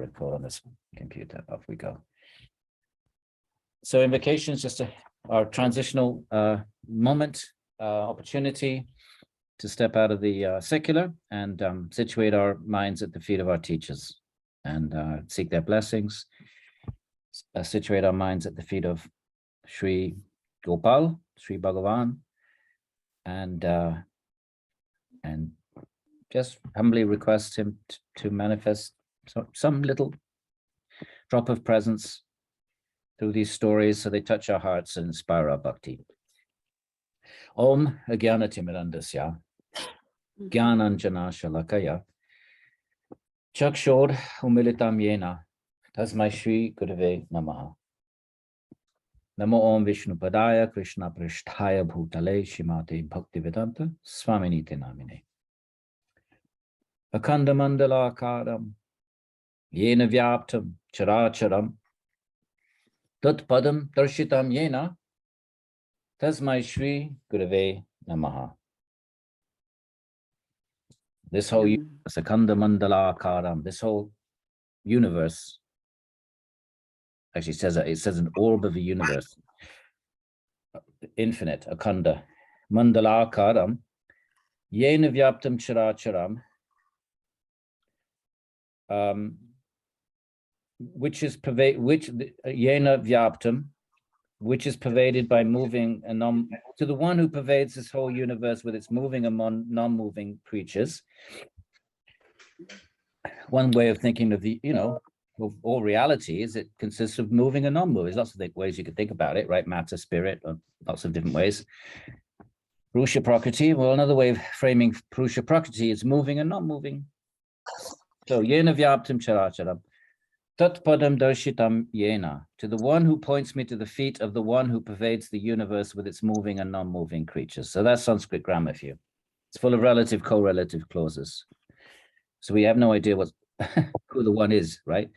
record on this computer. Off we go. So invocation is just our transitional moment, opportunity to step out of the secular and situate our minds at the feet of our teachers and seek their blessings, situate our minds at the feet of Sri Gopal, Sri Bhagavan, and just humbly request him to manifest some little drop of presence through these stories so they touch our hearts and inspire our bhakti. Om Agyanatimirandasya Gyananjana Shalakaya Chakshor Umilitam Yena Tasmai Shri Gurave Namaha. Namo Om Vishnu Padaya Krishna Prishthaya Bhutale Shimate Bhaktivedanta Swaminite Namine Akanda Mandala Akaram Yena Vyaptam Characharam Tat Padam Darshitam Yena Tasmai Shri Gurave Namaha. This whole universe, Akanda Mandala Akaram, this whole universe, actually it says an orb of a universe, infinite, Akanda Mandala Akaram, Yena Vyaptam Characharam, which is Yena Vyaptam, which is pervaded by moving and to the one who pervades this whole universe with its moving and non-moving creatures. One way of thinking of the, of all reality is it consists of moving and non-moving. There's lots of ways you could think about it, right? Matter, spirit, lots of different ways. Purusha Prakriti, well, another way of framing Purusha Prakriti is moving and non-moving. So, Yena Vyaptam Characharam. Tat Padam Darshitam Yena, to the one who points me to the feet of the one who pervades the universe with its moving and non-moving creatures. So that's Sanskrit grammar for you. It's full of relative, correlative clauses. So we have no idea who the one is, right?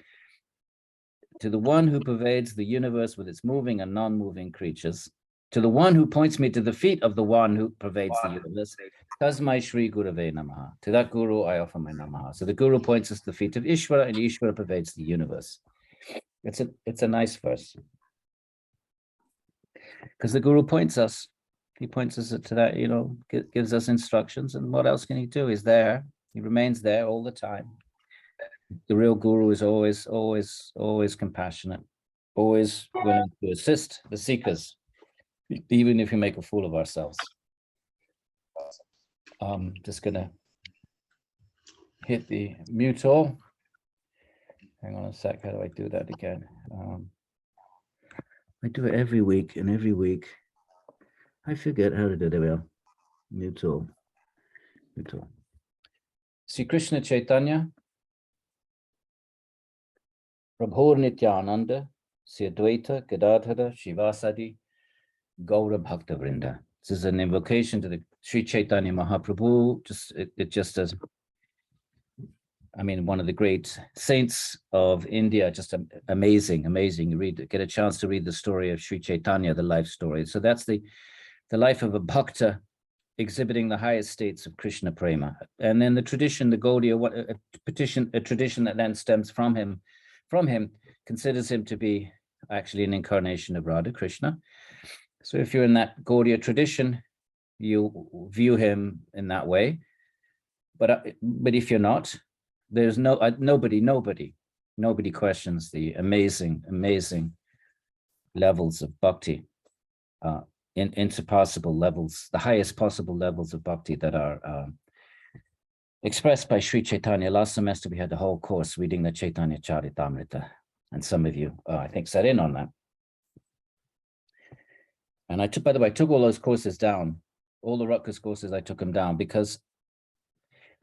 To the one who pervades the universe with its moving and non-moving creatures, to the one who points me to the feet of the one who pervades the universe, Tasmai Shri Gurave Namaha. To that Guru I offer my Namaha. So the Guru points us to the feet of Ishvara, and Ishvara pervades the universe. It's a nice verse. Because the Guru points us. He points us to that, gives us instructions. And what else can he do? He's there. He remains there all the time. The real Guru is always, always, always compassionate, always willing to assist the seekers, even if we make a fool of ourselves. Just gonna hit the mute all. Hang on a sec, how do I do that again? I do it every week, and every week I forget how to do it. There we are. Mute all. Mute all. Sri Krishna Chaitanya, Prabhu Nityananda, Sri Advaita Gadadhara Shivasadi Gaura Bhakta Vrinda. This is an invocation to the Sri Chaitanya Mahaprabhu. It just as, one of the great saints of India. Just amazing. You get a chance to read the story of Sri Chaitanya, the life story. So that's the life of a bhakta exhibiting the highest states of Krishna prema. And then the tradition, the Gaudiya, a tradition that then stems from him, considers him to be actually an incarnation of Radha Krishna. So if you're in that Gaudiya tradition, you view him in that way. But if you're not, there's nobody questions the amazing levels of bhakti, insurpassable levels, the highest possible levels of bhakti that are expressed by Sri Chaitanya. Last semester we had the whole course reading the Chaitanya Charitamrita, and some of you, I think, sat in on that. And I took all those courses down, all the Rutgers courses. I took them down because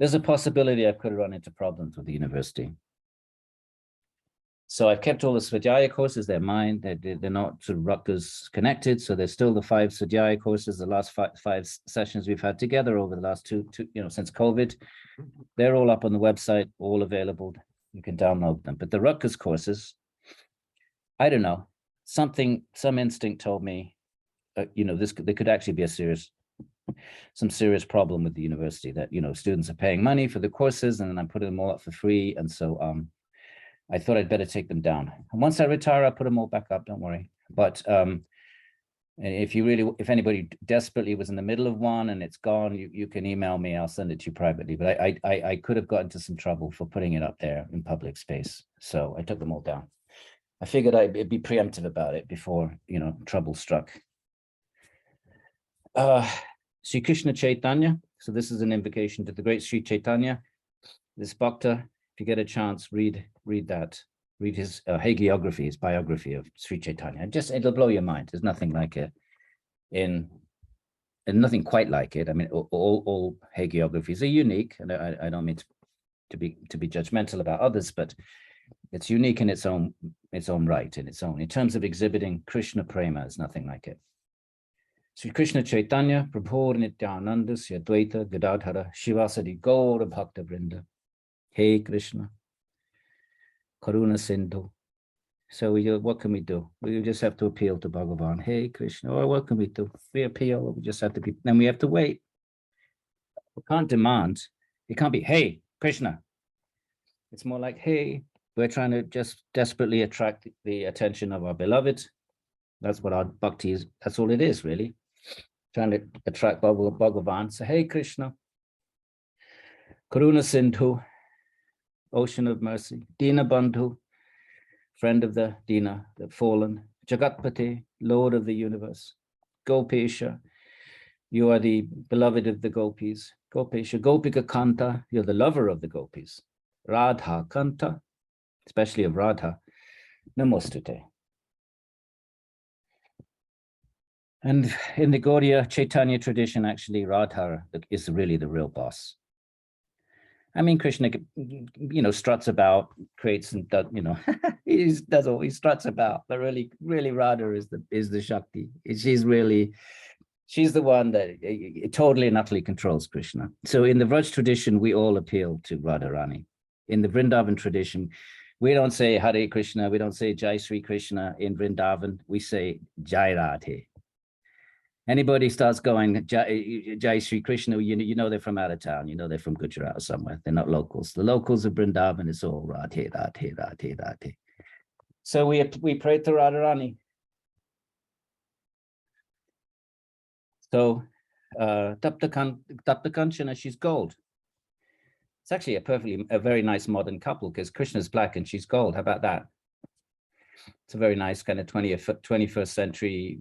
there's a possibility I could run into problems with the university. So I've kept all the Svadhyaya courses. They're mine. They're not sort of Rutgers connected. So there's still the 5 Svadhyaya courses, the last five sessions we've had together over the last two, since COVID. They're all up on the website, all available. You can download them. But the Rutgers courses, I don't know, some instinct told me, there could actually be some serious problem with the university, that, students are paying money for the courses and then I'm putting them all up for free. And so I thought I'd better take them down. And once I retire, I'll put them all back up, don't worry. But if anybody desperately was in the middle of one and it's gone, you can email me, I'll send it to you privately. But I could have gotten into some trouble for putting it up there in public space. So I took them all down. I figured I'd be preemptive about it before, trouble struck. Sri Krishna Chaitanya. So this is an invocation to the great Sri Chaitanya. This Bhakta, if you get a chance, read that. Read his hagiography, his biography of Sri Chaitanya. It'll blow your mind. There's nothing like it and nothing quite like it. I mean, all hagiographies are unique, and I don't mean to be judgmental about others, but it's unique in its own right, in terms of exhibiting Krishna prema. There's nothing like it. Sri Krishna Chaitanya, Prabhu Nityananda, Sri Advaita Gadadhara, Shivasadi Gaura Bhakta Vrinda. Hey Krishna, Karuna Sindhu. So what can we do? We just have to appeal to Bhagavan. Hey Krishna, or what can we do? We appeal, we just have to be, then we have to wait. We can't demand. It can't be, hey Krishna. It's more like, hey, we're trying to just desperately attract the attention of our beloved. That's what our bhakti is. That's all it is, really. Trying to attract Bhagavan. So, hey Krishna, Karuna Sindhu, ocean of mercy, Dina Bandhu, friend of the Dina, the fallen, Jagatpati, Lord of the universe, Gopesha, you are the beloved of the gopis, Gopesha, Gopika Kanta, you're the lover of the gopis, Radha Kanta, especially of Radha, Namostute. And in the Gaudiya Chaitanya tradition, actually, Radha is really the real boss. I mean, Krishna, struts about, creates and does, he struts about, but really Radha is the Shakti. She's the one that totally and utterly controls Krishna. So in the Vraj tradition, we all appeal to Radharani. In the Vrindavan tradition, we don't say Hare Krishna, we don't say Jai Sri Krishna in Vrindavan, we say Jai Radhe. Anybody starts going Jai Sri Krishna, they're from out of town, they're from Gujarat or somewhere. They're not locals. The locals of Vrindavan is all Radhe, Radhe, Radhe, Radhe. So we pray to Radharani. So Tapta Kanchana, she's gold. It's actually a very nice modern couple because Krishna's black and she's gold. How about that? It's a very nice kind of 21st century,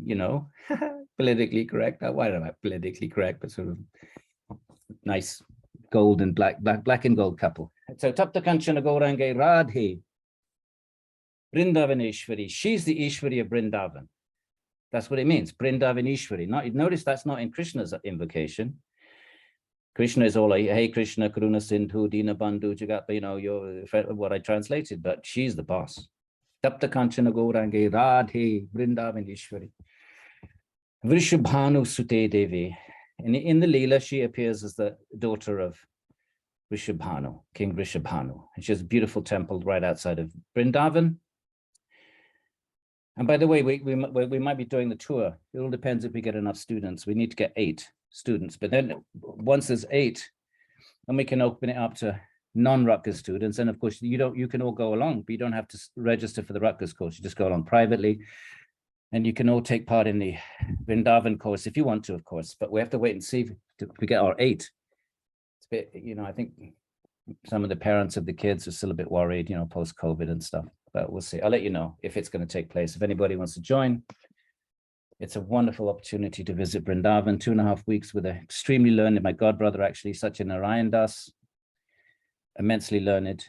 politically correct. Why don't I politically correct, but sort of nice gold and black and gold couple. So Tapta Kanchana Gaurange Radhe, Vrindavan Ishwari. She's the Ishwari of Vrindavan. That's what it means, Vrindavan Ishwari. Notice that's not in Krishna's invocation. Krishna is all like, hey Krishna, Karuna Sindhu, Dina Bandhu, Jagat, you're what I translated, but she's the boss. Tapta Kanchana Gaurange Radhe, Vrindavan Ishwari. Vrishabhanu Sute Devi. And in the Leela, she appears as the daughter of Vrishabhanu, King Vrishabhanu. And she has a beautiful temple right outside of Vrindavan. And by the way, we might be doing the tour. It all depends if we get enough students. We need to get 8 students. But then once there's 8, then we can open it up to non-Rutgers students. And of course, you can all go along, but you don't have to register for the Rutgers course. You just go along privately. And you can all take part in the Vrindavan course if you want to, of course. But we have to wait and see if we get our 8. It's a bit, I think some of the parents of the kids are still a bit worried, post-COVID and stuff. But we'll see. I'll let you know if it's going to take place. If anybody wants to join, it's a wonderful opportunity to visit Vrindavan. 2.5 weeks with an extremely learned, my godbrother actually, Satyanarayan Das, immensely learned,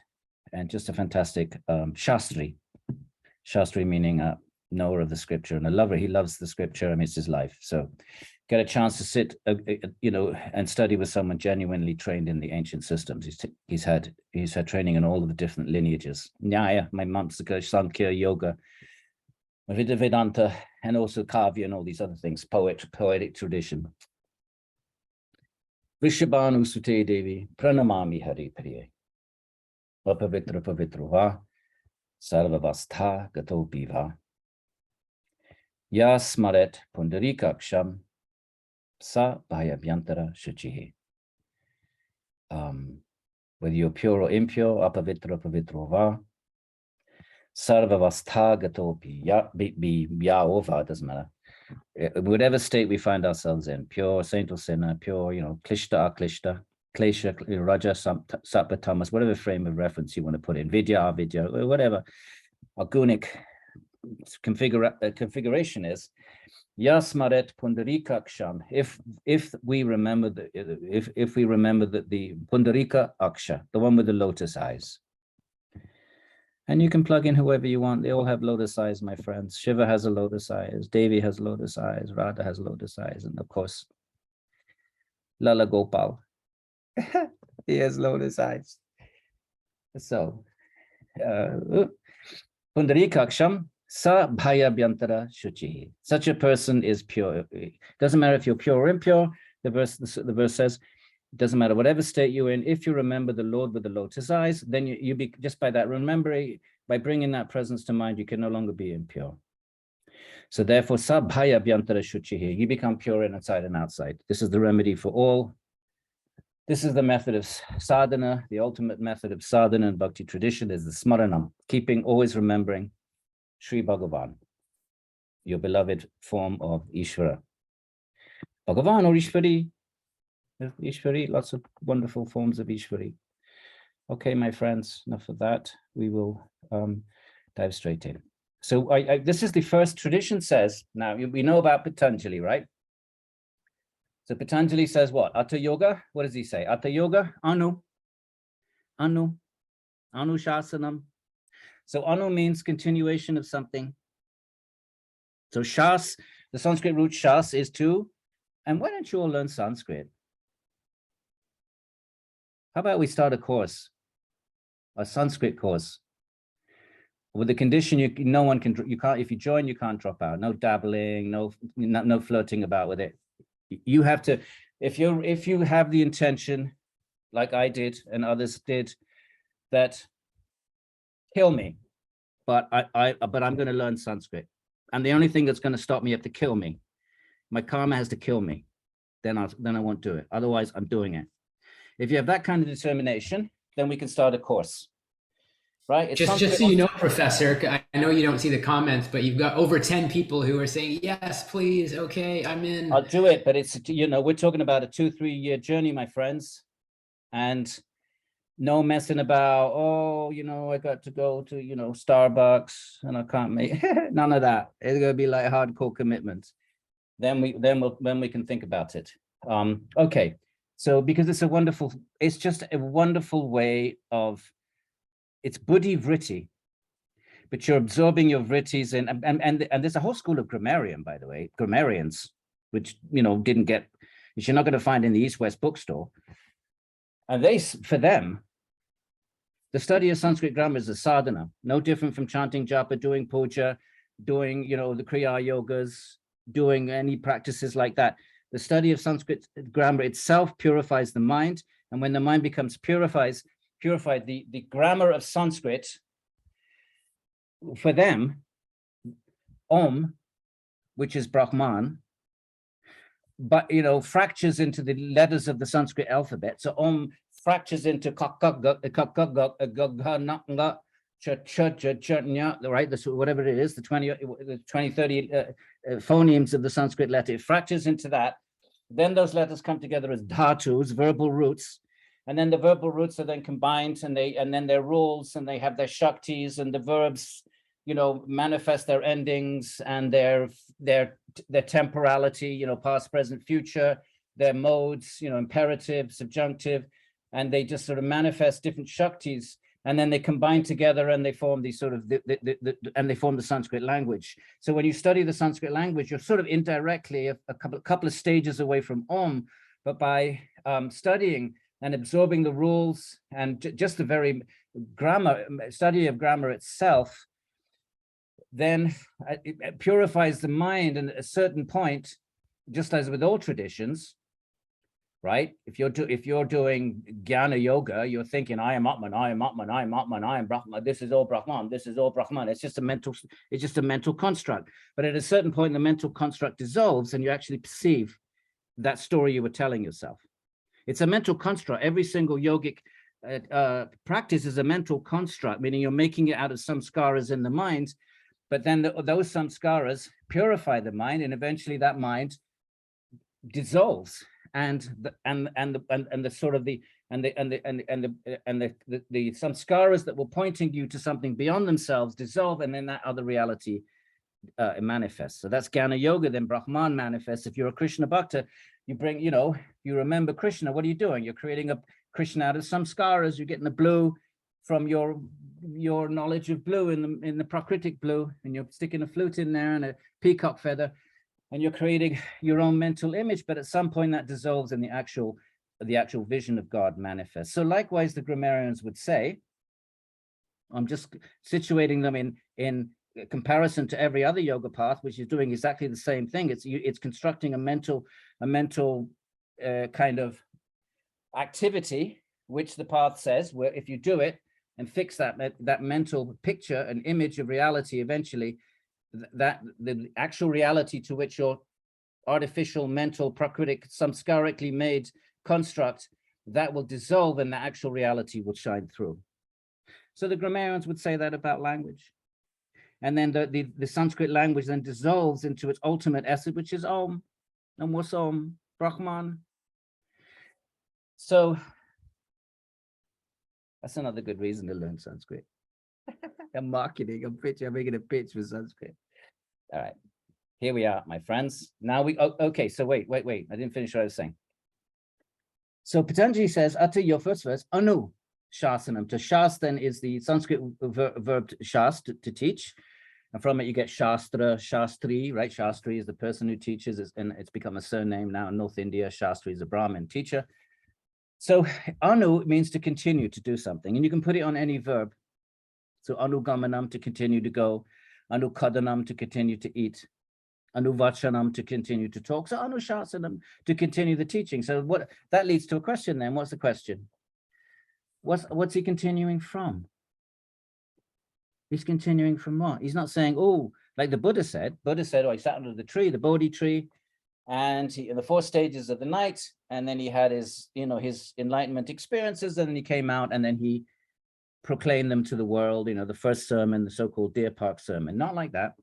and just a fantastic Shastri. Shastri meaning knower of the scripture and a lover. He loves the scripture. I mean, it's his life. So get a chance to sit, and study with someone genuinely trained in the ancient systems. He's had training in all of the different lineages. Nyaya, Mimamsaka, Sankhya, Yoga, Vedanta, and also Kavya and all these other things, poetic tradition. Vrishabhanu Sute Devi, Pranamami Hari Priye. Apavitra Pavitruva, Sarvavastha Gato Biva. Yas Smaret Pundarikaksham Sa Bhayabhyantara Shuchihi. Whether you're pure or impure, apavitra pavitrova, Sarvavastha-gatopi, ya doesn't matter. Whatever state we find ourselves in, pure, saint or sinner, pure, klishta, aklishta, klesha, raja, sattva, tamas, whatever frame of reference you want to put in, vidya, avidya, whatever our gunic configuration is. Yasmaret pundarika aksham. If we remember that the pundarika aksha, the one with the lotus eyes. And you can plug in whoever you want. They all have lotus eyes, my friends. Shiva has a lotus eyes. Devi has lotus eyes. Radha has lotus eyes. And of course, Lala Gopal, he has lotus eyes. So, Pundarikaksham, sa bhaya bhyantara shuchi. Such a person is pure. It doesn't matter if you're pure or impure. The verse says, it doesn't matter whatever state you're in. If you remember the Lord with the lotus eyes, then you be just by that remembering, by bringing that presence to mind, you can no longer be impure. So therefore, sabhaya bhyantara shuchihi, you become pure inside and outside. This is the remedy for all. This is the method of sadhana. The ultimate method of sadhana and bhakti tradition is the smaranam, always remembering Sri Bhagavan, your beloved form of Ishvara. Bhagavan or Ishvari. Ishvari, lots of wonderful forms of Ishvari. Okay, my friends, enough of that. We will dive straight in. So this is the first tradition says, now we know about Patanjali, right? So Patanjali says what? Atta Yoga, what does he say? Atta Yoga, Anu Shasanam. So Anu means continuation of something. So Shas, the Sanskrit root Shas is to, and why don't you all learn Sanskrit? How about we start a course, a Sanskrit course, with the condition you can't, if you join, you can't drop out. No dabbling, no flirting about with it. You have to, if you have the intention, like I did and others did, that kill me, but I'm going to learn Sanskrit, and the only thing that's going to stop me, you have to kill me. My karma has to kill me. Then I won't do it. Otherwise, I'm doing it. If you have that kind of determination, then we can start a course, right? It's just so you know, Professor, I know you don't see the comments, but you've got over 10 people who are saying, yes, please, okay, I'm in. I'll do it, but it's, we're talking about a 2-3 year journey, my friends, and no messing about, I got to go to, Starbucks and I can't make, none of that. It's going to be like hardcore commitment. Then we can think about it. Okay. So because it's just a wonderful way of, it's buddhi vritti, but you're absorbing your vrittis in, and there's a whole school of grammarians, which, didn't get, which you're not going to find in the East-West bookstore. And for them, the study of Sanskrit grammar is a sadhana, no different from chanting japa, doing puja, doing, the kriya yogas, doing any practices like that. The study of Sanskrit grammar itself purifies the mind. And when the mind becomes purified, the grammar of Sanskrit, for them, Om, which is Brahman, but, fractures into the letters of the Sanskrit alphabet. So Om fractures into right? Whatever it is, the 20, 30 phonemes of the Sanskrit letter, it fractures into that. Then those letters come together as dhatus, verbal roots, and then the verbal roots are then combined, and then their rules, and they have their shaktis, and the verbs, manifest their endings and their temporality, past, present, future, their modes, imperative, subjunctive, and they just sort of manifest different shaktis. And then they combine together and they form these sort of, and they form the Sanskrit language. So when you study the Sanskrit language, you're sort of indirectly a couple of stages away from Om, but by studying and absorbing the rules and just the very study of grammar itself, then it purifies the mind. And at a certain point, just as with all traditions, right? If you're doing Jnana Yoga, you're thinking, I am Atman, I am Atman, I am Atman, I am Brahma. This is all Brahman. This is all Brahman. It's just a mental construct. But at a certain point, the mental construct dissolves, and you actually perceive that story you were telling yourself. It's a mental construct. Every single yogic practice is a mental construct, meaning you're making it out of samskaras in the mind, but then those samskaras purify the mind, and eventually that mind dissolves, and the samskaras that were pointing you to something beyond themselves dissolve, and then that other reality it manifests. So that's Jnana Yoga. Then Brahman manifests. If you're a Krishna Bhakta, you bring, you remember Krishna. What are you doing? You're creating a Krishna out of samskaras. You're getting the blue from your knowledge of blue in the Prakritic blue, and you're sticking a flute in there and a peacock feather, and you're creating your own mental image. But at some point that dissolves, and the actual vision of God manifests. So likewise, the grammarians would say, I'm just situating them in comparison to every other yoga path, which is doing exactly the same thing. It's constructing a mental kind of activity, which the path says, where if you do it and fix that mental picture, an image of reality, eventually that the actual reality to which your artificial mental prakritic samskarically made construct, that will dissolve, and the actual reality will shine through. So the grammarians would say that about language. And then the Sanskrit language then dissolves into its ultimate essence, which is Om. And what's Om? Brahman. So that's another good reason to learn Sanskrit. I'm making a pitch for Sanskrit. All right, here we are, my friends. Now okay, so wait. I didn't finish what I was saying. So Patanjali says, utter your first verse, Anu Shasanam. To shas then is the Sanskrit verb shas, to teach. And from it, you get Shastra, Shastri, right? Shastri is the person who teaches, and it's become a surname now in North India. Shastri is a Brahmin teacher. So Anu means to continue to do something, and you can put it on any verb. So Anugamanam, to continue to go, Anukadanam, to continue to eat, Anuvachanam, to continue to talk. So Anushasanam, to continue the teaching. So what that leads to a question then. What's the question? What's he continuing from? He's continuing from what? He's not saying, oh, like the Buddha said, oh, he sat under the tree, the Bodhi tree, and he, in the 4 stages of the night, and then he had his enlightenment experiences, and then he came out, and then he proclaimed them to the world, the first sermon, the so-called Deer Park sermon. Not like that.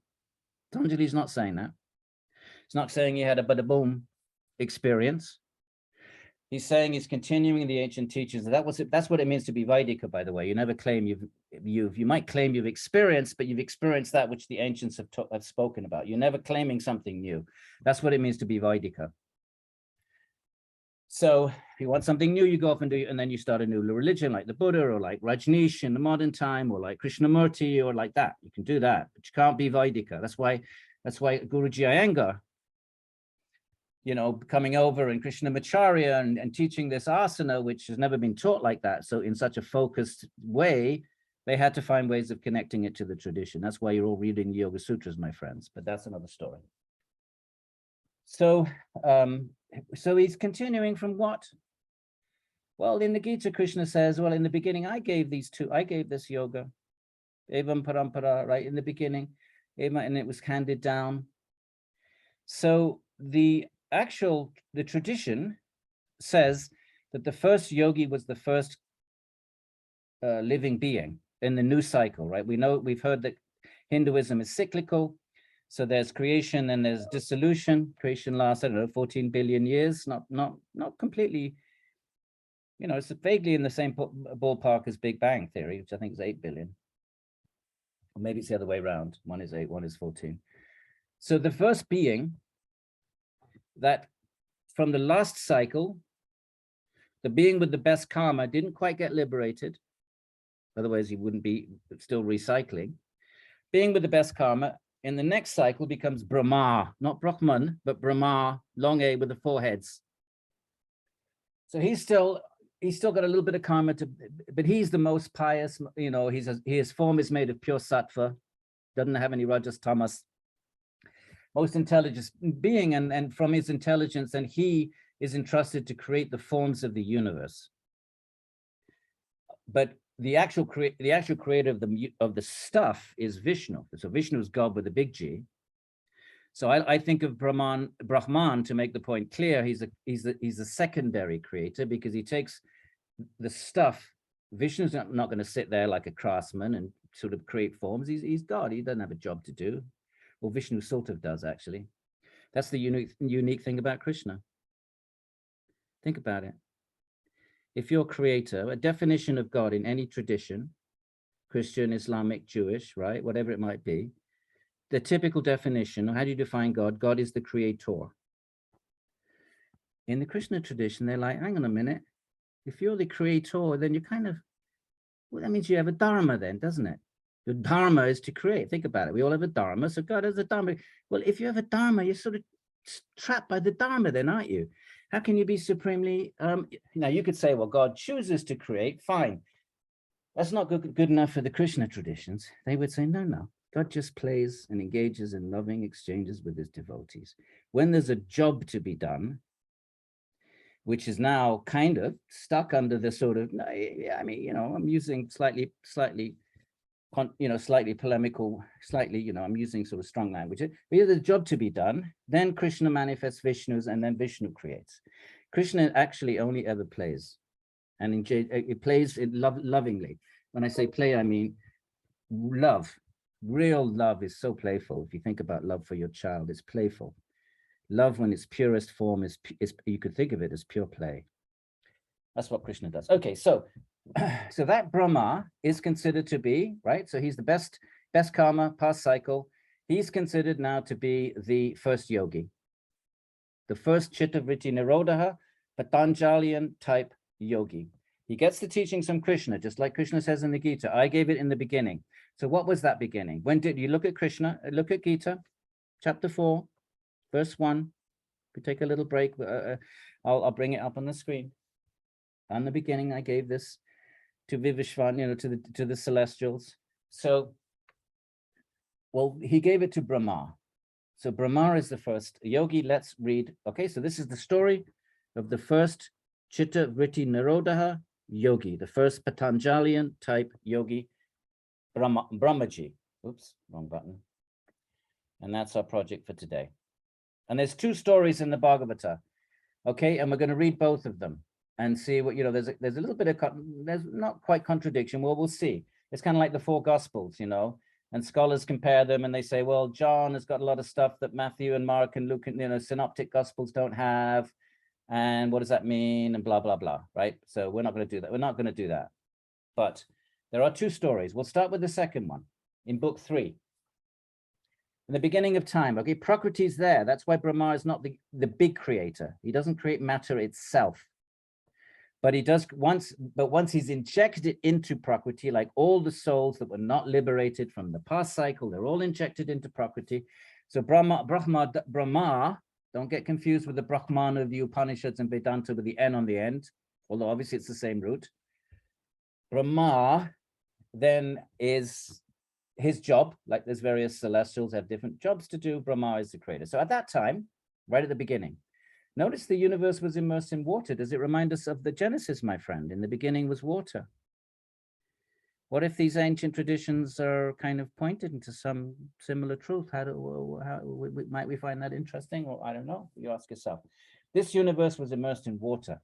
Patanjali's not saying that. It's not saying he had a bada-boom experience. He's saying he's continuing the ancient teachings. That's what it means to be Vaidika, by the way. You never claim you might claim you've experienced, but you've experienced that which the ancients have spoken about. You're never claiming something new. That's what it means to be Vaidika. So if you want something new, you go off and do it, and then you start a new religion, like the Buddha, or like Rajneesh in the modern time, or like Krishnamurti, or like that. You can do that, but you can't be Vaidika. That's why Guruji Iyengar, coming over and Krishnamacharya and teaching this asana, which has never been taught like that. So in such a focused way, they had to find ways of connecting it to the tradition. That's why you're all reading the Yoga Sutras, my friends, but that's another story. So, so he's continuing from what? Well, in the Gita, Krishna says, well, in the beginning, I gave this yoga, evam parampara, right? In the beginning, and it was handed down. So the tradition says that the first yogi was the first living being in the new cycle, right? We've heard that Hinduism is cyclical. So there's creation and there's dissolution. Creation lasts, 14 billion years, not completely, it's vaguely in the same ballpark as Big Bang Theory, which I think is 8 billion. Or maybe it's the other way around. One is 8, one is 14. So the first being that from the last cycle, the being with the best karma didn't quite get liberated. Otherwise, he wouldn't be still recycling. Being with the best karma in the next cycle becomes Brahmā, not Brahman, but Brahmā, long A with the 4 heads. So he's still got a little bit of karma but he's the most pious, his form is made of pure sattva, doesn't have any rajas, tamas. Most intelligent being, and from his intelligence, and he is entrusted to create the forms of the universe. But the actual creator of the stuff is Vishnu. So Vishnu is God with a big G. So I think of Brahman to make the point clear. He's a secondary creator, because he takes the stuff Vishnu's not going to sit there like a craftsman and sort of create forms. He's God. He doesn't have a job to do. Well, Vishnu sort of does, actually. That's the unique thing about Krishna. Think about it. If you're creator, a definition of God in any tradition, Christian, Islamic, Jewish, right, whatever it might be, the typical definition, how do you define God? God is the creator. In the Krishna tradition, they're like, hang on a minute. If you're the creator, then you kind of, well, that means you have a dharma then, doesn't it? Your dharma is to create. Think about it. We all have a dharma. So God has a dharma. Well, if you have a dharma, you're sort of trapped by the dharma then, aren't you? How can you be supremely, now you could say, well, God chooses to create, fine. That's not good enough for the Krishna traditions. They would say, no. God just plays and engages in loving exchanges with his devotees. When there's a job to be done, which is now kind of stuck under the sort of, I mean, you know, I'm using slightly polemical, I'm using sort of strong language. But there's a job to be done. Then Krishna manifests Vishnu's, and then Vishnu creates. Krishna actually only ever plays, and it plays it lovingly. When I say play, I mean love. Real love is so playful. If you think about love for your child, it's playful. Love, when its purest form, is you could think of it as pure play. That's what Krishna does. Okay, so that Brahma is considered to be, right? So he's the best karma, past cycle. He's considered now to be the first yogi, the first Chitta Vritti Nirodha, Patanjalian type yogi. He gets the teachings from Krishna, just like Krishna says in the Gita. I gave it in the beginning. So what was that beginning? When did you look at Krishna? Look at Gita, chapter 4, verse 1. We take a little break. I'll bring it up on the screen. On the beginning, I gave this to Vivishwan, to the celestials. So, well, he gave it to Brahma. So Brahma is the first yogi. Let's read. Okay, so this is the story of the first Chitta Vritti Nirodha yogi, the first Patanjalian type yogi, Brahmaji. Oops, wrong button. And that's our project for today. And there's two stories in the Bhagavata. Okay, and we're going to read both of them and see what, there's a little bit of, there's not quite contradiction. Well, we'll see. It's kind of like the four gospels, and scholars compare them and they say, well, John has got a lot of stuff that Matthew and Mark and Luke and, synoptic gospels don't have. And what does that mean? And blah, blah, blah, right? So we're not going to do that. We're not going to do that. But there are two stories. We'll start with the second one in book 3. In the beginning of time, okay, Prakriti is there. That's why Brahma is not the big creator. He doesn't create matter itself. But he does once he's injected into Prakriti, like all the souls that were not liberated from the past cycle, they're all injected into Prakriti. So Brahma, don't get confused with the Brahman of the Upanishads and Vedanta with the N on the end, although obviously it's the same root. Brahma then is his job, like there's various celestials have different jobs to do. Brahma is the creator. So at that time, right at the beginning, notice the universe was immersed in water. Does it remind us of the Genesis, my friend? In the beginning was water. What if these ancient traditions are kind of pointed into some similar truth? How might we find that interesting? Well, I don't know. You ask yourself. This universe was immersed in water.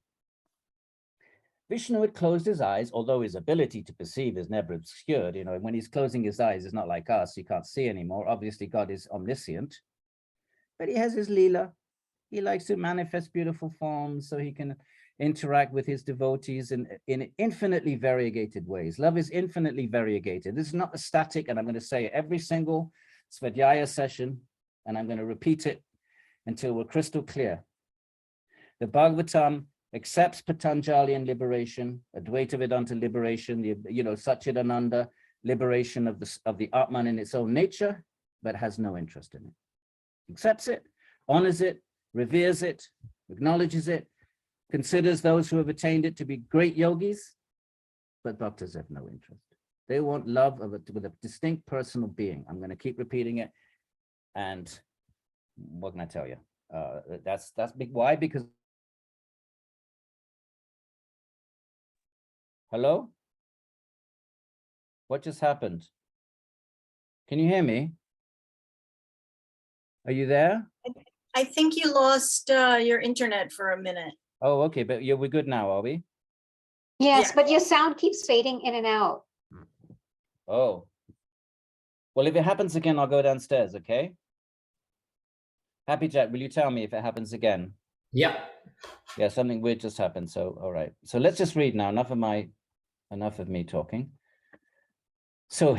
Vishnu had closed his eyes, although his ability to perceive is never obscured. When he's closing his eyes, it's not like us. He can't see anymore. Obviously, God is omniscient, but he has his Leela. He likes to manifest beautiful forms so he can interact with his devotees in infinitely variegated ways. Love is infinitely variegated. This is not a static, and I'm going to say it every single Svadhyaya session, and I'm going to repeat it until we're crystal clear. The Bhagavatam accepts Patanjalian liberation, Advaita Vedanta liberation, Satchidananda liberation of the Atman in its own nature, but has no interest in it. Accepts it, honors it, reveres it, acknowledges it, considers those who have attained it to be great yogis, but bhaktas have no interest. They want love with a distinct personal being. I'm going to keep repeating it, and what can I tell you? That's big. Why? Because hello? What just happened? Can you hear me? Are you there? I think you lost your internet for a minute. Oh, okay, but we're good now, are we? Yes, Yeah. but your sound keeps fading in and out. Oh. Well, if it happens again, I'll go downstairs, okay? Happy Jack, will you tell me if it happens again? Yeah. Yeah, something weird just happened. So, all right. So let's just read now. Enough of me talking. So,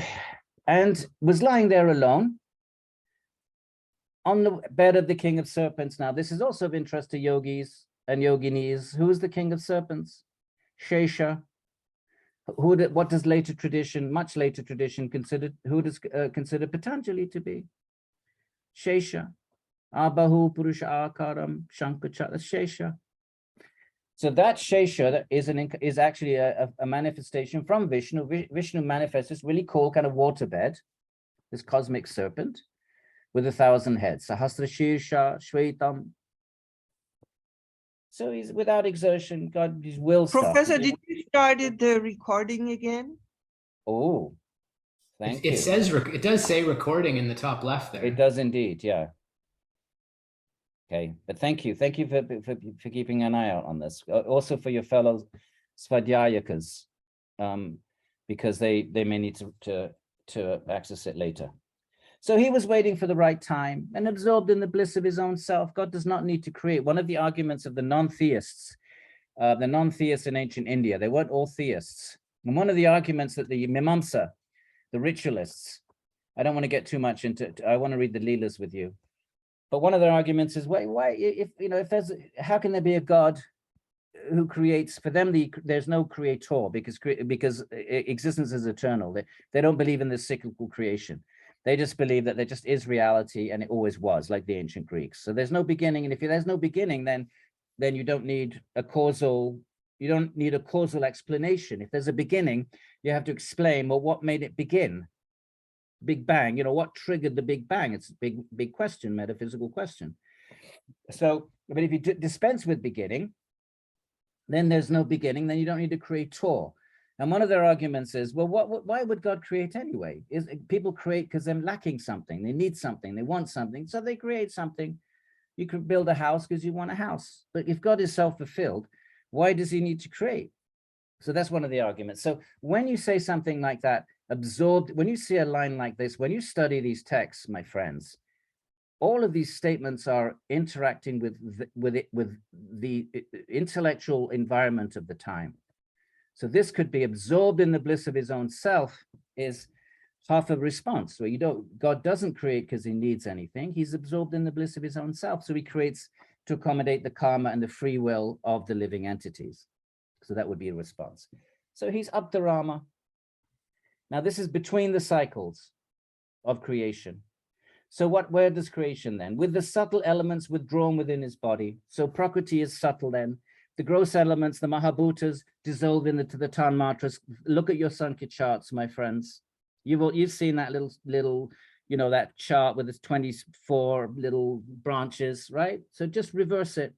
and was lying there alone on the bed of the king of serpents. Now, this is also of interest to yogis and yoginis. Who is the king of serpents? Shesha. What does later tradition, much later tradition, consider? Who does consider Patanjali to be? Shesha. Abahu Purusha Akaram Shankachara Shesha. So that Shesha is actually a manifestation from Vishnu. Vishnu manifests this really cool kind of waterbed, this cosmic serpent with 1,000 heads. Sahasra Shirsha Shvetam. So he's without exertion, God, his will stuff. Professor, did you started the recording again? Oh, thank you. It says it does say recording in the top left there. It does indeed, yeah. Okay, but thank you for keeping an eye out on this. Also for your fellow Svadhyayakas, because they may need to access it later. So he was waiting for the right time and absorbed in the bliss of his own self. God does not need to create. One of the arguments of the non-theists in ancient India, they weren't all theists. And one of the arguments that the Mimamsa, the ritualists, I don't want to get too much into, I want to read the Leelas with you. But one of their arguments is, why if there's, how can there be a God who creates? For them, there's no creator because existence is eternal. They don't believe in this cyclical creation. They just believe that there just is reality and it always was, like the ancient Greeks. So there's no beginning, and if there's no beginning, then you don't need a causal. You don't need a causal explanation. If there's a beginning, you have to explain, well, what made it begin? Big Bang, what triggered the Big Bang? It's a big question, metaphysical question. So, but if you dispense with beginning, then there's no beginning, then you don't need a creator. And one of their arguments is, well, why would God create anyway? People create because they're lacking something, they need something, they want something, so they create something. You could build a house because you want a house. But if God is self-fulfilled, why does he need to create? So that's one of the arguments. So when you say something like that, absorbed, when you see a line like this, when you study these texts, my friends, all of these statements are interacting with the intellectual environment of the time. So this could be absorbed in the bliss of his own self is half a response where God doesn't create because he needs anything. He's absorbed in the bliss of his own self. So he creates to accommodate the karma and the free will of the living entities. So that would be a response. So he's Abdharama. Now this is between the cycles of creation. So where does creation then? With the subtle elements withdrawn within his body. So Prakriti is subtle then. The gross elements, the Mahabhutas, dissolve into the Tanmatras. Look at your Sankhya charts, my friends. You've seen that little, that chart with its 24 little branches, right? So just reverse it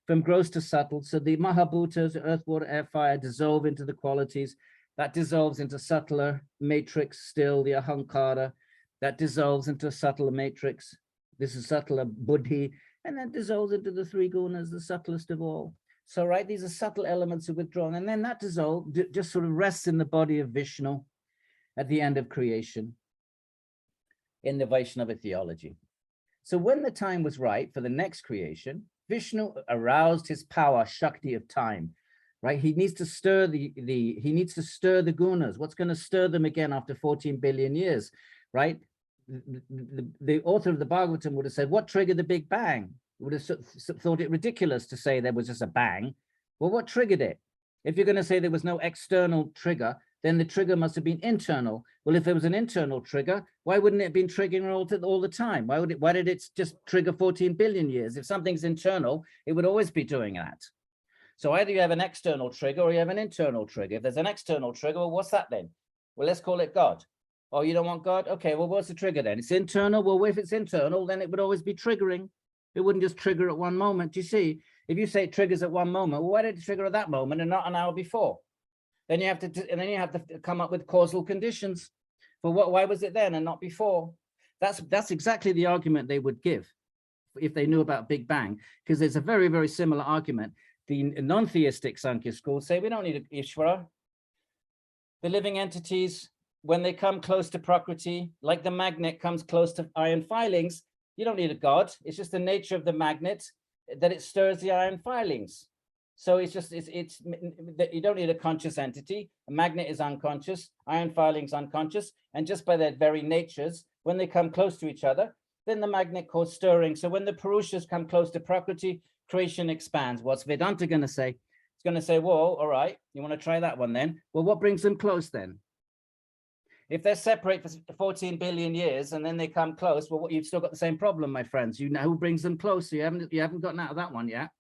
from gross to subtle. So the Mahabhutas, earth, water, air, fire, dissolve into the qualities. That dissolves into subtler matrix still, the Ahankara. That dissolves into a subtler matrix. This is subtler Buddhi. And that dissolves into the three gunas, the subtlest of all. So, right, these are subtle elements of withdrawn. And then that dissolve just sort of rests in the body of Vishnu at the end of creation in the Vaishnava theology. So when the time was right for the next creation, Vishnu aroused his power, Shakti of time, right? He needs to stir the gunas. What's going to stir them again after 14 billion years, right? The author of the Bhagavatam would have said, what triggered the Big Bang? Would have thought it ridiculous to say there was just a bang. Well, what triggered it? If you're going to say there was no external trigger, then the trigger must have been internal. Well, if there was an internal trigger, why wouldn't it have been triggering all the time? Why did it just trigger 14 billion years? If something's internal, it would always be doing that. So either you have an external trigger or you have an internal trigger. If there's an external trigger, well, what's that then? Well, let's call it God. Oh, you don't want God? Okay, well, what's the trigger then? It's internal. Well, if it's internal, then it would always be triggering. It wouldn't just trigger at one moment. Do you see? If you say it triggers at one moment, well, why did it trigger at that moment and not an hour before? Then you have to come up with causal conditions for why was it then and not before? That's exactly the argument they would give if they knew about Big Bang, because there's a very, very similar argument. the non-theistic Sankhya school say we don't need an Ishvara. The living entities, when they come close to Prakriti, like the magnet comes close to iron filings, you don't need a God. It's just the nature of the magnet that it stirs the iron filings. So it's you don't need a conscious entity. A magnet is unconscious, iron filings unconscious, and just by their very natures, when they come close to each other, then the magnet causes stirring. So when the Purushas come close to Prakriti, creation expands. What's Vedanta going to say? It's going to say, well, all right, you want to try that one then? Well, what brings them close then? If they're separate for 14 billion years and then they come close, well, you've still got the same problem, my friends. You know who brings them close. You haven't gotten out of that one yet.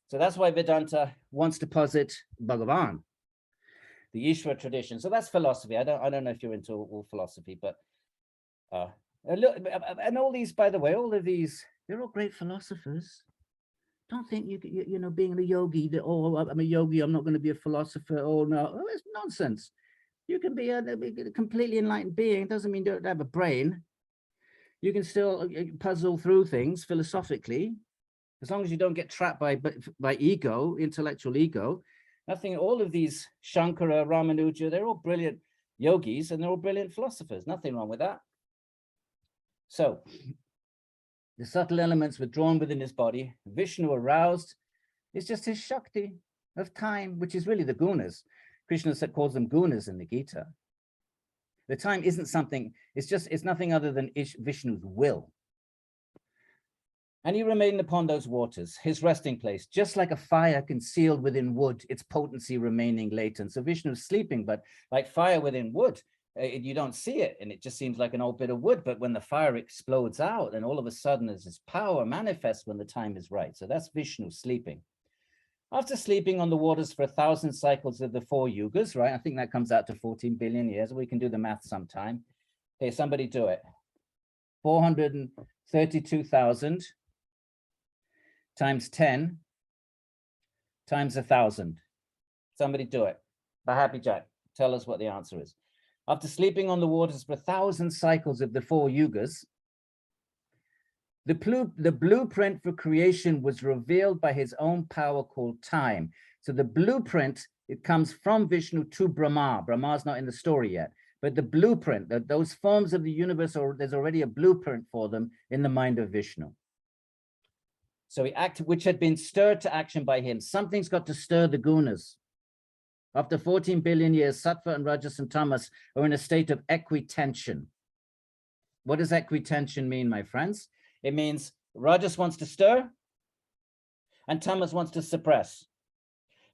So that's why Vedanta wants to posit Bhagavan, the Ishvara tradition. So that's philosophy. I don't know if you're into all philosophy, but and all these, by the way, all of these, they're all great philosophers. Don't think you know, being a yogi, that, oh, I'm a yogi, I'm not going to be a philosopher. Oh no, it's nonsense. You can be a completely enlightened being. It doesn't mean you don't have a brain. You can still puzzle through things philosophically, as long as you don't get trapped by ego, intellectual ego. Nothing. All of these Shankara, Ramanuja, they're all brilliant yogis and they're all brilliant philosophers. Nothing wrong with that. So the subtle elements were drawn within his body. Vishnu aroused. It's just his Shakti of time, which is really the gunas. Krishna calls them gunas in the Gita. The time isn't something, it's nothing other than Vishnu's will. And he remained upon those waters, his resting place, just like a fire concealed within wood, its potency remaining latent. So Vishnu's sleeping, but like fire within wood, you don't see it, and it just seems like an old bit of wood. But when the fire explodes out, then all of a sudden there's this power manifests when the time is right. So that's Vishnu sleeping. After sleeping on the waters for 1,000 cycles of the 4 yugas, right? I think that comes out to 14 billion years. We can do the math sometime. Okay, somebody do it. 432,000 times 10 times 1,000. Somebody do it. Happy Jack, tell us what the answer is. After sleeping on the waters for 1,000 cycles of the 4 yugas, the blueprint for creation was revealed by his own power called time. So the blueprint, it comes from Vishnu to Brahma. Brahma's not in the story yet, but the blueprint, those forms of the universe, there's already a blueprint for them in the mind of Vishnu. So he acted, which had been stirred to action by him. Something's got to stir the gunas. After 14 billion years, Sattva and Rajas and Tamas are in a state of equitension. What does equitension mean, my friends? It means Rajas wants to stir and Tamas wants to suppress.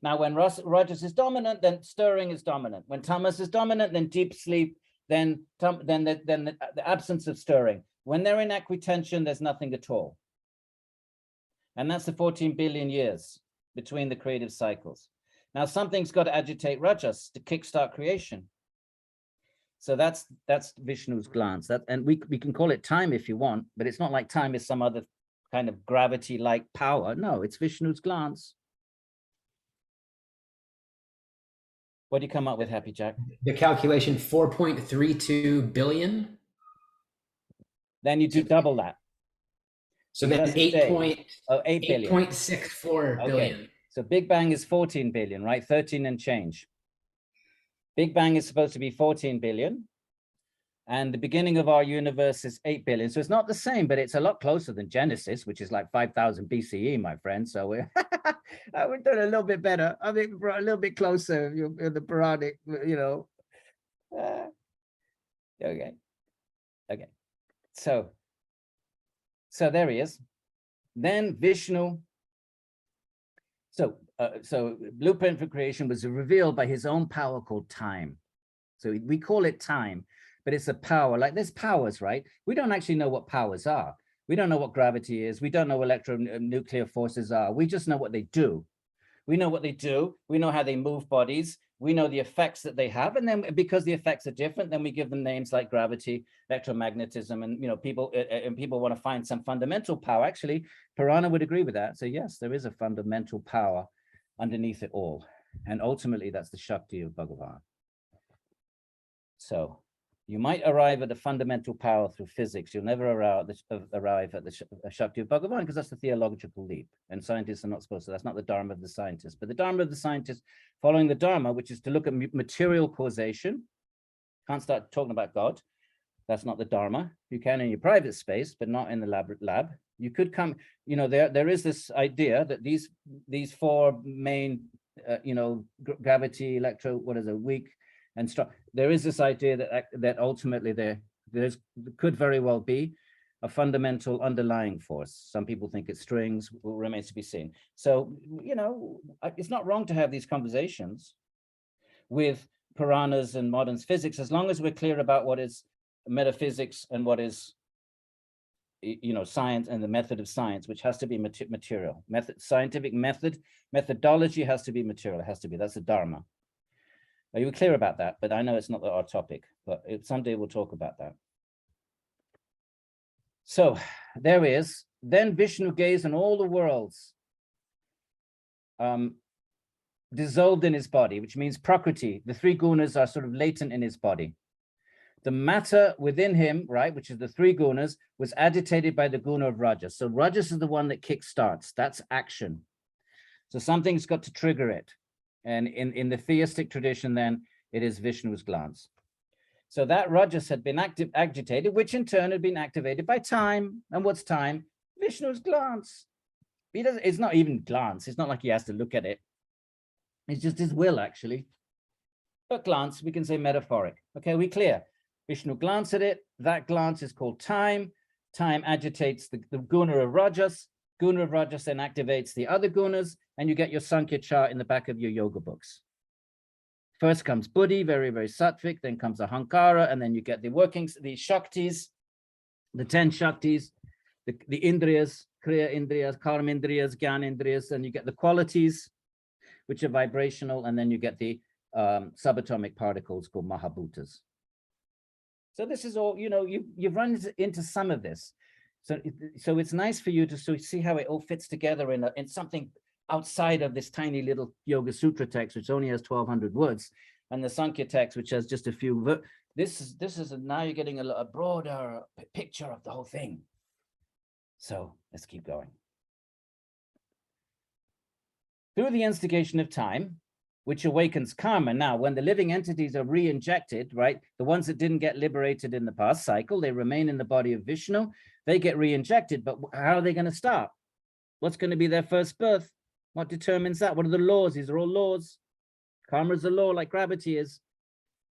Now, when Rajas is dominant, then stirring is dominant. When Tamas is dominant, then deep sleep, then the absence of stirring. When they're in equitension, there's nothing at all. And that's the 14 billion years between the creative cycles. Now, something's got to agitate Rajas to kickstart creation. So that's Vishnu's glance. And we can call it time if you want, but it's not like time is some other kind of gravity-like power. No, it's Vishnu's glance. What do you come up with, Happy Jack? The calculation 4.32 billion. Then you do double that. So that's 8 billion. 8.64 billion. Okay. So Big Bang is 14 billion, right? 13 and change. Big Bang is supposed to be 14 billion. And the beginning of our universe is 8 billion. So it's not the same, but it's a lot closer than Genesis, which is like 5,000 BCE, my friend. So we're doing a little bit better. I think we're a little bit closer in the Puranic, you know. Okay. So there he is. Then Vishnu. So blueprint for creation was revealed by his own power called time. So we call it time, but it's a power. Like there's powers, right? We don't actually know what powers are. We don't know what gravity is. We don't know what electronuclear forces are. We just know what they do. We know what they do. We know how they move bodies. We know the effects that they have. And then because the effects are different, then we give them names like gravity, electromagnetism, and people want to find some fundamental power. Actually, Purana would agree with that. So yes, there is a fundamental power underneath it all. And ultimately, that's the Shakti of Bhagavan. So You might arrive at a fundamental power through physics. You'll never arrive at the Shakti of Bhagavan, because that's the theological leap. And scientists are not supposed to, that's not the Dharma of the scientist. But the Dharma of the scientist, following the Dharma, which is to look at material causation. Can't start talking about God. That's not the Dharma. You can in your private space, but not in the lab. You could come, there is this idea that these four main, gravity, weak and strong. There is this idea that ultimately there could very well be a fundamental underlying force. Some people think it's strings, remains to be seen. So, it's not wrong to have these conversations with Puranas and modern physics, as long as we're clear about what is metaphysics and what is science and the method of science, which has to be material. Scientific methodology has to be material. It has to be. That's the Dharma. Are you clear about that? But I know it's not our topic, but someday we'll talk about that. So there is. Then Vishnu gazed on all the worlds dissolved in his body, which means Prakriti. The three gunas are sort of latent in his body. The matter within him, right, which is the three gunas, was agitated by the guna of Rajas. So Rajas is the one that kickstarts. That's action. So something's got to trigger it. And in the theistic tradition, then, it is Vishnu's glance. So that Rajas had been agitated, which in turn had been activated by time. And what's time? Vishnu's glance. It's not even glance. It's not like he has to look at it. It's just his will, actually. But glance, we can say metaphoric. Okay, we clear? Vishnu glanced at it. That glance is called time. Time agitates the guna of Rajas. Guna of Rajas then activates the other gunas, and you get your Sankhya chart in the back of your yoga books. First comes Buddhi, very, very sattvic, then comes Ahankara, and then you get the workings, the Shaktis, the 10 Shaktis, the Indriyas, Kriya Indriyas, Karma Indriyas, Gyan Indriyas, and you get the qualities, which are vibrational, and then you get the subatomic particles called Mahabhutas. So this is all, you've run into some of this. So it's nice for you to see how it all fits together in something outside of this tiny little Yoga Sutra text, which only has 1,200 words, and the Sankhya text, which has just a few. Now you're getting a broader picture of the whole thing. So let's keep going. Through the instigation of time, which awakens karma. Now, when the living entities are re-injected, right, the ones that didn't get liberated in the past cycle, they remain in the body of Vishnu, they get re-injected, but how are they going to start? What's going to be their first birth? What determines that? What are the laws? These are all laws. Karma is a law, like gravity is.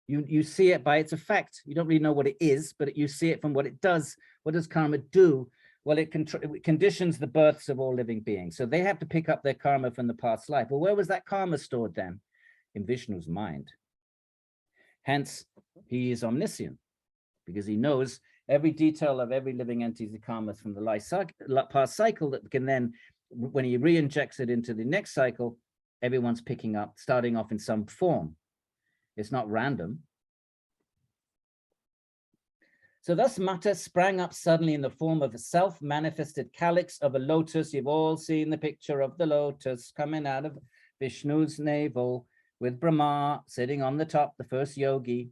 You see it by its effect. You don't really know what it is, but you see it from what it does. What does karma do? Well, it conditions the births of all living beings. So they have to pick up their karma from the past life. Well, where was that karma stored then? In Vishnu's mind. Hence, he is omniscient, because he knows every detail of every living entity's karma from the past cycle, that can then, when he re-injects it into the next cycle, everyone's picking up, starting off in some form. It's not random. So thus matter sprang up suddenly in the form of a self-manifested calyx of a lotus. You've all seen the picture of the lotus coming out of Vishnu's navel with Brahma sitting on the top, the first yogi.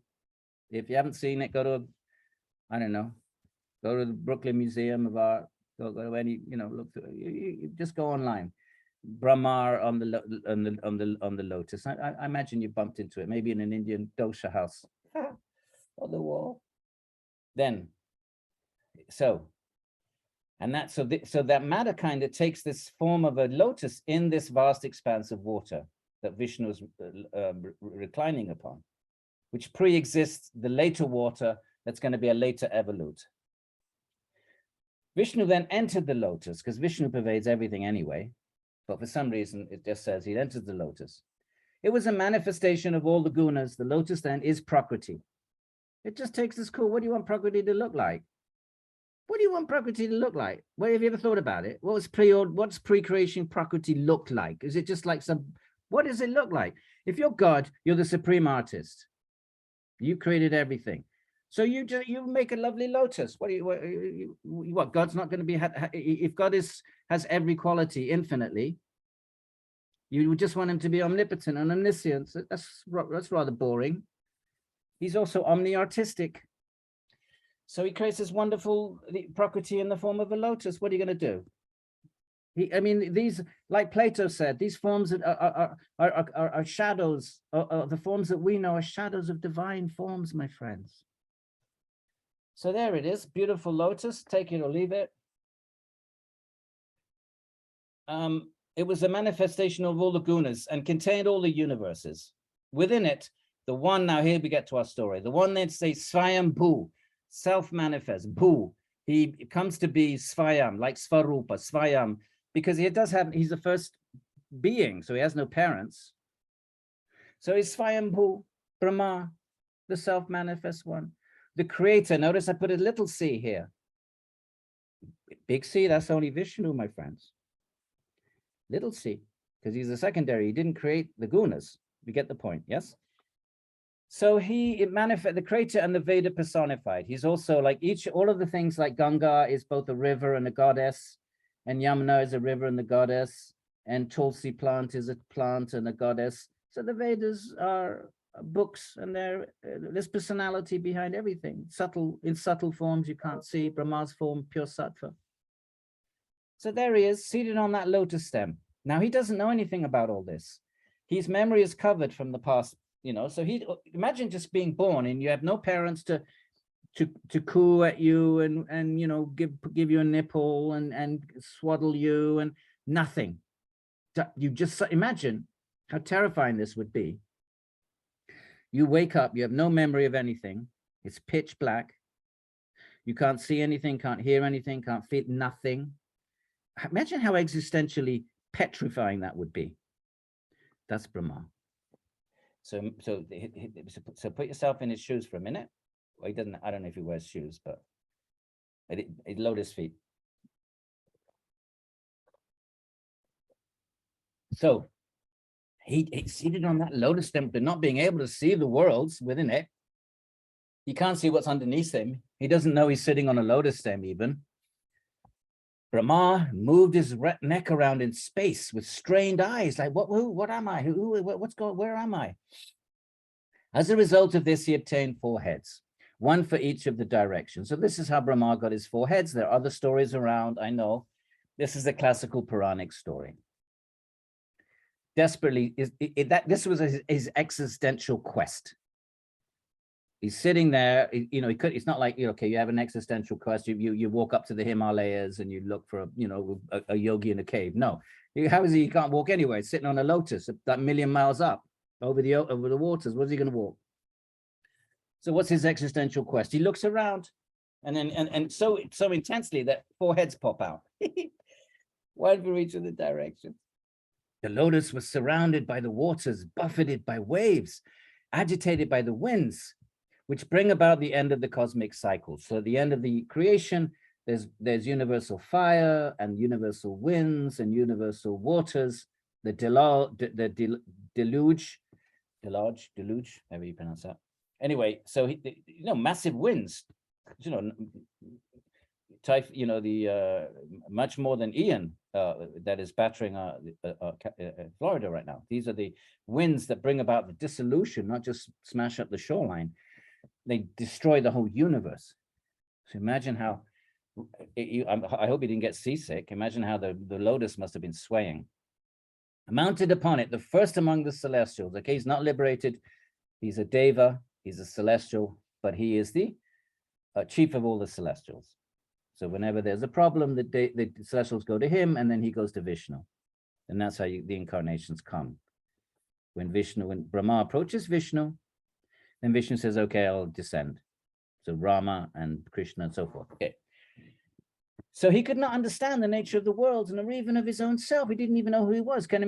If you haven't seen it, go to, go to the Brooklyn Museum of Art, go to any, look through, you just go online. Brahmā on the lotus. I imagine you bumped into it, maybe in an Indian dosha house on the wall. Then, so that matter kind of takes this form of a lotus in this vast expanse of water that Vishnu is reclining upon, which pre-exists the later water that's going to be a later evolute. Vishnu then entered the lotus, because Vishnu pervades everything anyway, but for some reason it just says he entered the lotus. It was a manifestation of all the gunas. The lotus then is Prakriti. It just takes this cool. What do you want Prakriti to look like? What do you want Prakriti to look like? Well, have you ever thought about it? What's pre-creation Prakriti look like? Is it just like what does it look like? If you're God, you're the supreme artist. You created everything. So you make a lovely lotus. What God's not going to be, if God has every quality infinitely, you would just want him to be omnipotent and omniscient. So that's rather boring. He's also omni-artistic. So he creates this wonderful Prakriti in the form of a lotus. What are you going to do? I mean, these, like Plato said, these forms are shadows. The forms that we know are shadows of divine forms, my friends. So there it is, beautiful lotus. Take it or leave it. It was a manifestation of all the gunas and contained all the universes. Within it, the one, now here we get to our story, the one that says Swayam Bhu, self-manifest, Bhu. He comes to be Swayam, like Svarupa, Swayam, because he does have, he's the first being, so he has no parents. So he's Swayam Bhu, Brahma, the self-manifest one. The creator, notice I put a little c here. Big C, that's only Vishnu, my friends. Little c, because he's a secondary, he didn't create the gunas. You get the point, yes? So the creator and the Veda personified. He's also like all of the things, like Ganga is both a river and a goddess, and Yamuna is a river and the goddess, and Tulsi plant is a plant and a goddess. So the Vedas are books, and there's personality behind everything. In subtle forms you can't see, Brahma's form, pure sattva. So there he is, seated on that lotus stem. Now he doesn't know anything about all this. His memory is covered from the past, you know. So imagine just being born and you have no parents to coo at you and you know, give you a nipple and swaddle you and nothing. You just imagine how terrifying this would be. You wake up, you have no memory of anything. It's pitch black. You can't see anything, can't hear anything, can't feel nothing. Imagine how existentially petrifying that would be. That's Brahma. So put yourself in his shoes for a minute. Well, he doesn't, I don't know if he wears shoes, but lotus feet. So he's seated on that lotus stem, but not being able to see the worlds within it. He can't see what's underneath him. He doesn't know he's sitting on a lotus stem even. Brahma moved his neck around in space with strained eyes, like, what am I? Where am I? As a result of this, he obtained 4 heads, one for each of the directions. So this is how Brahma got his 4 heads. There are other stories around, I know. This is a classical Puranic story. Desperately, this was his existential quest. He's sitting there, you know, it's not like, okay, you have an existential quest, you walk up to the Himalayas and you look for a yogi in a cave. No, how is he? He can't walk anywhere. He's sitting on a lotus that 1,000,000 miles up over the waters. Where's he going to walk? So what's his existential quest? He looks around and then so intensely that 4 heads pop out. One for each of the directions. The lotus was surrounded by the waters, buffeted by waves, agitated by the winds, which bring about the end of the cosmic cycle. So at the end of the creation, there's universal fire and universal winds and universal waters, the deluge, however you pronounce that. Anyway, so massive winds, much more than Ian that is battering Florida right now. These are the winds that bring about the dissolution, not just smash up the shoreline. They destroy the whole universe. So imagine how, I hope you didn't get seasick. Imagine how the lotus must have been swaying. Mounted upon it, the first among the celestials. Okay, he's not liberated. He's a deva, he's a celestial, but he is the chief of all the celestials. So whenever there's a problem, the celestials go to him, and then he goes to Vishnu. And that's how the incarnations come. When Brahma approaches Vishnu, then Vishnu says, okay, I'll descend. So Rama and Krishna and so forth. Okay. So he could not understand the nature of the world and even of his own self. He didn't even know who he was. How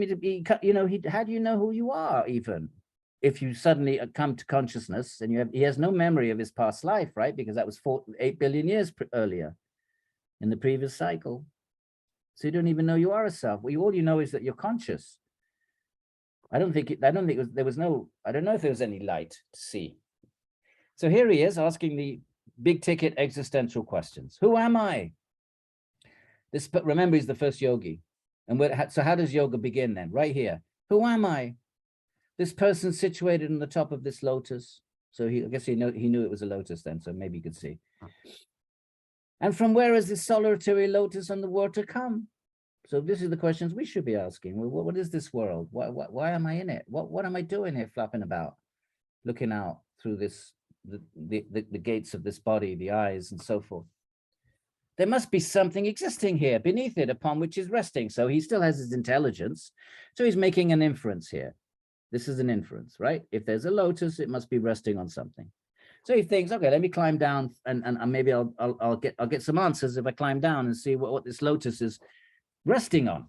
do you know who you are even? If you suddenly come to consciousness and he has no memory of his past life, right? Because that was 8 billion years earlier in the previous cycle. So you don't even know you are a self. All you know is that you're conscious. I don't know if there was any light to see. So here he is asking the big ticket existential questions. Who am I? Remember, he's the first yogi. And so how does yoga begin then? Right here. Who am I? This person situated on the top of this lotus. So I guess he knew it was a lotus then, so maybe he could see. And from where is this solitary lotus on the water come? So this is the questions we should be asking. Well, what is this world? Why am I in it? What am I doing here, flapping about, looking out through this the gates of this body, the eyes, and so forth? There must be something existing here beneath it upon which he's resting. So he still has his intelligence. So he's making an inference here. This is an inference, right? If there's a lotus, it must be resting on something. So he thinks, okay, let me climb down and maybe I'll get some answers if I climb down and see what this lotus is resting on.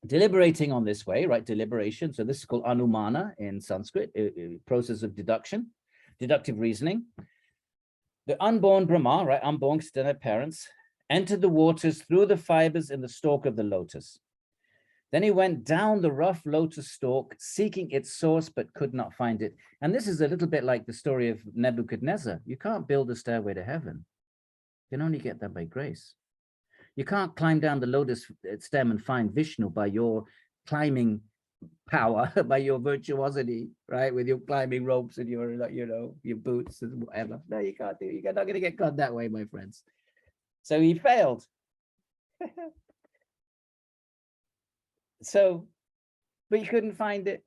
Deliberating on this way, right? Deliberation. So this is called anumana in Sanskrit, a process of deduction, deductive reasoning. The unborn Brahma, right? Unborn, still had parents, entered the waters through the fibers in the stalk of the lotus. Then he went down the rough lotus stalk, seeking its source, but could not find it. And this is a little bit like the story of Nebuchadnezzar. You can't build a stairway to heaven. You can only get that by grace. You can't climb down the lotus stem and find Vishnu by your climbing power, by your virtuosity, right? With your climbing ropes and your, your boots and whatever. No, you can't do it. You're not going to get God that way, my friends. So he failed. But he couldn't find it.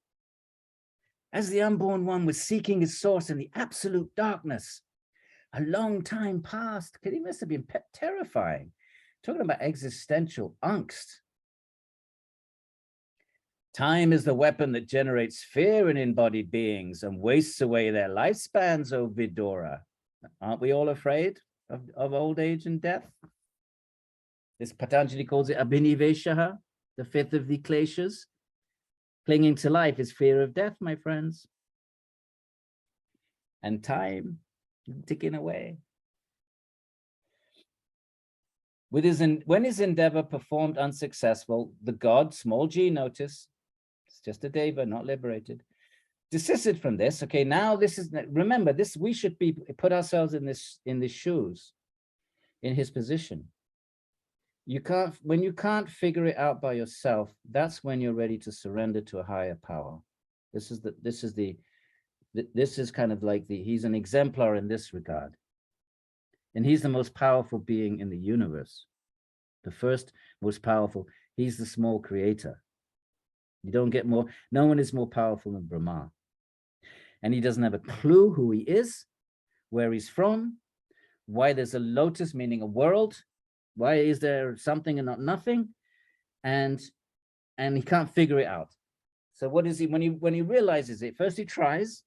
As the unborn one was seeking his source in the absolute darkness, a long time passed. He must have been terrifying. Talking about existential angst. Time is the weapon that generates fear in embodied beings and wastes away their lifespans, O Vidura. Aren't we all afraid of old age and death? This Patanjali calls it abhiniveshaha, the fifth of the kleshas. Clinging to life is fear of death, my friends. And time ticking away. When his endeavor performed unsuccessful, the god, small g, notice, it's just a deva, not liberated, desisted from this. Okay, now this is, remember this, we should put ourselves in the shoes, in his position. When you can't figure it out by yourself, that's when you're ready to surrender to a higher power. This is kind of like he's an exemplar in this regard. And he's the most powerful being in the universe. The first most powerful. He's the small creator. You don't get more. No one is more powerful than Brahma. And he doesn't have a clue who he is, where he's from, why there's a lotus, meaning a world. Why is there something and not nothing? And he can't figure it out. So what is he, when he realizes it, first he tries,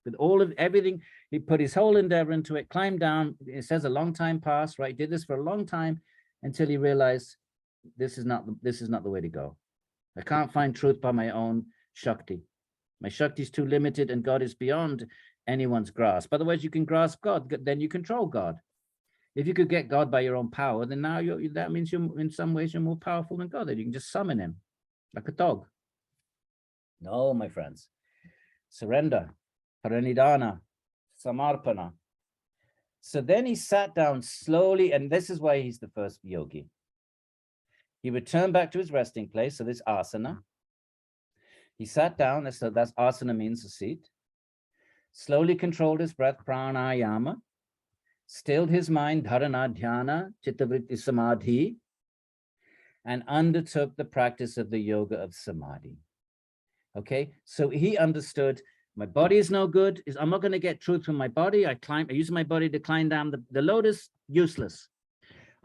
with everything, he put his whole endeavor into it, climbed down. It says a long time passed, right? Did this for a long time until he realized this is not the way to go. I can't find truth by my own Shakti. My Shakti is too limited and God is beyond anyone's grasp. Otherwise, you can grasp God, then you control God. If you could get God by your own power, then now that means you're in some ways you're more powerful than God. That you can just summon him like a dog. No, my friends. Surrender. Paranidhana, samarpana. So then he sat down slowly, and this is why he's the first yogi. He returned back to his resting place, so this asana. He sat down, so that's asana means a seat. Slowly controlled his breath, pranayama. Stilled his mind, dharana, dhyana, chittavritti, samadhi, and undertook the practice of the yoga of samadhi. Okay, so he understood my body is no good. I'm not going to get truth from my body. I use my body to climb down the lotus, useless.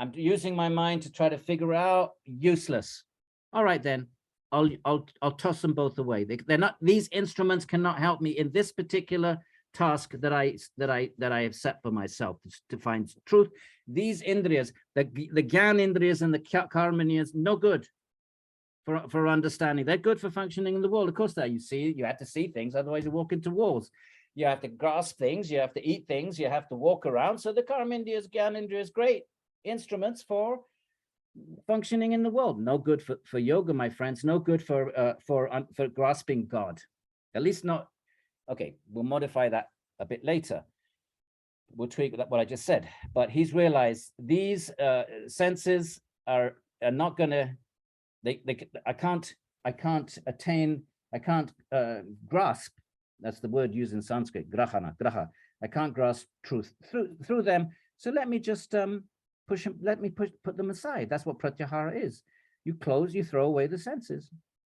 I'm using my mind to try to figure out, useless. All right, then I'll toss them both away. They're not, these instruments cannot help me in this particular task that I have set for myself to find truth. These indriyas, the gyan indriyas and the karmaniyas, no good for understanding. They're good for functioning in the world. Of course, that you have to see things, otherwise you walk into walls. You have to grasp things, you have to eat things, you have to walk around. So the karma indriyas, gyan indriyas, great instruments for functioning in the world. No good for yoga, my friends. No good for grasping God. At least not. Okay, we'll modify that a bit later. We'll tweak what I just said. But he's realized these senses are not going to. I can't grasp That's the word used in Sanskrit, grahana, graha. I can't grasp truth through them. So let me just put them aside. That's what pratyahara is. You throw away the senses.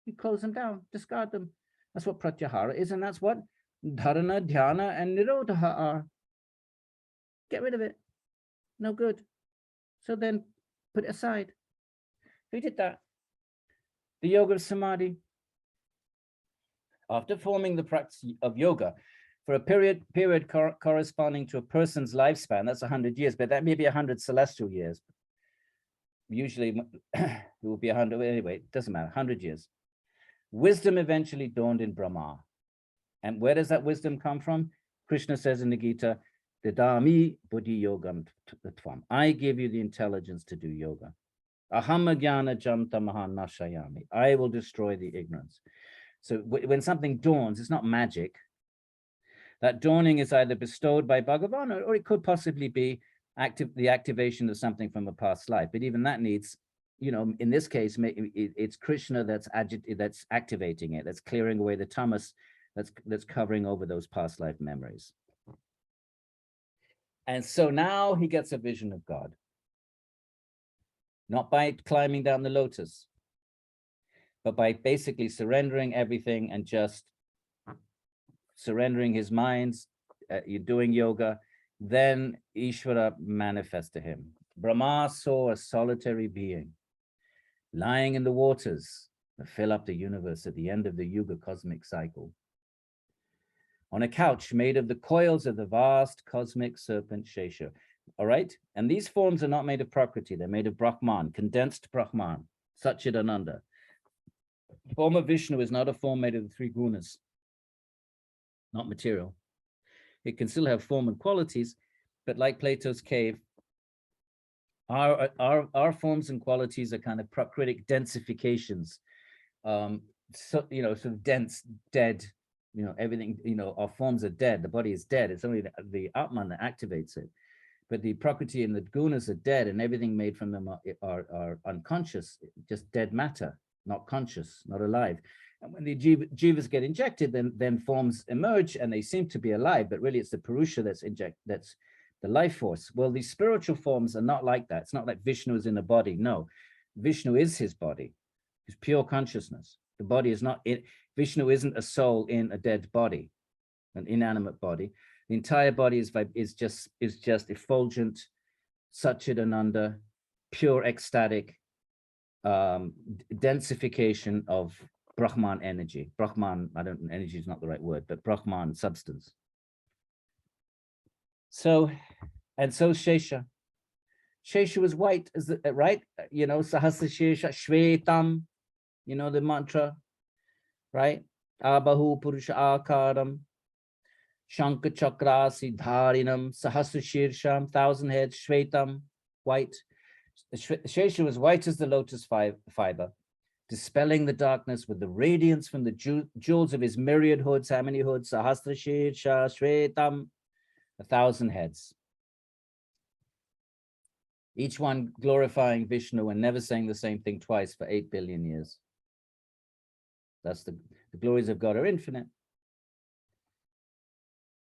You close them down, discard them. That's what pratyahara is, and that's what dharana, dhyana, and nirodha are. Get rid of it. No good. So then put it aside. Who did that? The yoga of samadhi. After forming the practice of yoga for a period corresponding to a person's lifespan, that's 100 years, but that may be 100 celestial years. Usually it will be 100, anyway, it doesn't matter, 100 years. Wisdom eventually dawned in Brahma. And where does that wisdom come from? Krishna says in the Gita, Dadami buddhi yogam tvam. I give you the intelligence to do yoga. Aham jnana jam tamaha nashayami. I will destroy the ignorance. So when something dawns, it's not magic. That dawning is either bestowed by Bhagavan, or it could possibly be the activation of something from a past life. But even that needs, in this case, it's Krishna that's activating it, that's clearing away the tamas, that's covering over those past life memories. And so now he gets a vision of God. Not by climbing down the lotus, but by basically surrendering everything and just surrendering his mind, you're doing yoga, then Ishvara manifests to him. Brahma saw a solitary being lying in the waters that fill up the universe at the end of the Yuga cosmic cycle, on a couch made of the coils of the vast cosmic serpent Shesha. All right? And these forms are not made of Prakriti, they're made of Brahman, condensed Brahman, Satchidananda. Form of Vishnu is not a form made of the three gunas, not material. It can still have form and qualities, but like Plato's cave, our forms and qualities are kind of Prakritic densifications. Sort of dense, dead, everything, our forms are dead, the body is dead. It's only the Atman that activates it. But the Prakriti and the gunas are dead, and everything made from them are unconscious, just dead matter, not conscious, not alive. And when the jivas get injected, then forms emerge and they seem to be alive, but really it's the Purusha that's the life force. Well, these spiritual forms are not like that. It's not like Vishnu is in a body. No, Vishnu is his body. It's pure consciousness. The body is not it. Vishnu isn't a soul in a dead body, an inanimate body. The entire body is just effulgent, Satchidananda, pure ecstatic densification of Brahman energy. Brahman, energy is not the right word, but Brahman substance. So Shesha. Shesha was white, right? Sahasra Shesha, Shvetam, the mantra, right? Abahu Purusha Akaram, Shankha Chakrasi Dharinam, Sahasra Shirsham, 1,000 heads, Shvetam, white. Shesha was white as the lotus fiber, dispelling the darkness with the radiance from the jewels of his myriad hoods. How many hoods? Sahasra Shirsha Shvetam, 1,000 heads. Each one glorifying Vishnu and never saying the same thing twice for 8 billion years. That's the glories of God are infinite.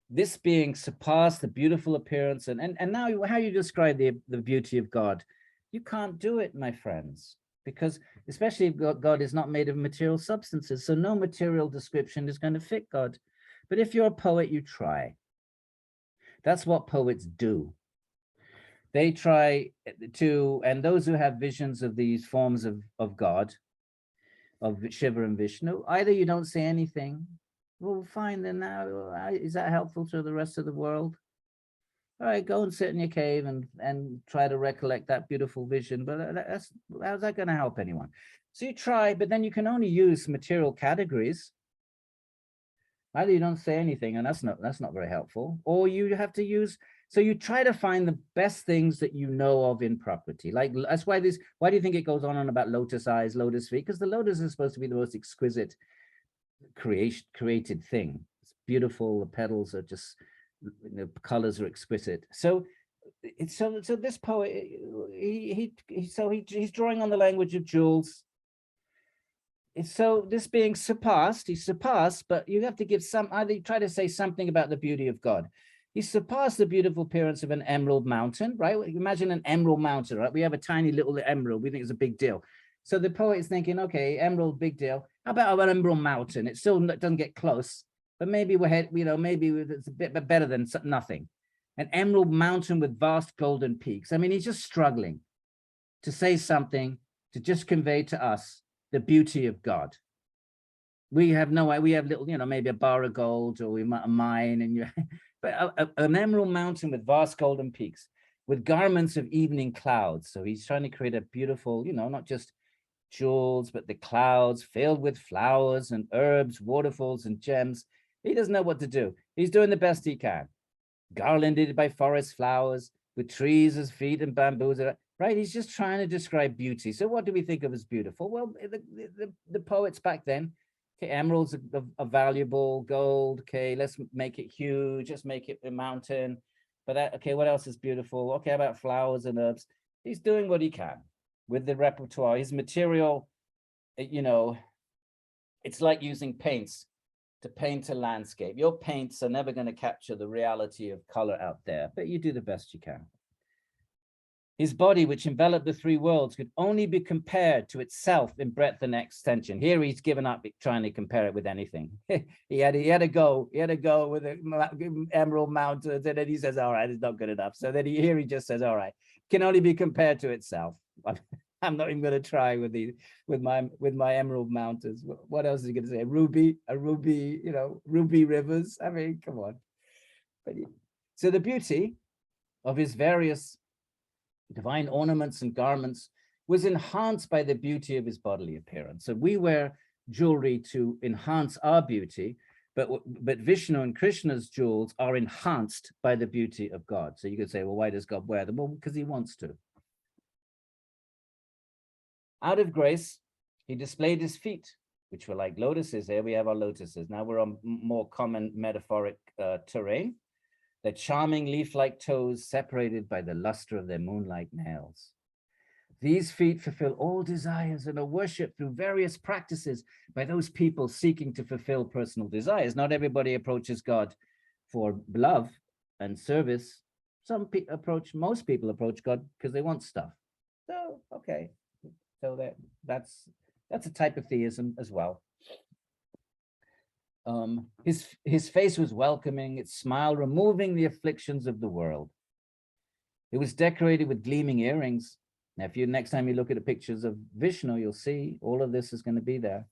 This being surpassed the beautiful appearance, and now how you describe the beauty of God. You can't do it, my friends, because especially if God is not made of material substances, so no material description is going to fit God. But if you're a poet, you try. That's what poets do. They try to, and those who have visions of these forms of God, of Shiva and Vishnu, either you don't say anything, well, fine, then now, is that helpful to the rest of the world? All right, go and sit in your cave and try to recollect that beautiful vision, but how's that going to help anyone? So you try, but then you can only use material categories. Either you don't say anything, and that's not very helpful, or you have to use. So you try to find the best things that you know of in Prakriti. Like that's why do you think it goes on about lotus eyes, lotus feet? Because the lotus is supposed to be the most exquisite created thing. It's beautiful. The petals are just, the colors are exquisite. So this poet, he's drawing on the language of jewels. so this being surpassed, he's surpassed, but you have to give some, either try to say something about the beauty of God. He surpassed the beautiful appearance of an emerald mountain, right? Imagine an emerald mountain, right? We have a tiny little emerald. We think it's a big deal. So the poet is thinking, okay, emerald, big deal. How about an emerald mountain? It still doesn't get close, but maybe maybe it's a bit better than nothing. An emerald mountain with vast golden peaks. I mean, he's just struggling to say something to just convey to us the beauty of God. We have no way, we have little, maybe a bar of gold, or we might a mine, and but an emerald mountain with vast golden peaks, with garments of evening clouds. So he's trying to create a beautiful, not just jewels, but the clouds filled with flowers and herbs, waterfalls and gems. He doesn't know what to do. He's doing the best he can. Garlanded by forest flowers, with trees as feet and bamboos, right? He's just trying to describe beauty. So what do we think of as beautiful? Well, the poets back then, okay, emeralds are valuable, gold, okay, let's make it huge, just make it a mountain. But okay, what else is beautiful? Okay, how about flowers and herbs? He's doing what he can with the repertoire. His material, it's like using paints to paint a landscape. Your paints are never going to capture the reality of color out there, but you do the best you can. His body, which enveloped the three worlds, could only be compared to itself in breadth and extension. Here he's given up trying to compare it with anything. he had to go with the emerald mountains, and then he says, all right, it's not good enough. So then here he just says, all right, can only be compared to itself. I'm not even going to try with my emerald mountains. What else is he going to say? Ruby, ruby rivers. I mean, come on. So the beauty of his various divine ornaments and garments was enhanced by the beauty of his bodily appearance. So we wear jewelry to enhance our beauty, but Vishnu and Krishna's jewels are enhanced by the beauty of God. So you could say, well, why does God wear them? Well, because he wants to. Out of grace, he displayed his feet, which were like lotuses. Here we have our lotuses. Now we're on more common metaphoric terrain. Their charming leaf-like toes separated by the luster of their moon-like nails. These feet fulfill all desires and are worshipped through various practices by those people seeking to fulfill personal desires. Not everybody approaches God for love and service. Most people approach God because they want stuff. So, okay. So that's a type of theism as well. His face was welcoming, its smile removing the afflictions of the world. It was decorated with gleaming earrings. Now, if next time you look at the pictures of Vishnu, you'll see all of this is going to be there.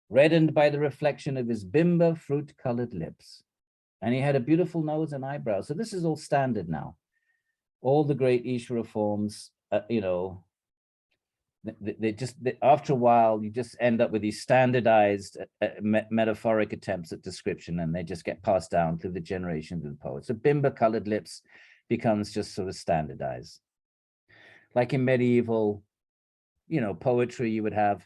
Reddened by the reflection of his bimba fruit-colored lips. And he had a beautiful nose and eyebrows. So this is all standard now. All the great Ishvara forms, after a while, you just end up with these standardized metaphoric attempts at description, and they just get passed down through the generations of the poets. So bimba-colored lips becomes just sort of standardized. Like in medieval, poetry, you would have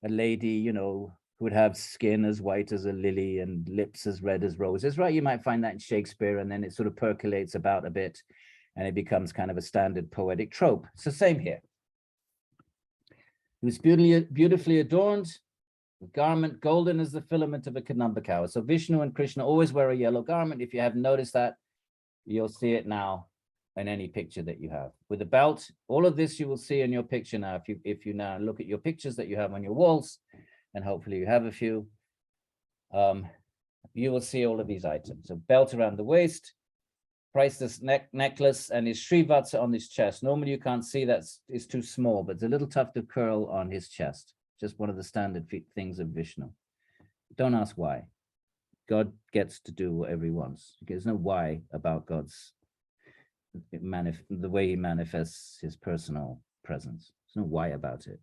a lady, who would have skin as white as a lily and lips as red as roses, right? You might find that in Shakespeare, and then it sort of percolates about a bit, and it becomes kind of a standard poetic trope. It's the same here. He was beautifully adorned with garment golden as the filament of a kadamba cow. So Vishnu and Krishna always wear a yellow garment. If you haven't noticed that, you'll see it now in any picture that you have. With a belt, all of this you will see in your picture now. If you now look at your pictures that you have on your walls, and hopefully you have a few, you will see all of these items. A belt around the waist, priceless necklace, and his Srivatsa on his chest. Normally you can't see that, it's too small, but it's a little tuft of curl on his chest. Just one of the standard things of Vishnu. Don't ask why. God gets to do whatever he wants. There's no why about God's the way he manifests his personal presence. There's no why about it.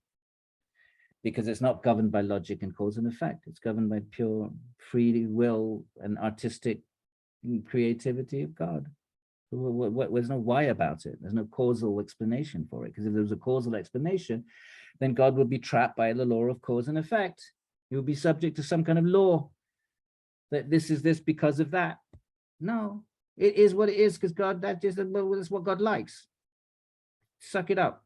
Because it's not governed by logic and cause and effect. It's governed by pure free will and artistic creativity of God. There's no why about it. There's no causal explanation for it. Because if there was a causal explanation, then God would be trapped by the law of cause and effect. He would be subject to some kind of law that this is this because of that. No, it is what it is because God, that's what God likes. Suck it up.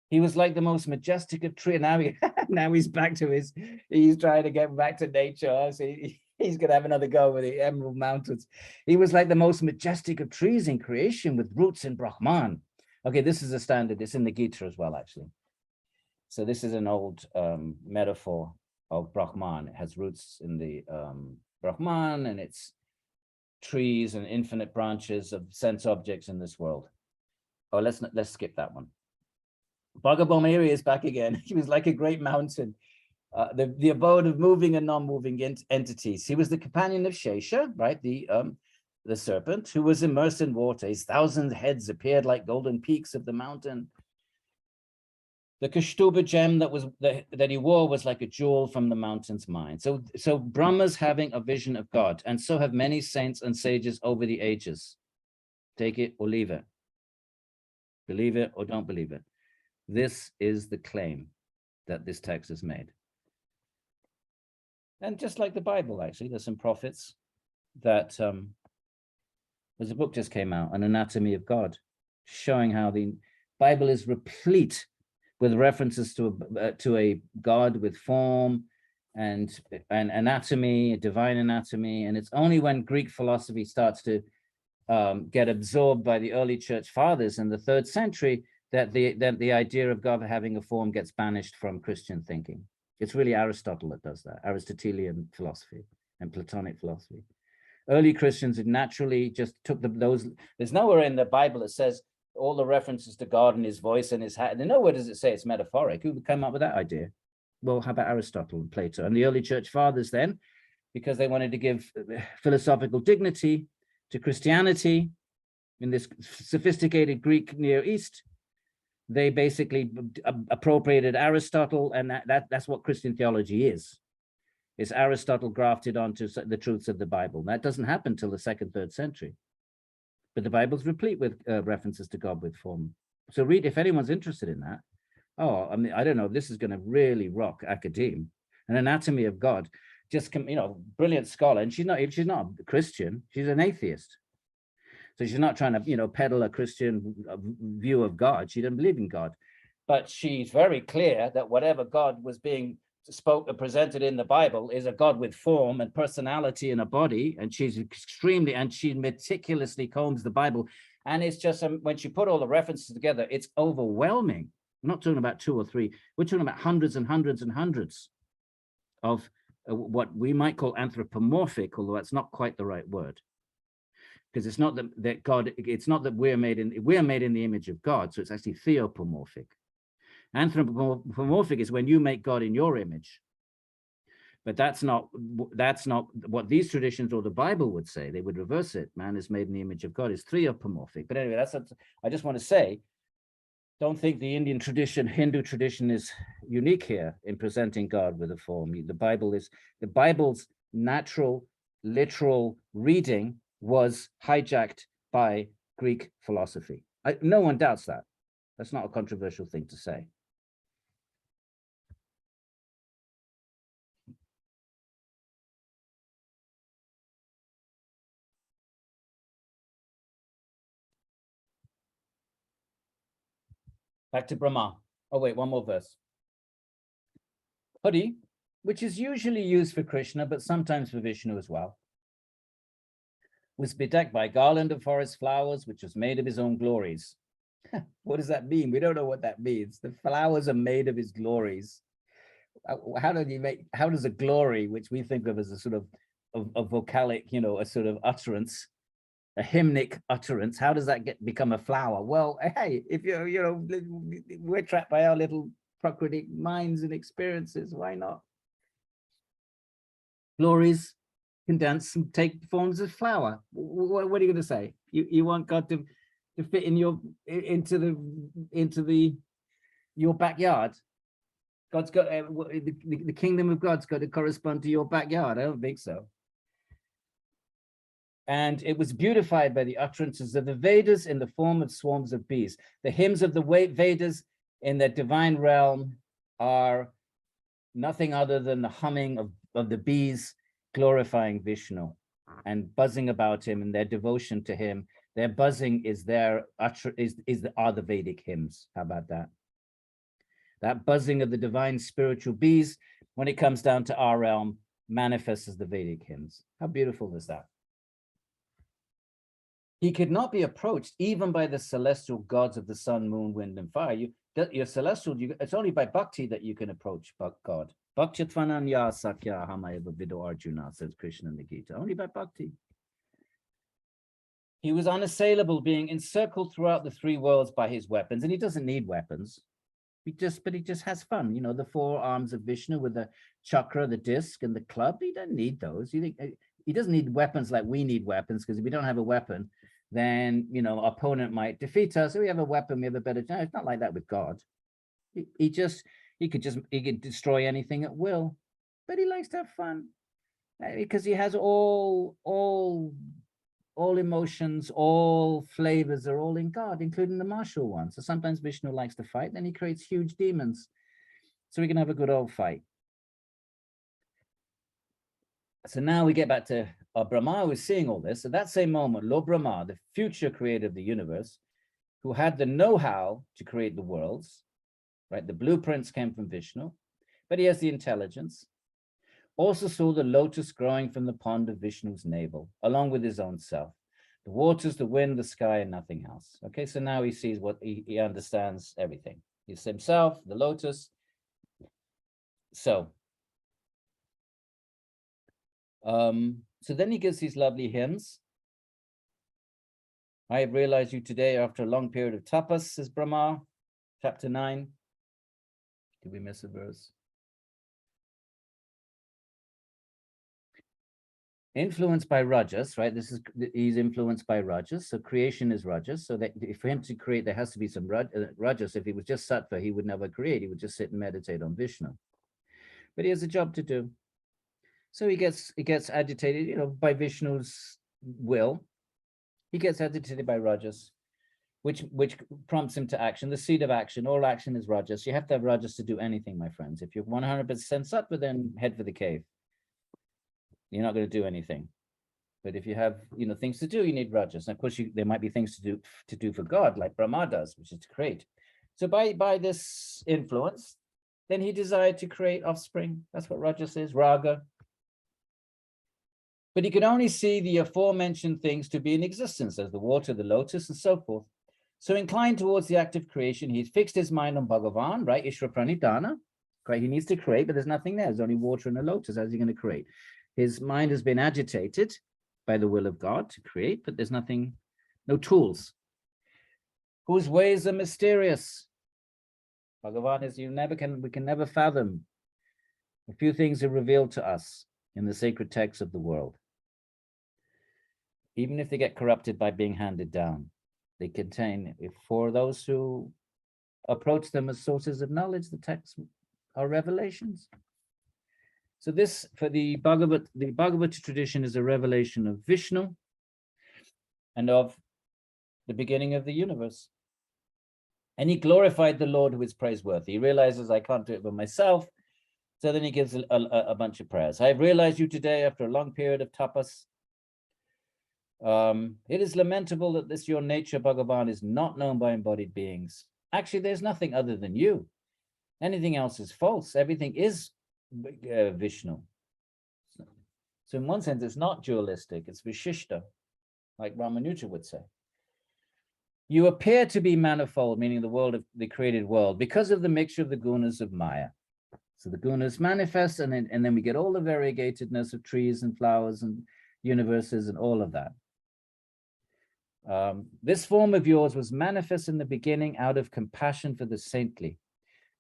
He was like the most majestic of tree. Now now he's back to he's trying to get back to nature. So he's going to have another go with the Emerald Mountains. He was like the most majestic of trees in creation with roots in Brahman. Okay, this is a standard. It's in the Gita as well, actually. So this is an old metaphor of Brahman. It has roots in the Brahman, and it's trees and infinite branches of sense objects in this world. Oh, let's skip that one. Bhagavata is back again. He was like a great mountain, the abode of moving and non-moving entities. He was the companion of Shesha, right? The serpent who was immersed in water. His 1,000 heads appeared like golden peaks of the mountain. The Kashtuba gem that he wore was like a jewel from the mountain's mine. So Brahma's having a vision of God, and so have many saints and sages over the ages. Take it or leave it. Believe it or don't believe it. This is the claim that this text has made. And just like the Bible, actually, there's some prophets that there's a book just came out, An Anatomy of God, showing how the Bible is replete with references to a God with form and anatomy, divine anatomy. And it's only when Greek philosophy starts to get absorbed by the early church fathers in the 3rd century that the idea of God having a form gets banished from Christian thinking. It's really Aristotle that does that, Aristotelian philosophy and Platonic philosophy. Early Christians had naturally just took those. There's nowhere in the Bible that says all the references to God and his voice and his hat. And nowhere does it say it's metaphoric. Who came up with that idea? Well, how about Aristotle and Plato and the early church fathers then? Because they wanted to give philosophical dignity to Christianity in this sophisticated Greek Near East. They basically appropriated Aristotle, and that's what Christian theology is. It's Aristotle grafted onto the truths of the Bible. That doesn't happen till the 2nd, 3rd century. But the Bible's replete with references to God with form. So read, if anyone's interested in that. Oh, I mean, I don't know, this is going to really rock academia. An Anatomy of God, just, brilliant scholar. And she's not a Christian, she's an atheist. So she's not trying to, peddle a Christian view of God. She doesn't believe in God. But she's very clear that whatever God was being presented in the Bible is a God with form and personality and a body. And she meticulously combs the Bible. And it's just, when she put all the references together, it's overwhelming. I'm not talking about 2 or 3. We're talking about hundreds and hundreds and hundreds of what we might call anthropomorphic, although that's not quite the right word. Because it's not that God, it's not that we're made in the image of God, so it's actually theopomorphic. Anthropomorphic is when you make God in your image. But that's not what these traditions or the Bible would say. They would reverse it. Man is made in the image of God. It's theopomorphic. But anyway, I just want to say, don't think the Indian tradition, Hindu tradition is unique here in presenting God with a form. The Bible's natural, literal reading was hijacked by Greek philosophy. No one doubts that. That's not a controversial thing to say. Back to Brahma. Oh, wait, one more verse. Hoodie, which is usually used for Krishna, but sometimes for Vishnu as well, was bedecked by a garland of forest flowers, which was made of his own glories. What does that mean? We don't know what that means. The flowers are made of his glories. How does a glory, which we think of as a sort of a vocalic, a sort of utterance, a hymnic utterance, how does that become a flower? Well, hey, if we're trapped by our little Prakritic minds and experiences, why not? Glories condense and take forms of flower. What are you going to say? You want God to fit in your backyard? God's got the kingdom of God's got to correspond to your backyard. I don't think so. And it was beautified by the utterances of the Vedas in the form of swarms of bees. The hymns of the Vedas in their divine realm are nothing other than the humming of the bees glorifying Vishnu and buzzing about him and their devotion to him. Their buzzing is are the Vedic hymns. How about that? That buzzing of the divine spiritual bees, when it comes down to our realm, manifests as the Vedic hymns. How beautiful is that? He could not be approached even by the celestial gods of the sun, moon, wind, and fire. You're celestial. It's only by bhakti that you can approach God. Bhaktyatvananya sakya hamayava vido Arjuna, says Krishna in the Gita. Only by bhakti. He was unassailable, being encircled throughout the three worlds by his weapons, and he doesn't need weapons. But he just has fun. You know, the four arms of Vishnu with the chakra, the disc, and the club. He doesn't need those. He doesn't need weapons like we need weapons, because if we don't have a weapon, then, you know, our opponent might defeat us. So we have a weapon, we have a better chance. It's not like that with God. He could destroy anything at will, but he likes to have fun because he has all emotions, all flavors are all in God, including the martial ones. So sometimes Vishnu likes to fight, then he creates huge demons so we can have a good old fight. So now we get back to Brahma was seeing all this. At that same moment, Lord Brahma, the future creator of the universe, who had the know-how to create the worlds, right? The blueprints came from Vishnu, but he has the intelligence. Also saw the lotus growing from the pond of Vishnu's navel, along with his own self. The waters, the wind, the sky, and nothing else. Okay, so now he sees what he understands everything. He's himself, the lotus. So then he gives these lovely hymns. I have realized you today after a long period of tapas, says Brahma, chapter 9. Did we miss a verse? Influenced by Rajas, right? He's influenced by Rajas. So creation is Rajas. So that for him to create, there has to be some Rajas. If he was just Sattva, he would never create. He would just sit and meditate on Vishnu. But he has a job to do. So he gets agitated, you know, by Vishnu's will. He gets agitated by Rajas, which prompts him to action. The seed of action, all action is Rajas. You have to have Rajas to do anything, my friends. If you're 100% Sattva, then head for the cave. You're not going to do anything. But if you have, you know, things to do, you need Rajas. And of course, there might be things to do for God, like Brahma does, which is to create. So by this influence, then he desired to create offspring. That's what Rajas is, Raga. But he could only see the aforementioned things to be in existence, as the water, the lotus, and so forth. So inclined towards the act of creation, he's fixed his mind on Bhagavan, right? Ishvara Pranidhana, right? He needs to create, but there's nothing there. There's only water and a lotus. How's he going to create? His mind has been agitated by the will of God to create, but there's nothing, no tools. Whose ways are mysterious. Bhagavan is, we can never fathom. A few things are revealed to us in the sacred texts of the world. Even if they get corrupted by being handed down, they contain, for those who approach them as sources of knowledge, the texts are revelations. So this, for the Bhagavata tradition, is a revelation of Vishnu and of the beginning of the universe. And he glorified the Lord who is praiseworthy. He realizes, I can't do it by myself. So then he gives a bunch of prayers. I have realized you today after a long period of tapas. It is lamentable that this your nature, Bhagavan, is not known by embodied beings. Actually, there's nothing other than you. Anything else is false. Everything is Vishnu. So in one sense, it's not dualistic, it's Vishishta, like Ramanuja would say. You appear to be manifold, meaning the world of the created world, because of the mixture of the gunas of Maya. So the gunas manifest, and then we get all the variegatedness of trees and flowers and universes and all of that. This form of yours was manifest in the beginning out of compassion for the saintly,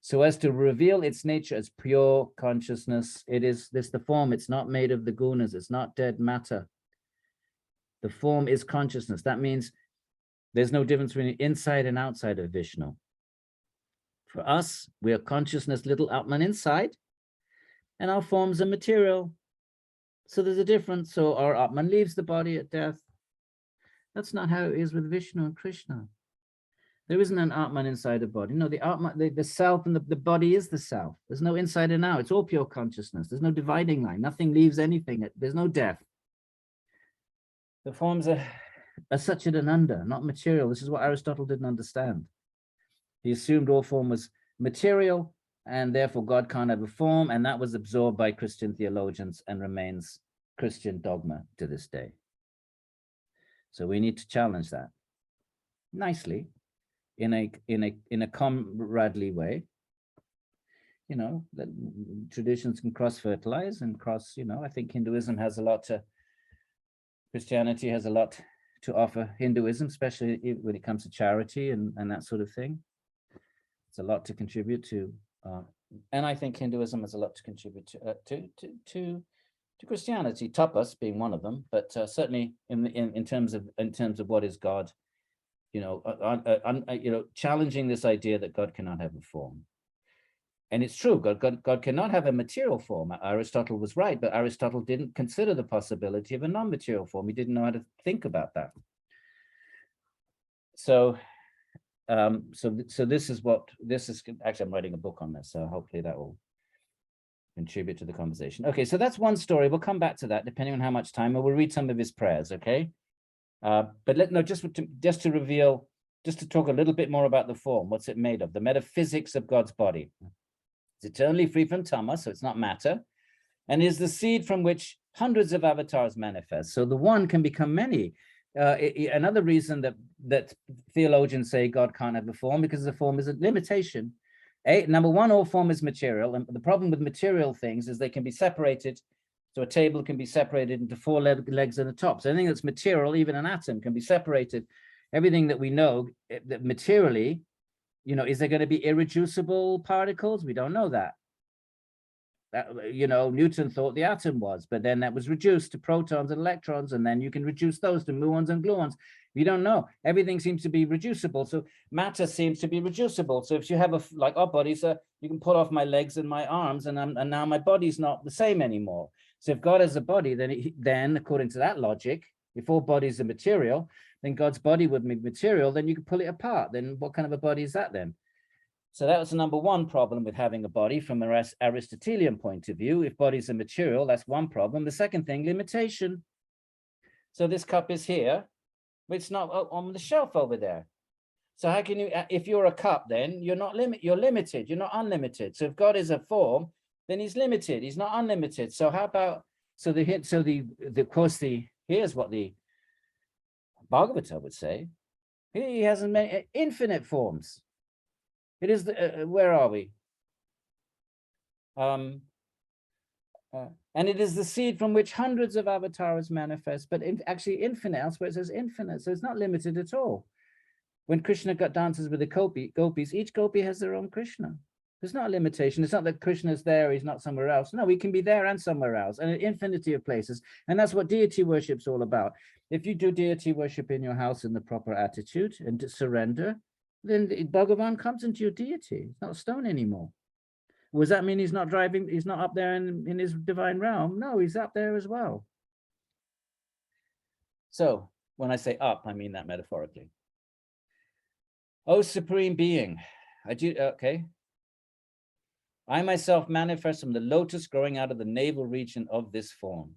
so as to reveal its nature as pure consciousness. It is this the form, it's not made of the gunas, it's not dead matter. The form is consciousness. That means there's no difference between inside and outside of Vishnu. For us, we are consciousness, little Atman inside, and our forms are material. So there's a difference. So our Atman leaves the body at death. That's not how it is with Vishnu and Krishna. There isn't an Atman inside the body. No, the Atman, the self and the body is the self. There's no inside and out. It's all pure consciousness. There's no dividing line. Nothing leaves anything. There's no death. The forms are such an ananda, not material. This is what Aristotle didn't understand. He assumed all form was material, and therefore God can't have a form, and that was absorbed by Christian theologians and remains Christian dogma to this day. So we need to challenge that nicely in a comradely way. You know, that traditions can cross-fertilize and cross, you know, I think Hinduism has a lot to, Christianity has a lot to offer Hinduism, especially when it comes to charity and that sort of thing. It's a lot to contribute to, and I think Hinduism has a lot to contribute to Christianity, tapas being one of them, but certainly in terms of what is God, you know, challenging this idea that God cannot have a form. And it's true, God cannot have a material form. Aristotle was right, but Aristotle didn't consider the possibility of a non-material form. He didn't know how to think about that. So, so this is actually, I'm writing a book on this, so hopefully that will contribute to the conversation. Okay, so that's one story. We'll come back to that depending on how much time, and we'll read some of his prayers, okay? But just to reveal, just to talk a little bit more about the form. What's it made of? The metaphysics of God's body. It's eternally free from tama, so it's not matter, and is the seed from which hundreds of avatars manifest. So the one can become many. Another reason that theologians say God can't have a form, because the form is a limitation. Number one, all form is material, and the problem with material things is they can be separated. So a table can be separated into four legs and a top. So anything that's material, even an atom, can be separated. Everything that we know that materially, you know, is there going to be irreducible particles? We don't know that. You know, Newton thought the atom was, but then that was reduced to protons and electrons, and then you can reduce those to muons and gluons. You don't know. Everything seems to be reducible. So matter seems to be reducible. So if you have like our bodies, you can pull off my legs and my arms, and now my body's not the same anymore. So if God has a body, then according to that logic, if all bodies are material, then God's body would be material, then you could pull it apart. Then what kind of a body is that then? So that was the number one problem with having a body from an Aristotelian point of view. If bodies are material, that's one problem. The second thing, limitation. So this cup is here, but it's not on the shelf over there. So how can you, if you're a cup, then you're limited, you're not unlimited. So if God is a form, then he's limited, he's not unlimited. So how about, here's what the Bhagavata would say. He hasn't made infinite forms. It is where are we? And it is the seed from which hundreds of avatars manifest, but actually infinite. Elsewhere it says infinite, so it's not limited at all. When Krishna dances with the gopis, each gopi has their own Krishna. There's not a limitation. It's not that Krishna's there, he's not somewhere else. No, he can be there and somewhere else, and an infinity of places. And that's what deity worship's all about. If you do deity worship in your house in the proper attitude and to surrender, then Bhagavan comes into your deity. It's not a stone anymore. Does that mean he's not driving, he's not up there in his divine realm? No, he's up there as well. So when I say up, I mean that metaphorically. O Supreme Being, I myself manifest from the lotus growing out of the navel region of this form.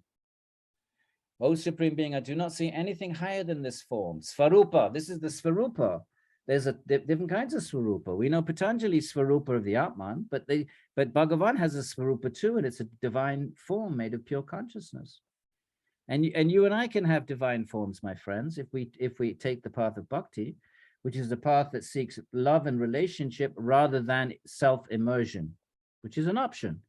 O Supreme Being, I do not see anything higher than this form. Svarupa, this is the Svarupa. There's different kinds of Svarupa. We know Patanjali's Svarupa of the Atman, but Bhagavan has a Svarupa too, and it's a divine form made of pure consciousness. And you and I can have divine forms, my friends, if we take the path of bhakti, which is the path that seeks love and relationship rather than self-immersion, which is an option,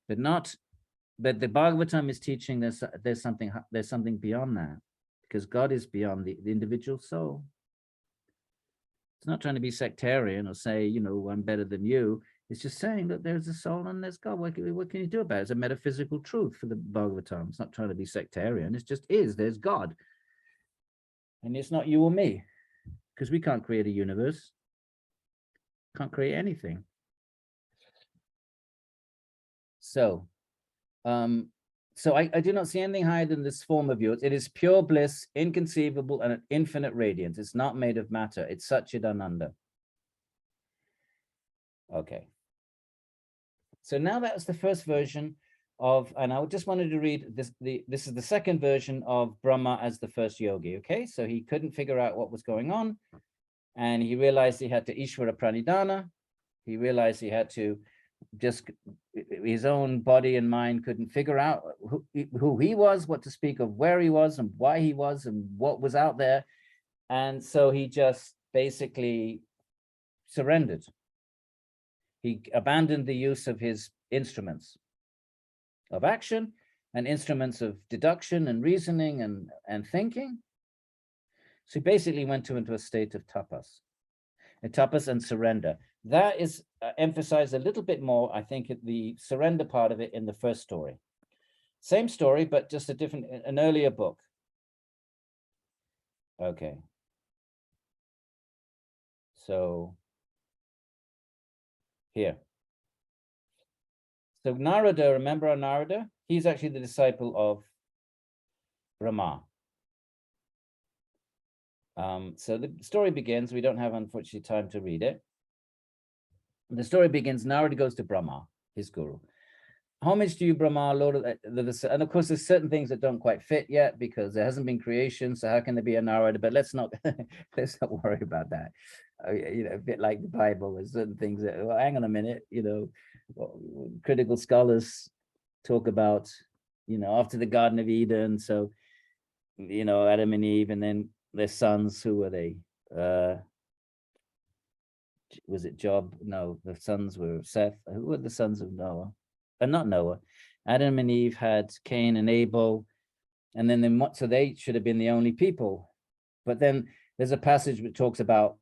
but the Bhagavatam is teaching there's something beyond that, because God is beyond the individual soul. It's not trying to be sectarian or say, you know, I'm better than you. It's just saying that there's a soul and there's God. What can you do about it? It's a metaphysical truth for the Bhagavatam. It's not trying to be sectarian. It just is. There's God. And it's not you or me, because we can't create a universe. Can't create anything. So, I do not see anything higher than this form of yours. It is pure bliss, inconceivable, and an infinite radiance. It's not made of matter. It's Satchidananda. Okay. So now that was the first version of, and I just wanted to read this. This is the second version of Brahma as the first yogi. Okay, so he couldn't figure out what was going on, and he realized he had to Ishvara Pranidhana, He realized he had to just, his own body and mind couldn't figure out who he was, what to speak of, where he was and why he was and what was out there. And so he just basically surrendered. He abandoned the use of his instruments of action and instruments of deduction and reasoning and thinking. So he basically went into a state of tapas, and surrender. That is emphasized a little bit more, I think, at the surrender part of it in the first story. Same story, but just a different, an earlier book. Okay. So here. So Narada, remember our Narada? He's actually the disciple of Brahma. So the story begins, we don't have, unfortunately, time to read it. The story begins, Narada goes to Brahma, his guru. Homage to you, Brahma, Lord of the, and of course, there's certain things that don't quite fit yet because there hasn't been creation. So how can there be a Narada? But let's not worry about that. You know, a bit like the Bible, there's certain things that, well, hang on a minute, you know, critical scholars talk about, you know, after the Garden of Eden. So, you know, Adam and Eve, and then their sons, who were they? Was it Job? No, the sons were Seth. Who were the sons of Noah? Not Noah. Adam and Eve had Cain and Abel, and then so they should have been the only people. But then there's a passage which talks about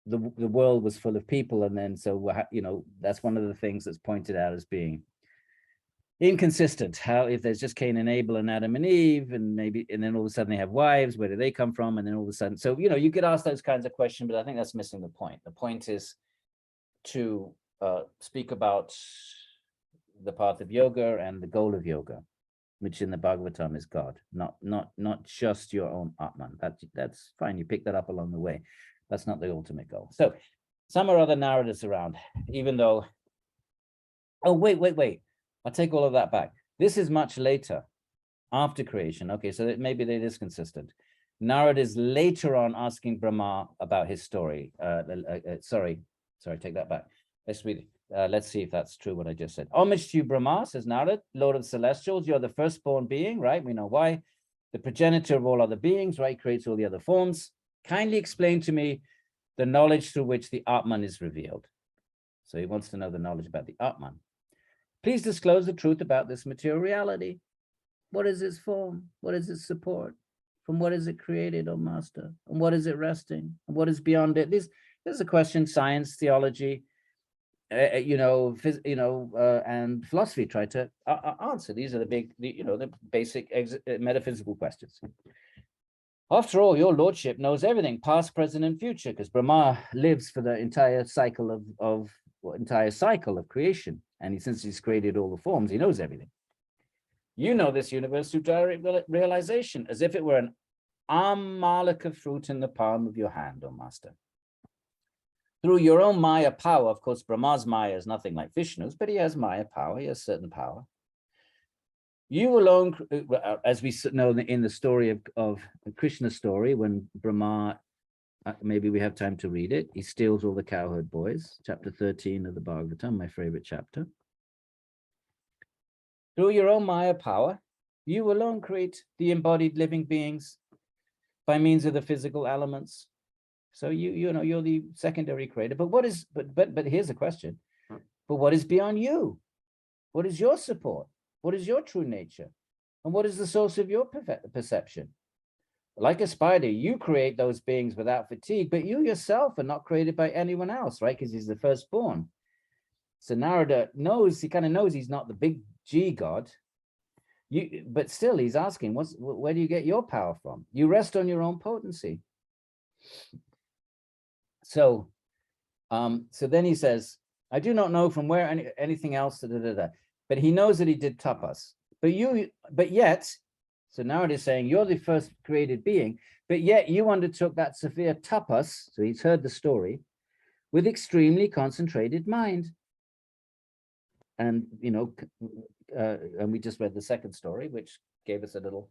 the world was full of people, and then so, you know, that's one of the things that's pointed out as being inconsistent. How if there's just Cain and Abel and Adam and Eve, and maybe, and then all of a sudden they have wives, where do they come from? And then all of a sudden, so, you know, you could ask those kinds of questions, but I think that's missing the point. The point is to speak about the path of yoga and the goal of yoga, which in the Bhagavatam is God, not just your own Atman. That's fine. You pick that up along the way. That's not the ultimate goal. So some are other narratives around, even though, oh, wait. I'll take all of that back. This is much later, after creation. Okay, so maybe it is consistent. Narada is later on asking Brahma about his story. Sorry, take that back. Let's read it. Let's see if that's true, what I just said. Homage to you, Brahma, says Narada, Lord of the Celestials. You're the firstborn being, right? We know why. The progenitor of all other beings, right? Creates all the other forms. Kindly explain to me the knowledge through which the Atman is revealed. So he wants to know the knowledge about the Atman. Please disclose the truth about this material reality. What is its form? What is its support? From what is it created, O Master? And what is it resting? And what is beyond it? This is a question science, theology, and philosophy try to answer. These are the big, the basic metaphysical questions. After all, your lordship knows everything, past, present, and future, because Brahma lives for the entire cycle of creation. And since he's created all the forms, he knows everything. You know this universe through direct realization, as if it were an amalaka fruit in the palm of your hand, O Master. Through your own Maya power, of course, Brahma's Maya is nothing like Vishnu's, but he has Maya power, he has certain power. You alone, as we know in the story of Krishna's story, when Brahma, maybe we have time to read it, he steals all the cowherd boys, chapter 13 of the Bhagavatam, my favorite chapter. Through your own Maya power, you alone create the embodied living beings by means of the physical elements. So you're the secondary creator. But what is, but here's the question. But what is beyond you? What is your support? What is your true nature? And what is the source of your perception? Like a spider, you create those beings without fatigue, but you yourself are not created by anyone else, right? Because he's the firstborn. So Narada knows, he kind of knows he's not the big G God. But still he's asking, where do you get your power from? You rest on your own potency. So, so then he says, I do not know from where anything else, but he knows that he did tapas. But yet, so now it is saying you're the first created being, but yet you undertook that severe tapas. So he's heard the story with extremely concentrated mind. And, and we just read the second story, which gave us a little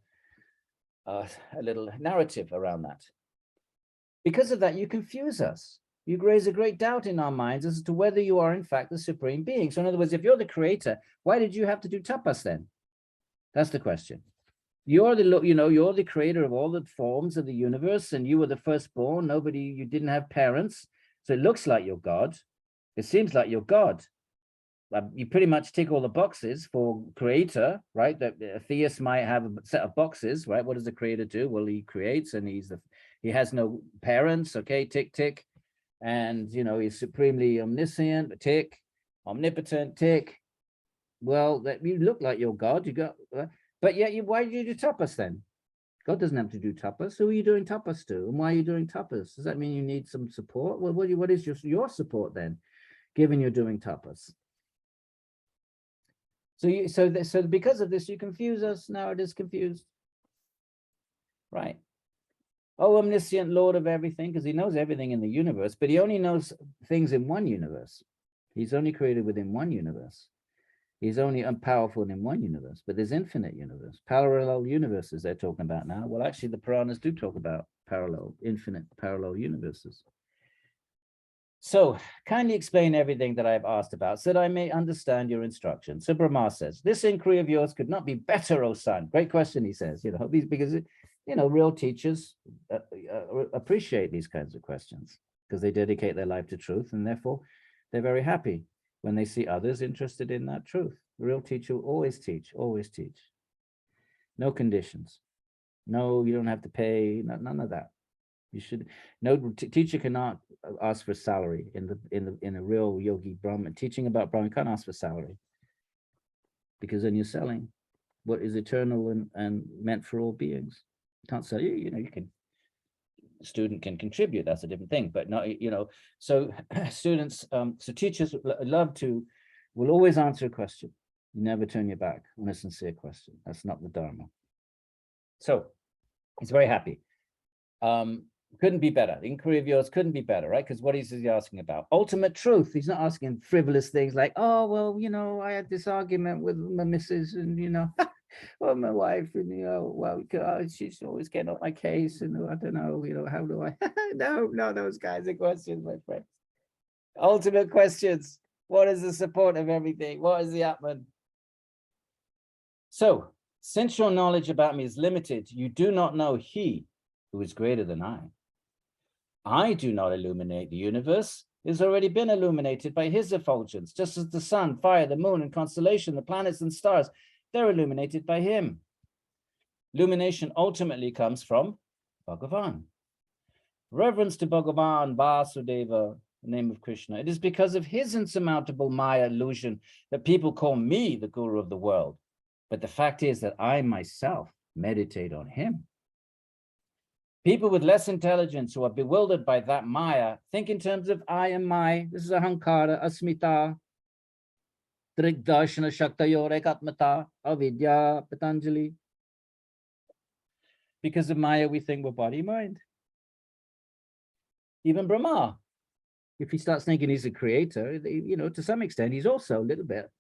narrative around that. Because of that, you confuse us. You raise a great doubt in our minds as to whether you are in fact the supreme being. So in other words, if you're the creator, why did you have to do tapas then? That's the question. You're you're the creator of all the forms of the universe, and you were the firstborn. You didn't have parents. So it looks like you're God. It seems like you're God. You pretty much tick all the boxes for creator, right? That a theist might have a set of boxes, right? What does the creator do? Well, he creates, and he has no parents. Okay, tick, tick. And, he's supremely omniscient, tick, omnipotent, tick. Well, that you look like you're God, but yet why do you do tapas then? God doesn't have to do tapas. Who are you doing tapas to? And why are you doing tapas? Does that mean you need some support? Well, what is your support then, given you're doing tapas? So because of this, you confuse us. Now it is confused. Right. Oh, omniscient Lord of everything, because he knows everything in the universe, but he only knows things in one universe. He's only created within one universe. He's only powerful in one universe, but there's infinite universe, parallel universes they're talking about now. Well, actually, the Puranas do talk about infinite parallel universes. So kindly explain everything that I've asked about so that I may understand your instruction. So Brahma says, this inquiry of yours could not be better, O son. Great question, he says, because real teachers appreciate these kinds of questions because they dedicate their life to truth, and therefore they're very happy when they see others interested in that truth. The real teacher will always teach, always teach. No conditions. No, you don't have to pay, none of that. You should, no teacher cannot ask for salary in a real yogi Brahma. Teaching about Brahma, you can't ask for salary because then you're selling what is eternal and meant for all beings. You can't sell, you can, a student can contribute, that's a different thing, but not, so students, so teachers will always answer a question. You never turn your back on a sincere question. That's not the Dharma. So he's very happy. Couldn't be better. The inquiry of yours couldn't be better, right? Because what is he asking about? Ultimate truth. He's not asking frivolous things like, oh, well, I had this argument with my missus and, well, my wife, and, she's always getting on my case, and I don't know, how do I? No, those kinds of questions, my friend. Ultimate questions. What is the support of everything? What is the Atman? So, since your knowledge about me is limited, you do not know he who is greater than I. I do not illuminate the universe. It has already been illuminated by his effulgence, just as the sun, fire, the moon, and constellation, the planets and stars, they're illuminated by him. Illumination ultimately comes from Bhagavan. Reverence to Bhagavan, Vasudeva, the name of Krishna. It is because of his insurmountable Maya illusion that people call me the guru of the world. But the fact is that I myself meditate on him. People with less intelligence who are bewildered by that Maya think in terms of I and my. This is ahankara, asmita, trikdarshana shaktayor ekatmata, avidya, Patanjali. Because of Maya, we think we're body, mind. Even Brahma, if he starts thinking he's a creator, to some extent, he's also a little bit.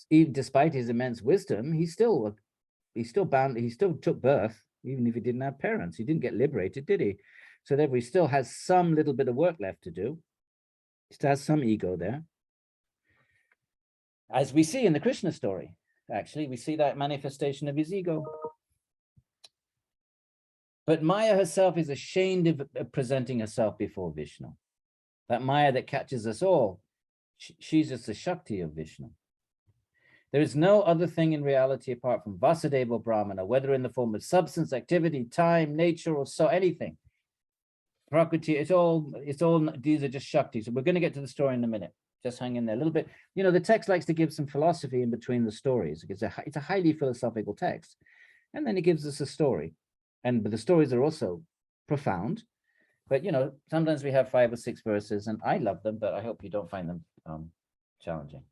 Even despite his immense wisdom, he's still bound. He still took birth. Even if he didn't have parents, he didn't get liberated, did he? So therefore, he still has some little bit of work left to do. He still has some ego there. As we see in the Krishna story, actually, we see that manifestation of his ego. But Maya herself is ashamed of presenting herself before Vishnu. That Maya that catches us all, she's just the Shakti of Vishnu. There is no other thing in reality apart from Vasudeva or Brahmana, whether in the form of substance, activity, time, nature, or so anything. Prakriti, it's all, these are just Shakti. So we're going to get to the story in a minute. Just hang in there a little bit. The text likes to give some philosophy in between the stories. It's a highly philosophical text. And then it gives us a story. But the stories are also profound. But, sometimes we have 5 or 6 verses, and I love them, but I hope you don't find them challenging.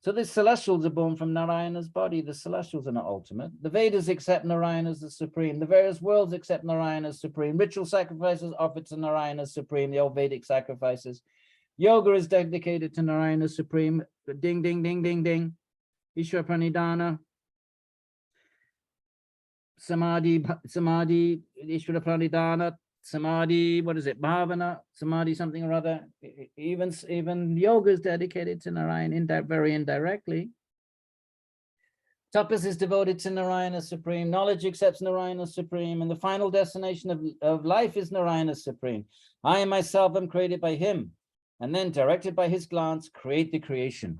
So the celestials are born from Narayana's body. The celestials are not ultimate. The Vedas accept Narayana as the supreme. The various worlds accept Narayana as supreme. Ritual sacrifices offered to Narayana as supreme, the old Vedic sacrifices. Yoga is dedicated to Narayana as supreme. Ding, ding, ding, ding, ding. Ishwar Pranidhana. Samadhi, Ishvara Pranidhana, samadhi, what is it? Bhavana, samadhi, something or other. Even yoga is dedicated to Narayana, very indirectly. Tapas is devoted to Narayana Supreme. Knowledge accepts Narayana Supreme. And the final destination of life is Narayana Supreme. I myself am created by him. And then directed by his glance, create the creation.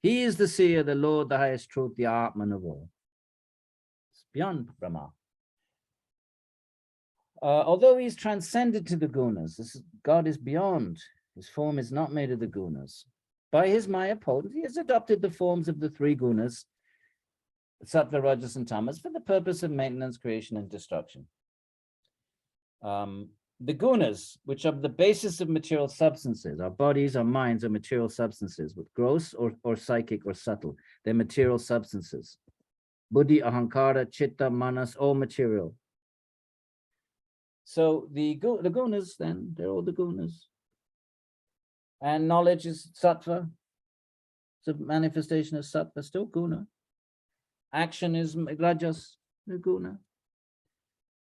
He is the seer, the Lord, the highest truth, the Atman of all. It's beyond Brahma. Although he's transcended to the gunas, God is beyond. His form is not made of the gunas. By his Maya potency, he has adopted the forms of the three gunas, Sattva, Rajas, and Tamas, for the purpose of maintenance, creation, and destruction. The gunas, which are the basis of material substances, our bodies, our minds are material substances, with gross or psychic or subtle. They're material substances. Buddhi, ahankara, chitta, manas, all material. So the gunas, then, they're all the gunas. And knowledge is sattva. It's a manifestation of sattva, still guna. Action is rajas, the guna.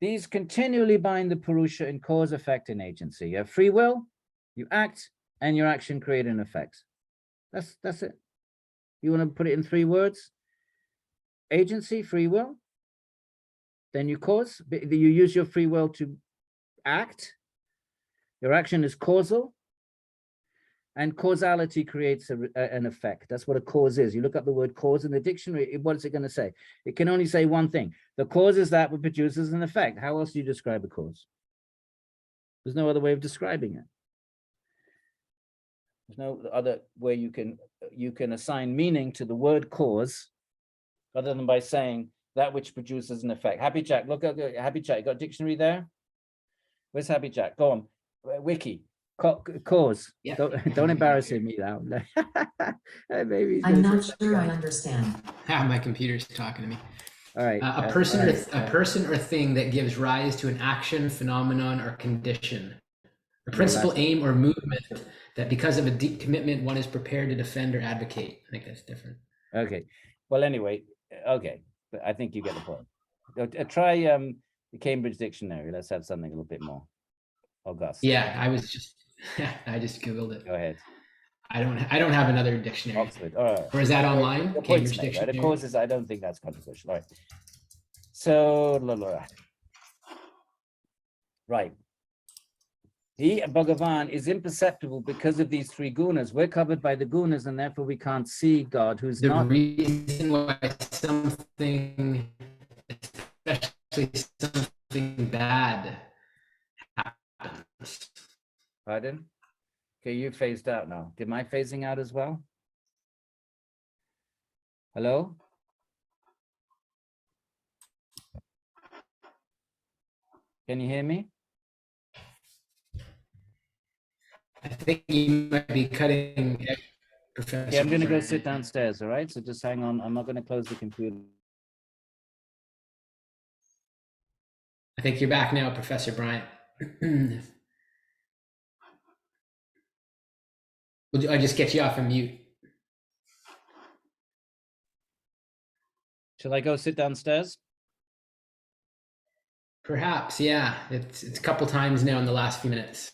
These continually bind the Purusha in cause, effect, and agency. You have free will, you act, and your action create an effect. That's it. You want to put it in 3 words? Agency, free will. Then you cause, you use your free will to act. Your action is causal. And causality creates an effect. That's what a cause is. You look up the word cause in the dictionary, what is it going to say? It can only say one thing. The cause is that which produces an effect. How else do you describe a cause? There's no other way of describing it. There's no other way you can assign meaning to the word cause other than by saying that which produces an effect. Happy Jack, look at Happy Jack. You got a dictionary there? Where's Happy Jack? Go on. Wiki. Cause. Yeah. Don't embarrass me now. Maybe I'm not sure I understand. My computer's talking to me. All right. A person or thing that gives rise to an action, phenomenon, or condition. A principle, aim, or movement that because of a deep commitment, one is prepared to defend or advocate. I think that's different. Okay. Well, anyway, okay. But I think you get the point. Try the Cambridge Dictionary. Let's have something a little bit more august. Yeah, I just Googled it. Go ahead. I don't have another dictionary. Oxford. All right. Or is that online? Your Cambridge made, Dictionary. right? Of course, I don't think that's controversial. All right. So, right. He, Bhagavan, is imperceptible because of these 3 gunas. We're covered by the gunas, and therefore we can't see God, who's The not. reason why something, especially something bad, happens. Pardon? Okay, you phased out now. Did my phasing out as well? Hello? Can you hear me? I think you might be cutting. Professor. Yeah, I'm going to go sit downstairs, all right? So just hang on. I'm not going to close the computer. I think you're back now, Professor Bryant. I just get you off of mute? Shall I go sit downstairs? Perhaps, yeah. It's a couple times now in the last few minutes.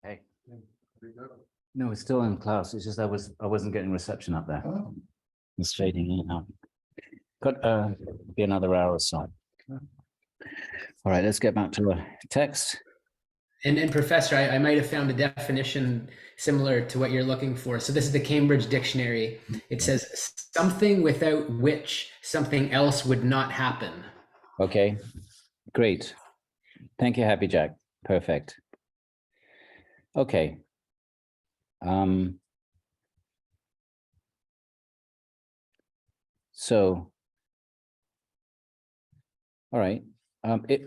Hey. No, it's still in class. It's just I wasn't getting reception up there. It's fading in now. Got be another hour or so. All right, let's get back to the text. And Professor, I might have found a definition similar to what you're looking for. So this is the Cambridge Dictionary. It says something without which something else would not happen. Okay, great. Thank you, Happy Jack. Perfect. Okay. So, all right.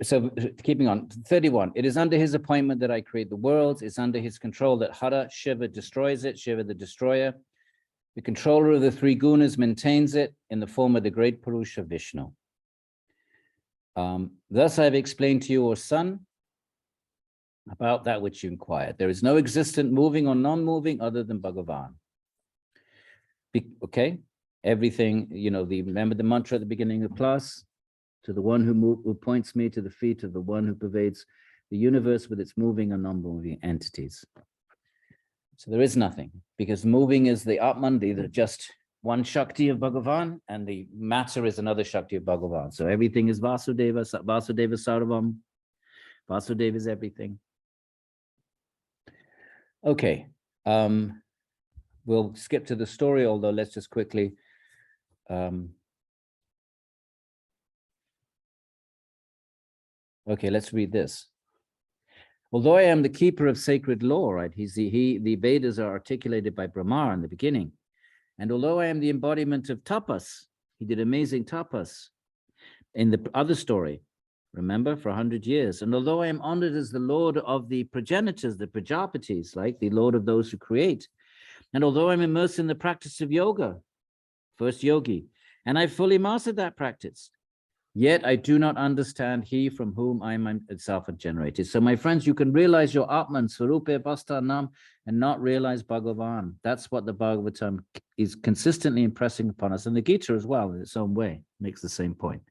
So keeping on, 31. It is under his appointment that I create the worlds. It's under his control that Hara, Shiva destroys it, Shiva the destroyer. The controller of the three gunas maintains it in the form of the great Purusha Vishnu. Thus I have explained to you, O son, about that which you inquired. There is no existent moving or non-moving other than Bhagavan. Okay, everything, remember the mantra at the beginning of class? To the one who points me to the feet of the one who pervades the universe with its moving and non-moving entities. So there is nothing, because moving is the Atman, the just one Shakti of Bhagavan, and the matter is another Shakti of Bhagavan. So everything is Vasudeva, Vasudeva Sarvam. Vasudeva is everything. Okay, we'll skip to the story, although let's just quickly okay, let's read this. Although I am the keeper of sacred law, right? The Vedas are articulated by Brahma in the beginning. And although I am the embodiment of tapas, he did amazing tapas in the other story, remember, for 100 years. And although I am honored as the Lord of the progenitors, the Prajapatis, like the Lord of those who create, and although I'm immersed in the practice of yoga, first yogi, and I fully mastered that practice, yet I do not understand he from whom I myself have generated. So my friends, you can realize your Atman, Swarupa Vastanam, and not realize Bhagavan. That's what the Bhagavatam is consistently impressing upon us. And the Gita as well, in its own way, makes the same point.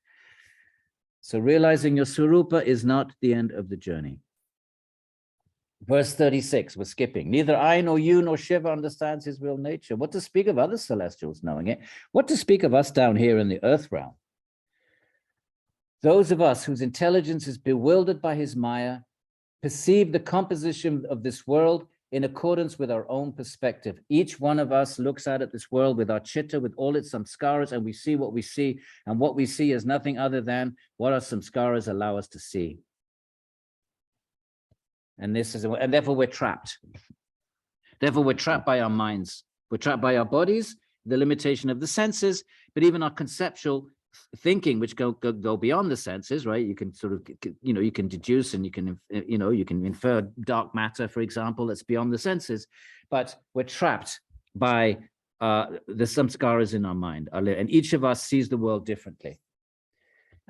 So realizing your Swarupa is not the end of the journey. Verse 36, we're skipping. Neither I nor you nor Shiva understands his real nature. What to speak of other celestials knowing it? What to speak of us down here in the earth realm? Those of us whose intelligence is bewildered by his Maya perceive the composition of this world in accordance with our own perspective. Each one of us looks out at this world with our chitta, with all its samskaras, and we see what we see. And what we see is nothing other than what our samskaras allow us to see. And therefore we're trapped. Therefore we're trapped by our minds. We're trapped by our bodies, the limitation of the senses, but even our conceptual thinking, which go beyond the senses, right? You can sort of, you can deduce and you can infer dark matter, for example, that's beyond the senses, but we're trapped by the samskaras in our mind, and each of us sees the world differently.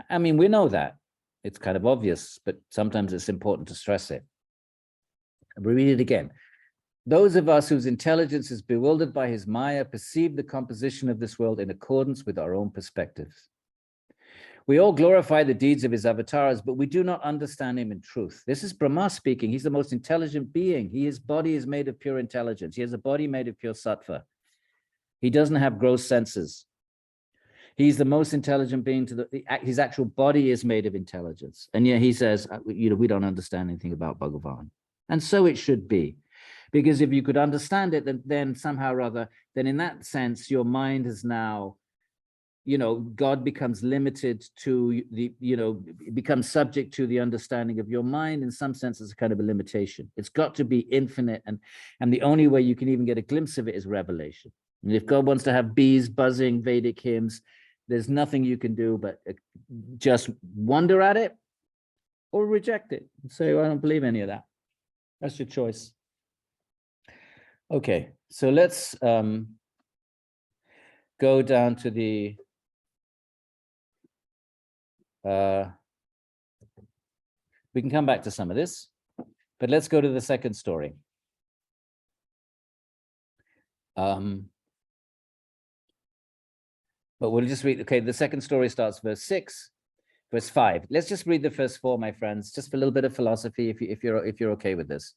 I mean, we know that. It's kind of obvious, but sometimes it's important to stress it. We read it again. Those of us whose intelligence is bewildered by his Maya perceive the composition of this world in accordance with our own perspectives. We all glorify the deeds of his avatars, but we do not understand him in truth. This is Brahma speaking. He's the most intelligent being. His body is made of pure intelligence. He has a body made of pure sattva. He doesn't have gross senses. He's the most intelligent being his actual body is made of intelligence. And yet he says, we don't understand anything about Bhagavan. And so it should be. Because if you could understand it, then somehow or other, then in that sense, your mind is now, God becomes limited to becomes subject to the understanding of your mind. In some sense, it's a kind of a limitation. It's got to be infinite. And the only way you can even get a glimpse of it is revelation. And if God wants to have bees buzzing Vedic hymns, there's nothing you can do but just wonder at it or reject it and say, well, I don't believe any of that. That's your choice. Okay, so let's go down to the we can come back to some of this, but let's go to the second story. But we'll just read, okay, the second story starts verse 6, verse 5. Let's just read the first 4, my friends, just for a little bit of philosophy, if you're okay with this.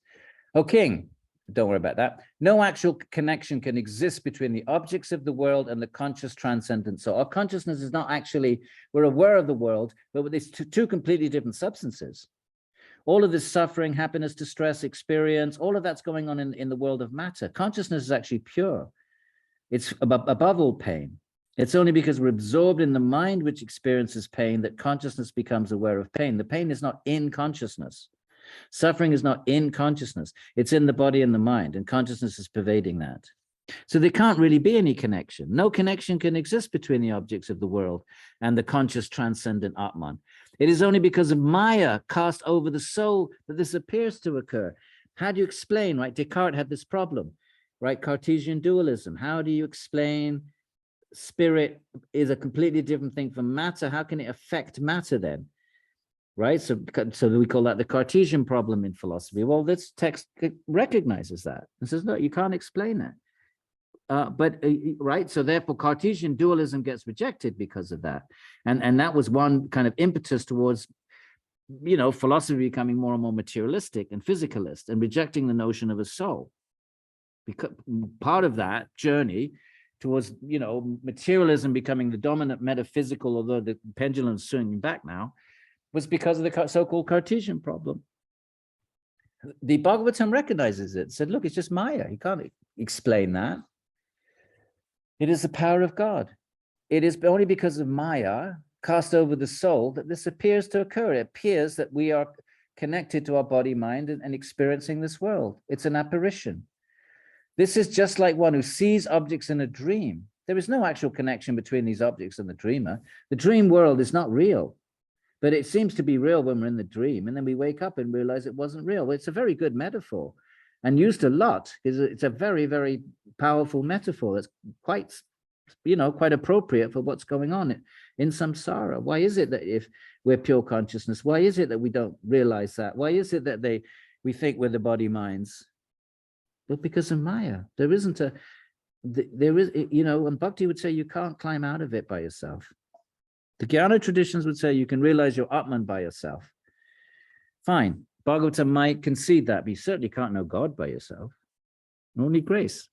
O king, don't worry about that. No actual connection can exist between the objects of the world and the conscious transcendence. So our consciousness is not actually, we're aware of the world, but with these two completely different substances. All of this suffering, happiness, distress, experience, all of that's going on in the world of matter. Consciousness is actually pure. It's above all pain. It's only because we're absorbed in the mind which experiences pain that consciousness becomes aware of pain. The pain is not in consciousness. Suffering is not in consciousness. It's in the body and the mind, and consciousness is pervading that. So there can't really be any connection. No connection can exist between the objects of the world and the conscious transcendent Atman. It is only because of Maya cast over the soul that this appears to occur. How do you explain, right? Descartes had this problem, right? Cartesian dualism. How do you explain spirit is a completely different thing from matter? How can it affect matter then? Right? So we call that the Cartesian problem in philosophy. Well, this text recognizes that and says, no, you can't explain that. Right, so therefore Cartesian dualism gets rejected because of that, and that was one kind of impetus towards, you know, philosophy becoming more and more materialistic and physicalist and rejecting the notion of a soul. Because part of that journey towards, you know, materialism becoming the dominant metaphysical, although the pendulum's swinging back now, was because of the so-called Cartesian problem. The Bhagavatam recognizes it, said, look, it's just Maya. You can't explain that. It is the power of God. It is only because of Maya cast over the soul that this appears to occur. It appears that we are connected to our body, mind, and experiencing this world. It's an apparition. This is just like one who sees objects in a dream. There is no actual connection between these objects and the dreamer. The dream world is not real, but it seems to be real when we're in the dream, and then we wake up and realize it wasn't real. It's a very good metaphor and used a lot because it's a very, very powerful metaphor that's quite, you know, quite appropriate for what's going on in samsara. Why is it that if we're pure consciousness, why is it that we don't realize that? Why is it that we think we're the body minds? Well, because of Maya. There is, you know, and Bhakti would say you can't climb out of it by yourself. The Jnana traditions would say you can realize your Atman by yourself. Fine. Bhagavatam might concede that, but you certainly can't know God by yourself. Only grace.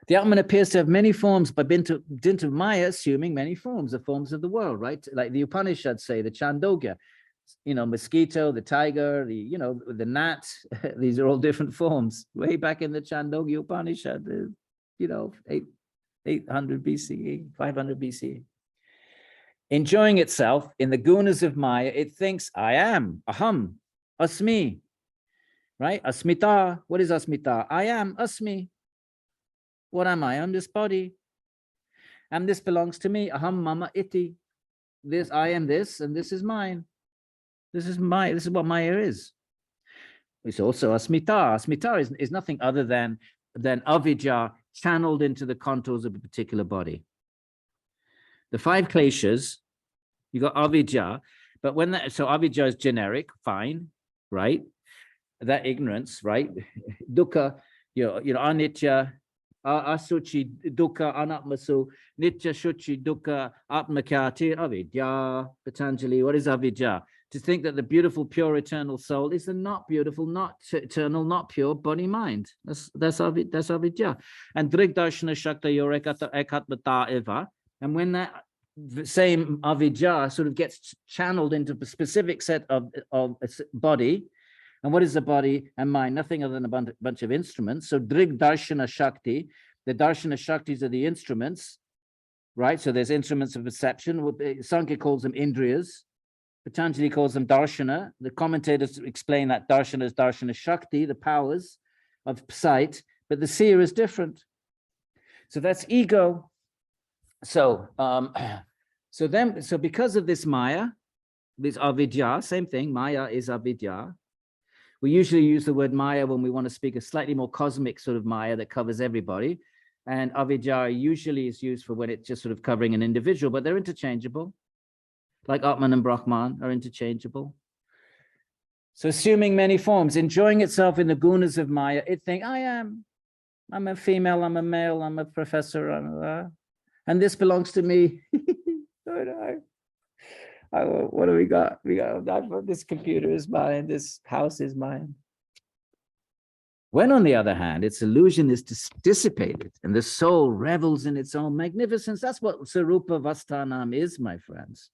The Atman appears to have many forms by dint of Maya, assuming many forms, the forms of the world, right? Like the Upanishads say, the Chandogya, you know, mosquito, the tiger, you know, the gnat. These are all different forms. Way back in the Chandogya Upanishad, you know, 800 BCE, 500 BCE. Enjoying itself in the gunas of Maya, it thinks, I am, aham, asmi, right? Asmita, what is asmita? I am, asmi. What am I? I'm this body. And this belongs to me, aham mama iti. This, I am this, and this is mine. This is what Maya is. It's also asmita. Asmita is nothing other than avidya channeled into the contours of a particular body. The 5 kleshas, you got avidya, but when that, so avidya is generic, fine, right? That ignorance, right? Dukkha, you know, anitya, asuchi, dukkha, anatmasu, nitya, shuchi, dukkha, atmakyati, avidya, Patanjali. What is avidya? To think that the beautiful, pure, eternal soul is the not beautiful, not eternal, not pure body mind. That's avidya. And drigdarshana shakta yorekata ekatmata eva. And when that same avidya sort of gets channeled into a specific set of a body, and what is the body and mind? Nothing other than a bunch of instruments. So drig darshana shakti, the darshana shaktis are the instruments, right? So there's instruments of perception. Sankhya calls them indriyas. Patanjali calls them darshana. The commentators explain that darshana is darshana shakti, the powers of sight, but the seer is different. So that's ego. So because of this Maya, this avidya, same thing, Maya is avidya. We usually use the word Maya when we want to speak a slightly more cosmic sort of Maya that covers everybody. And avidya usually is used for when it's just sort of covering an individual, but they're interchangeable. Like Atman and Brahman are interchangeable. So assuming many forms, enjoying itself in the gunas of Maya, it thinks, I'm a female, I'm a male, I'm a professor, and this belongs to me. What do we got? We got this computer is mine, this house is mine. When, on the other hand, its illusion is dissipated and the soul revels in its own magnificence, that's what Sarupa Vastanam is, my friends.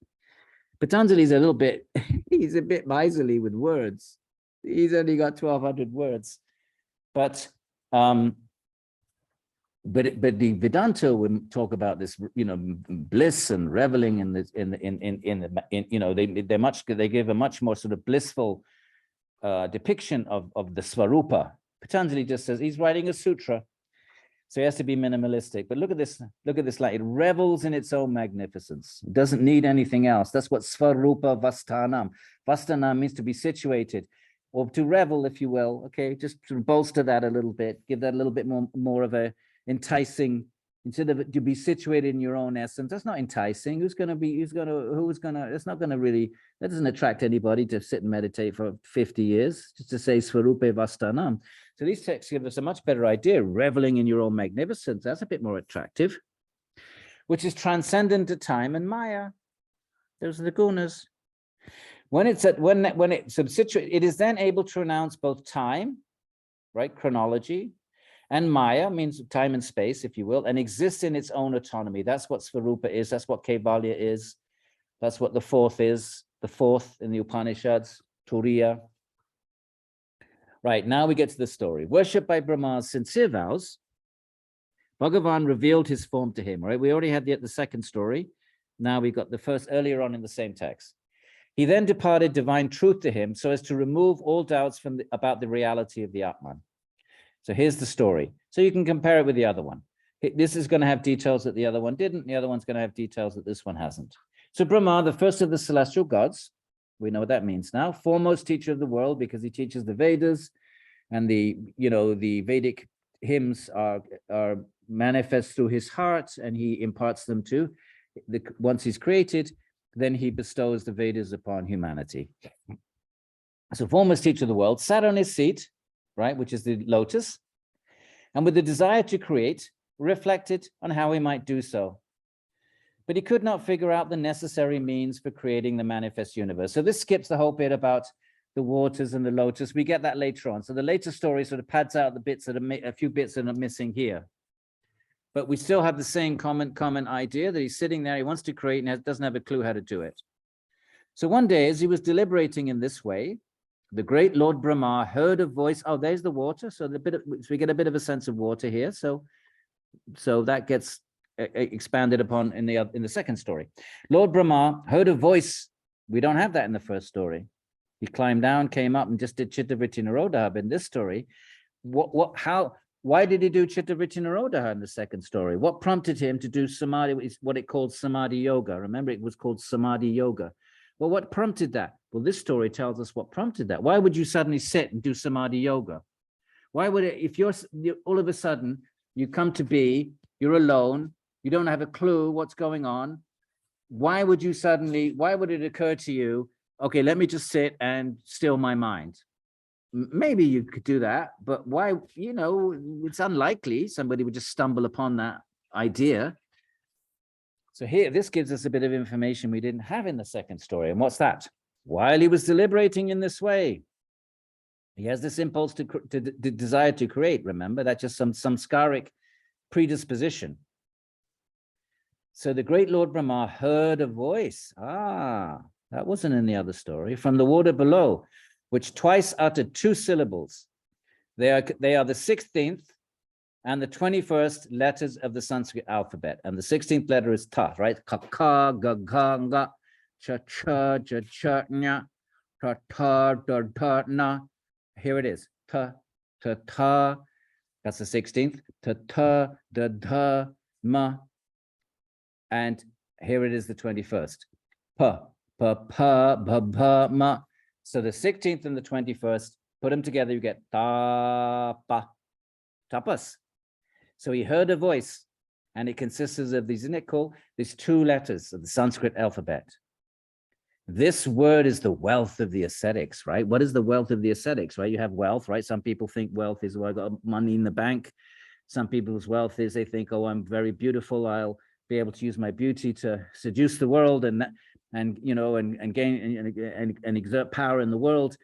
Patanjali's a little bit, he's a bit miserly with words. He's only got 1,200 words. But but the Vedanta would talk about this, bliss and reveling in this, they give a much more sort of blissful depiction of the Svarupa. Patanjali just says he's writing a sutra, so he has to be minimalistic. But look at this line. It revels in its own magnificence. It doesn't need anything else. That's what Svarupa Vastanam. Vastanam means to be situated, or to revel, if you will. Okay, just to bolster that a little bit, give that a little bit more of a enticing, instead of to be situated in your own essence. That's not enticing. It's not going to really, that doesn't attract anybody to sit and meditate for 50 years, just to say Svarupa Vastanam. So these texts give us a much better idea. Reveling in your own magnificence, that's a bit more attractive, which is transcendent to time and Maya. Those are the gunas. When it's when it substitutes, it is then able to renounce both time, right, chronology, and Maya, means time and space, if you will, and exists in its own autonomy. That's what Svarupa is. That's what Kaivalya is. That's what the fourth is. The fourth in the Upanishads, Turiya. Right, now we get to the story. Worshipped by Brahma's sincere vows, Bhagavan revealed his form to him, right? We already had the second story. Now we got the first earlier on in the same text. He then departed divine truth to him so as to remove all doubts about the reality of the Atman. So here's the story. So you can compare it with the other one. This is going to have details that the other one didn't. The other one's going to have details that this one hasn't. So Brahma, the first of the celestial gods, we know what that means now, foremost teacher of the world, because he teaches the Vedas, and the Vedic hymns are manifest through his heart, and he imparts them to once he's created, then he bestows the Vedas upon humanity. So foremost teacher of the world sat on his seat, right, which is the lotus, and with the desire to create, reflected on how he might do so. But he could not figure out the necessary means for creating the manifest universe. So this skips the whole bit about the waters and the lotus. We get that later on. So the later story sort of pads out the bits that are a few bits that are missing here. But we still have the same common idea that he's sitting there, he wants to create and doesn't have a clue how to do it. So one day, as he was deliberating in this way, the great Lord Brahma heard a voice. Oh, there's the water. So we get a bit of a sense of water here. So that gets expanded upon in the second story. Lord Brahma heard a voice. We don't have that in the first story. He climbed down, came up, and just did Chittavritti Nirodha. But in this story, why did he do Chittavritti Nirodha in the second story? What prompted him to do samadhi, what it called samadhi yoga? Remember, it was called samadhi yoga. Well, what prompted that? Well, this story tells us what prompted that. Why would you suddenly sit and do samadhi yoga? Why would it, if you're all of a sudden, you come to be, you're alone, you don't have a clue what's going on, why would it occur to you, okay, let me just sit and still my mind? Maybe you could do that, but why, it's unlikely somebody would just stumble upon that idea. So here, this gives us a bit of information we didn't have in the second story. And what's that? While he was deliberating in this way, he has this impulse to desire to create. Remember, that's just some samskaric predisposition. So the great Lord Brahma heard a voice. That wasn't in the other story. From the water below, which twice uttered two syllables. They are the 16th and the 21st letters of the Sanskrit alphabet. And the 16th letter is ta, right? Ka, ka, ga, ga, nga, cha, cha, ja, cha, nya, ta, ta, da, da, na. Here it is. Ta, ta, ta. That's the 16th. Ta, ta, da, da, ma. And here it is, the 21st. Pa, pa, pa, ba, ba, ma. So the 16th and the 21st, put them together, you get tapa, tapas. So he heard a voice, and it consists of these, isn't it called? These two letters of the Sanskrit alphabet. This word is the wealth of the ascetics, right? What is the wealth of the ascetics, right? You have wealth, right? Some people think wealth is, well, I got money in the bank. Some people's wealth is, they think, oh, I'm very beautiful. I'll be able to use my beauty to seduce the world and gain and exert power in the world.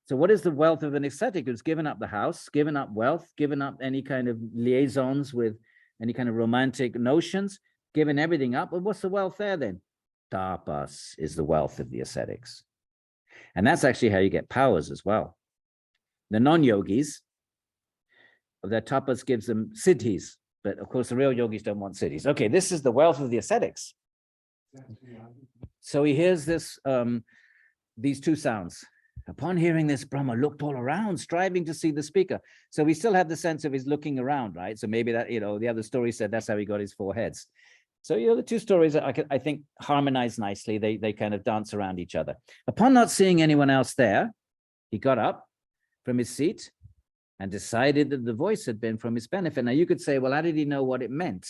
So what is the wealth of an ascetic who's given up the house, given up wealth, given up any kind of liaisons with any kind of romantic notions, given everything up? Well, what's the wealth there then? Tapas is the wealth of the ascetics. And that's actually how you get powers as well. The non-yogis, their tapas gives them siddhis. But of course, the real yogis don't want cities. Okay, this is the wealth of the ascetics. So he hears this, these two sounds. Upon hearing this, Brahma looked all around, striving to see the speaker. So we still have the sense of his looking around, right? So maybe that, the other story said that's how he got his 4 heads. So, the two stories I think harmonize nicely. They kind of dance around each other. Upon not seeing anyone else there, he got up from his seat and decided that the voice had been from his benefit. Now you could say, well, how did he know what it meant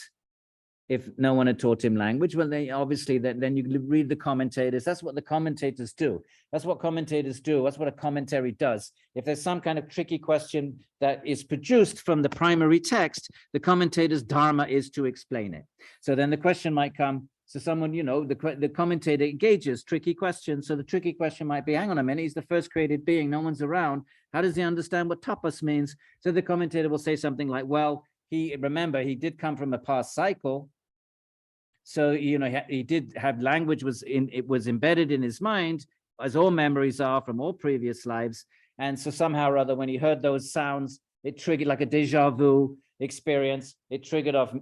if no one had taught him language? Well, they obviously then you read the commentators. That's what the commentators do. That's what commentators do. That's what a commentary does. If there's some kind of tricky question that is produced from the primary text, the commentator's dharma is to explain it. So then the question might come, so someone, the commentator engages tricky questions. So the tricky question might be, hang on a minute, he's the first created being, no one's around. How does he understand what tapas means? So the commentator will say something like, well, remember, he did come from a past cycle. So, he did have language, it was embedded in his mind, as all memories are from all previous lives. And so somehow or other, when he heard those sounds, it triggered like a deja vu experience. It triggered off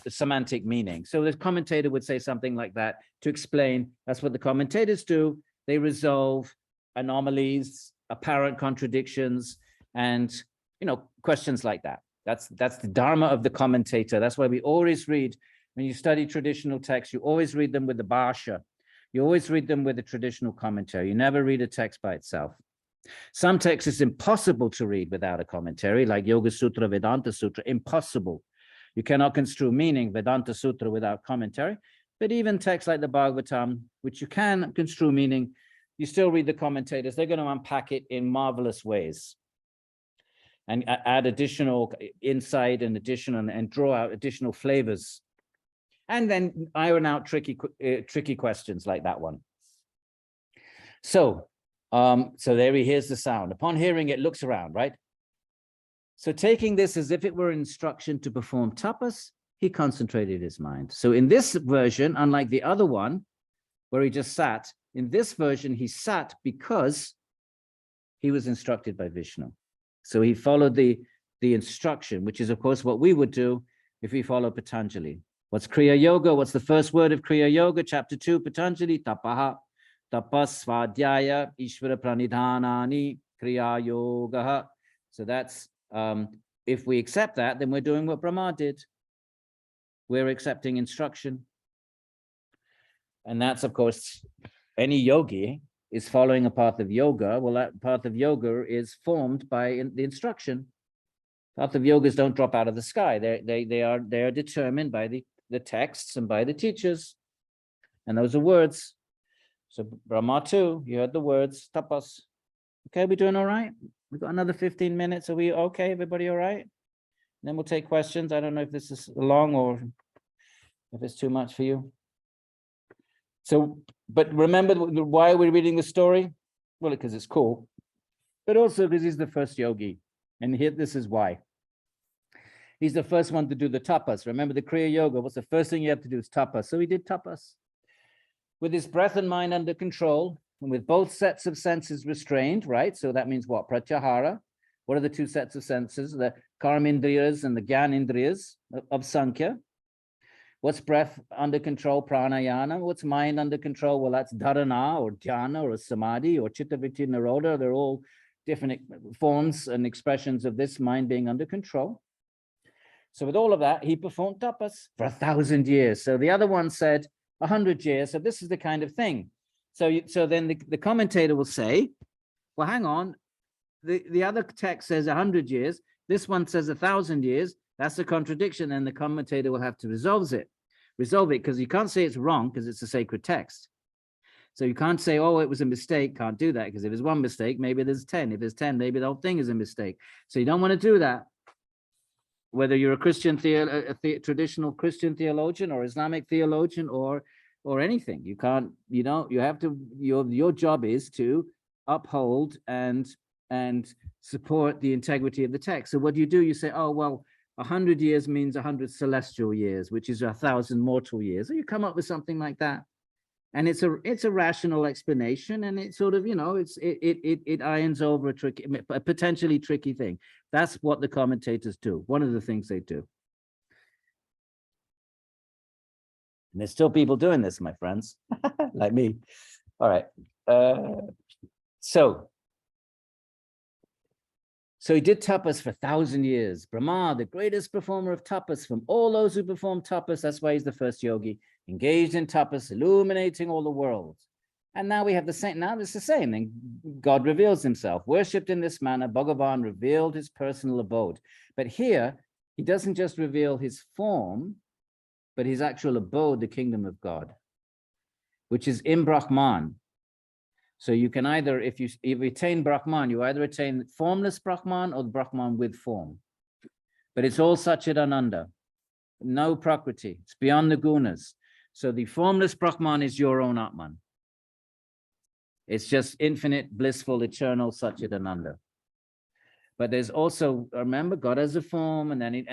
semantic meaning. So the commentator would say something like that to explain. That's what the commentators do. They resolve anomalies, apparent contradictions, and questions like that. That's the dharma of the commentator. That's why we always read, when you study traditional texts, you always read them with the bhasha. You always read them with a traditional commentary. You never read a text by itself. Some texts is impossible to read without a commentary, like Yoga Sutra, Vedanta Sutra, impossible. You cannot construe meaning, Vedanta Sutra, without commentary. But even texts like the Bhagavatam, which you can construe meaning, you still read the commentators. They're going to unpack it in marvelous ways and add additional insight and draw out additional flavors. And then iron out tricky questions like that one. So there he hears the sound. Upon hearing it, looks around, right? So taking this as if it were instruction to perform tapas, he concentrated his mind. So in this version, unlike the other one, where he just sat, in this version, he sat because he was instructed by Vishnu. So he followed the instruction, which is, of course, what we would do if we follow Patanjali. What's Kriya Yoga? What's the first word of Kriya Yoga? Chapter 2, Patanjali, tapaha, tapas, svadhyaya, ishvara pranidhanani, Kriya Yoga. So that's, if we accept that, then we're doing what Brahma did. We're accepting instruction. And that's, of course, any yogi is following a path of yoga. Well, that path of yoga is formed by the instruction. Path of yogas don't drop out of the sky. They are determined by the texts and by the teachers. And those are words. So Brahma too, you heard the words, tapas. Okay, we doing all right? We've got another 15 minutes. Are we okay? Everybody all right? Then we'll take questions. I don't know if this is long or if it's too much for you. So, but remember why we're reading the story? Well, because it's cool, but also because he's the first yogi. And here, this is why. He's the first one to do the tapas. Remember the Kriya Yoga, what's the first thing you have to do is tapas. So he did tapas. With his breath and mind under control, and with both sets of senses restrained, right? So that means what? Pratyahara. What are the two sets of senses? The karmindriyas and the gyanindriyas of Sankhya. What's breath under control? Pranayana. What's mind under control? Well, that's dharana or dhyana or samadhi or chittavritti nirodha. They're all different forms and expressions of this mind being under control. So with all of that, he performed tapas for 1,000 years. So the other one said 100 years. So this is the kind of thing. So then the commentator will say, well, hang on. The other text says 100 years. This one says 1,000 years. That's a contradiction, and the commentator will have to resolve it because you can't say it's wrong because it's a sacred text. So you can't say, oh, it was a mistake. Can't do that, because if there's one mistake, maybe there's 10. If there's 10, maybe the whole thing is a mistake. So you don't want to do that. Whether you're a Christian traditional Christian theologian or Islamic theologian or anything, you can't. You have to. Your job is to uphold and support the integrity of the text. So what do? You say, oh well, 100 years means 100 celestial years, which is 1,000 mortal years. So you come up with something like that, and it's a rational explanation, and it sort of it irons over a potentially tricky thing. That's what the commentators do. One of the things they do. And there's still people doing this, my friends, like me. All right. So he did tapas for 1,000 years. Brahma, the greatest performer of tapas from all those who perform tapas, that's why he's the first yogi, engaged in tapas, illuminating all the world. And now we have the same, now it's the same thing. God reveals himself. Worshipped in this manner, Bhagavan revealed his personal abode. But here, he doesn't just reveal his form, but his actual abode, the kingdom of God, which is in Brahman. So you can either, if you attain Brahman, you either attain formless Brahman or the Brahman with form. But it's all Satchidananda, no Prakriti. It's beyond the gunas. So the formless Brahman is your own Atman. It's just infinite, blissful, eternal Satchidananda. But there's also, remember, God has a form, and then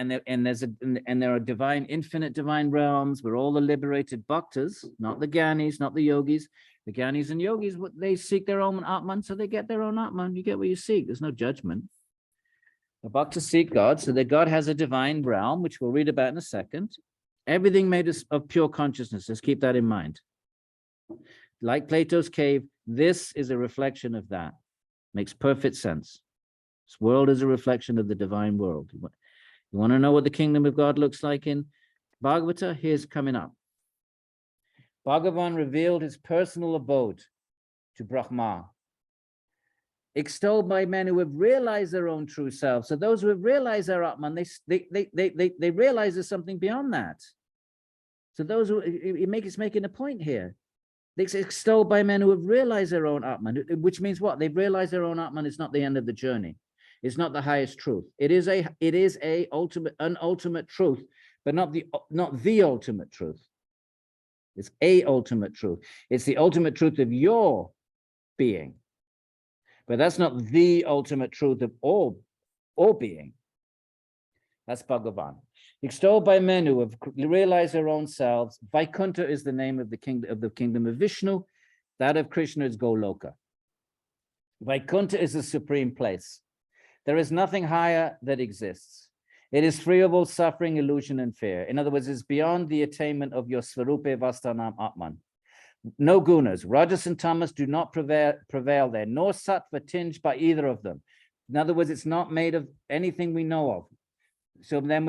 there are divine, infinite divine realms where all the liberated bhaktas, not the gyanis, not the yogis. The gyanis and yogis, they seek their own Atman, so they get their own Atman. You get what you seek. There's no judgment. The bhaktas seek God, so that God has a divine realm, which we'll read about in a second. Everything made of pure consciousness. Just keep that in mind. Like Plato's cave, this is a reflection of that. Makes perfect sense. This world is a reflection of the divine world. You want to know what the kingdom of God looks like in Bhagavata? Here's coming up. Bhagavan revealed his personal abode to Brahma, extolled by men who have realized their own true self. So those who have realized their Atman, they realize there's something beyond that. So those who, it's making a point here. It's extolled by men who have realized their own Atman, which means what? They've realized their own Atman is not the end of the journey. It's not the highest truth. It is an ultimate truth, but not the ultimate truth. It's a ultimate truth. It's the ultimate truth of your being. But that's not the ultimate truth of all being. That's Bhagavan. Extolled by men who have realized their own selves. Vaikuntha is the name of the kingdom of Vishnu. That of Krishna is Goloka. Vaikuntha is the supreme place. There is nothing higher that exists. It is free of all suffering, illusion, and fear. In other words, it's beyond the attainment of your Svarupe Vastanam Atman. No gunas, Rajas and Tamas do not prevail there, nor Sattva tinged by either of them. In other words, it's not made of anything we know of. So then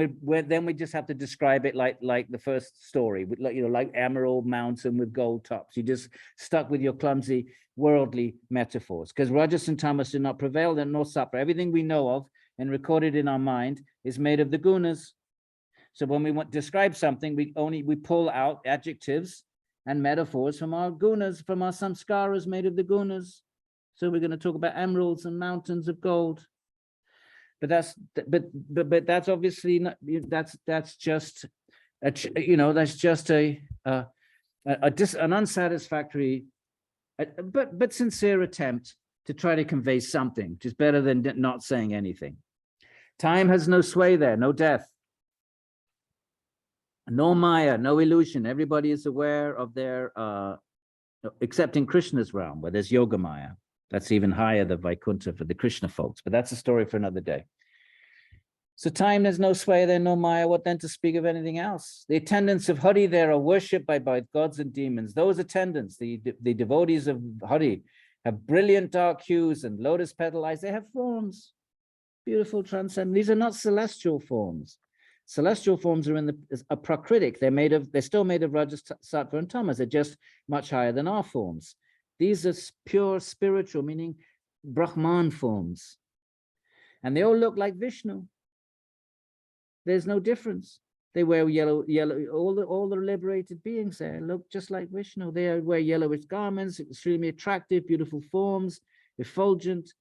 we just have to describe it like the first story, like Emerald Mountain with gold tops. You just stuck with your clumsy worldly metaphors, because Rajas and Tamas do not prevail there, nor Sattva. Everything we know of and recorded in our mind is made of the gunas. So when we want to describe something, we pull out adjectives and metaphors from our gunas, from our samskaras made of the gunas. So we're going to talk about emeralds and mountains of gold. But that's obviously not, that's just an unsatisfactory but sincere attempt to try to convey something, which is better than not saying anything. Time has no sway there, no death, no Maya, no illusion. Everybody is aware of their, except in Krishna's realm, where there's Yoga Maya. That's even higher than Vaikuntha for the Krishna folks, but that's a story for another day. So time, there's no sway there, no Maya. What then to speak of anything else? The attendants of Hari there are worshipped by both gods and demons. Those attendants, the devotees of Hari, have brilliant dark hues and lotus petal eyes. They have forms, beautiful, transcendent. These are not celestial forms. Celestial forms are are prakritic. They're still made of Rajas, Sattva, and Tamas. They're just much higher than our forms. These are pure spiritual, meaning Brahman forms. And they all look like Vishnu. There's no difference. They wear yellow, all the liberated beings there look just like Vishnu. They wear yellowish garments, extremely attractive, beautiful forms, effulgent,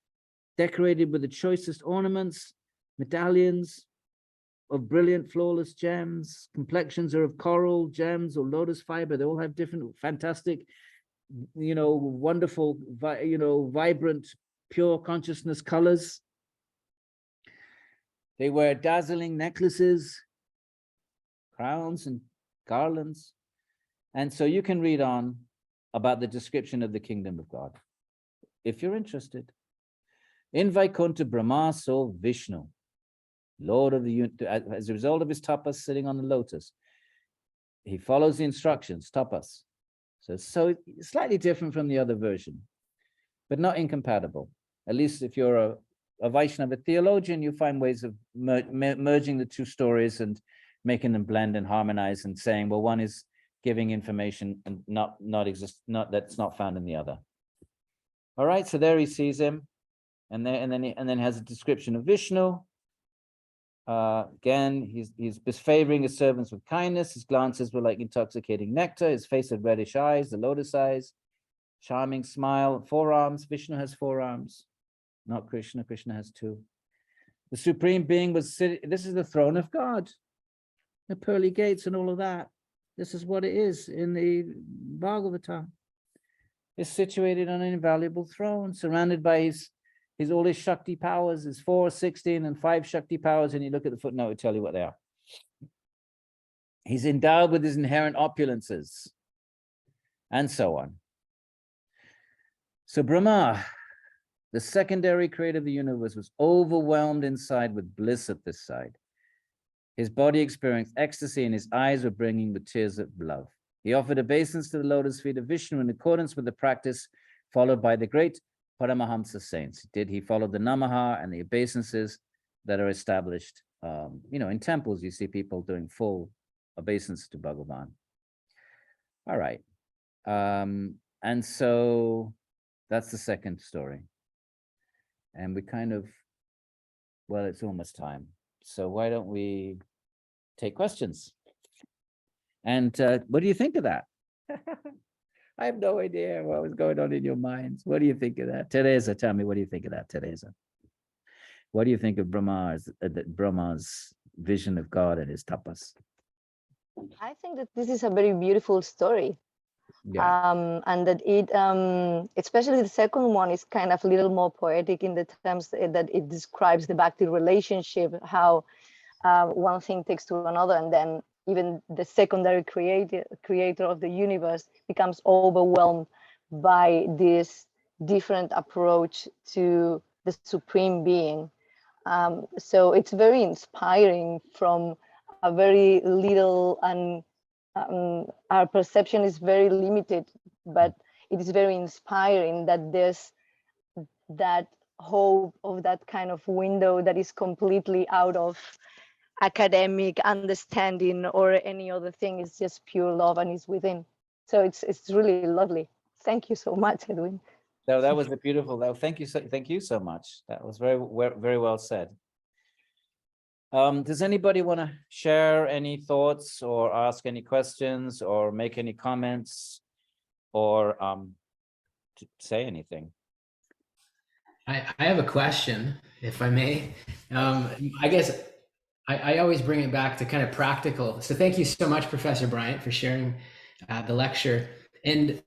decorated with the choicest ornaments, medallions of brilliant, flawless gems. Complexions are of coral, gems, or lotus fiber. They all have different, fantastic, wonderful, vibrant, pure consciousness colors. They wear dazzling necklaces, crowns, and garlands. And so you can read on about the description of the kingdom of God, if you're interested. In Vaikuntha, Brahma saw Vishnu, Lord of the universe, as a result of his tapas sitting on the lotus. he follows the instructions, tapas. So slightly different from the other version, but not incompatible. At least if you're a Vaishnava theologian, you find ways of merging the two stories and making them blend and harmonize and saying, well, one is giving information and not that's not found in the other. All right, so there he sees him, and then has a description of Vishnu. Again, he's disfavoring his servants with kindness. His glances were like intoxicating nectar. His face had reddish eyes, the lotus eyes, charming smile, forearms. Vishnu has forearms, not Krishna. Krishna has two. The Supreme Being was sitting. This is the throne of God, the pearly gates and all of that. This is what it is in the Bhagavatam. Is situated on an invaluable throne, surrounded by his all his Shakti powers, his 4, 16, and 5 Shakti powers, and you look at the footnote, it'll tell you what they are. He's endowed with his inherent opulences, and so on. So Brahma, the secondary creator of the universe, was overwhelmed inside with bliss at this side. His body experienced ecstasy, and his eyes were brimming with tears of love. He offered obeisance to the lotus feet of Vishnu in accordance with the practice followed by the great Paramahamsa saints. He followed the namaha and the obeisances that are established. In temples, you see people doing full obeisance to Bhagavan. All right. And so that's the second story. And we it's almost time. So why don't we take questions? And what do you think of that? I have no idea what was going on in your minds. What do you think of that? Teresa, tell me, what do you think of that, Teresa? What do you think of Brahma's vision of God and his tapas? I think that this is a very beautiful story. Yeah. And that it, especially the second one, is kind of a little more poetic in the terms that it describes the bhakti relationship, how one thing takes to another, and then even the secondary creator of the universe becomes overwhelmed by this different approach to the Supreme Being. So it's very inspiring from a very little, and our perception is very limited, but it is very inspiring that there's that hope of that kind of window that is completely out of academic understanding or any other thing. Is just pure love and is within. So it's really lovely. Thank you so much, Edwin. So that was a beautiful. Thank you so much. That was very well said. Does anybody want to share any thoughts or ask any questions or make any comments or to say anything? I have a question, if I may. I guess I always bring it back to kind of practical. So thank you so much, Professor Bryant, for sharing the lecture. And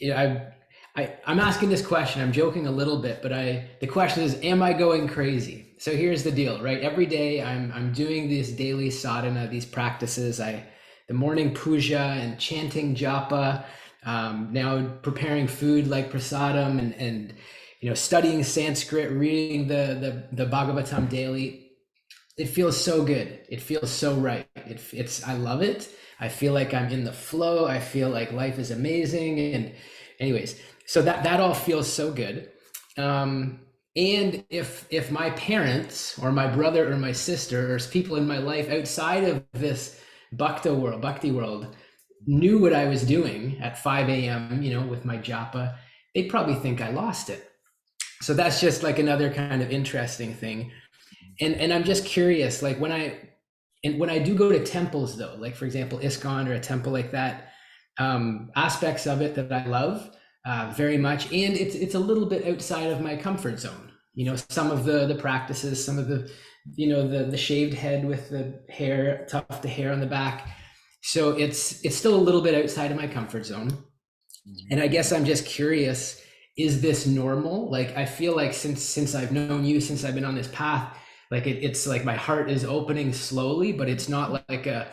I'm asking this question, I'm joking a little bit, but the question is, am I going crazy? So here's the deal, right? Every day I'm doing this daily sadhana, these practices, the morning puja and chanting japa, now preparing food like prasadam and studying Sanskrit, reading the Bhagavatam daily. It feels so good. It feels so right. I love it. I feel like I'm in the flow. I feel like life is amazing. And anyways, so that all feels so good. And if my parents or my brother or my sister or people in my life outside of this bhakti world knew what I was doing at 5 a.m., with my japa, they'd probably think I lost it. So that's just like another kind of interesting thing. And I'm just curious, like when I do go to temples though, like for example, ISKCON or a temple like that, aspects of it that I love very much, and it's a little bit outside of my comfort zone. Some of the practices, some of the the shaved head with the hair, tuft the hair on the back. So it's still a little bit outside of my comfort zone. And I guess I'm just curious, is this normal? Like I feel like since I've known you, since I've been on this path, like it's like my heart is opening slowly, but it's not like a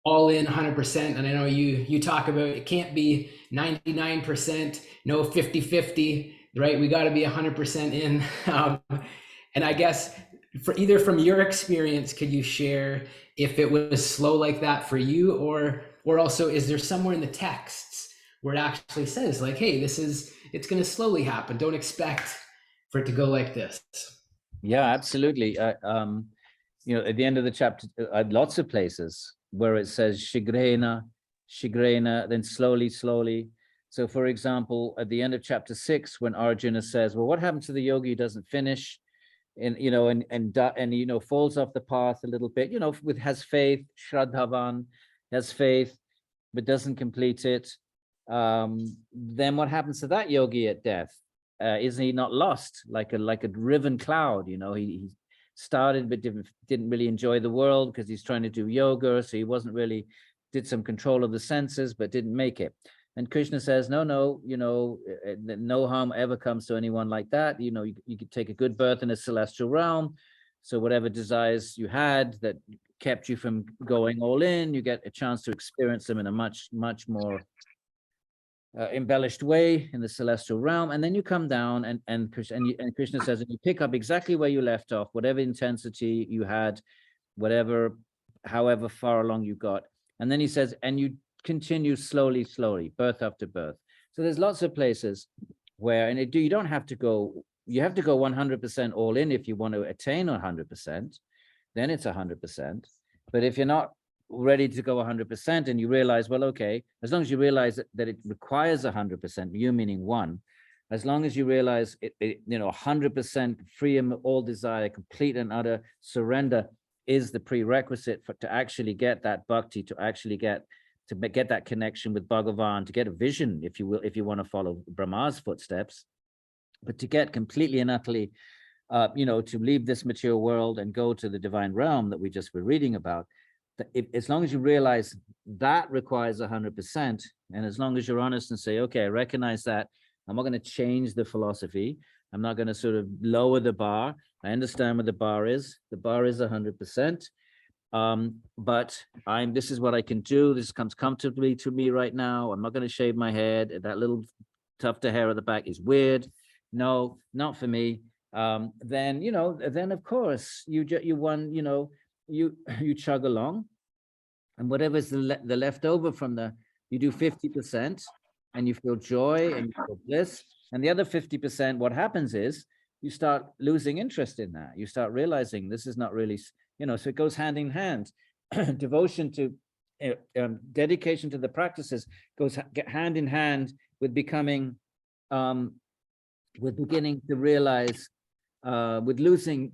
all in 100%. And I know you talk about it can't be 99%, no 50-50, right? We got to be 100% in. And I guess from your experience, could you share if it was slow like that for you, or Or also, is there somewhere in the texts where it actually says like, hey, it's going to slowly happen. Don't expect for it to go like this. Yeah, absolutely. At the end of the chapter, lots of places where it says shigrena, then slowly. So for example, at the end of chapter 6, when Arjuna says, well, what happened to the yogi who doesn't finish and falls off the path a little bit, has faith, shraddhavan, has faith, but doesn't complete it. Then what happens to that yogi at death? Isn't he not lost like a driven cloud? He started but didn't really enjoy the world because he's trying to do yoga, so he wasn't really, did some control of the senses but didn't make it. And Krishna says, no, no harm ever comes to anyone like that. You could take a good birth in a celestial realm, so whatever desires you had that kept you from going all in, you get a chance to experience them in a much more embellished way in the celestial realm, and then you come down and Krishna says, and you pick up exactly where you left off, whatever intensity you had, however far along you got, and then he says, and you continue slowly, birth after birth. So there's lots of places where, and you don't have to go, you have to go 100% all in if you want to attain 100%, then it's 100%. But if you're not ready to go 100% and you realize, well, okay, as long as you realize that it requires 100%, you meaning one, as long as you realize it 100% free of all desire, complete and utter surrender is the prerequisite to actually get that bhakti, to get that connection with Bhagavan, to get a vision, if you will, if you want to follow Brahma's footsteps, but to get completely and utterly, to leave this material world and go to the divine realm that we just were reading about. As long as you realize that requires 100%, and as long as you're honest and say, okay, I recognize that, I'm not going to change the philosophy, I'm not going to sort of lower the bar, I understand what the bar is 100%, but this is what I can do, this comes comfortably to me right now, I'm not going to shave my head, that little tuft of hair at the back is weird, no, not for me. Then of course you chug along, and whatever's the leftover from you do 50%, and you feel joy and you feel bliss, and the other 50%, what happens is you start losing interest in that. You start realizing this is not really, so it goes hand in hand. Devotion to dedication to the practices goes hand in hand with becoming, with beginning to realize, with losing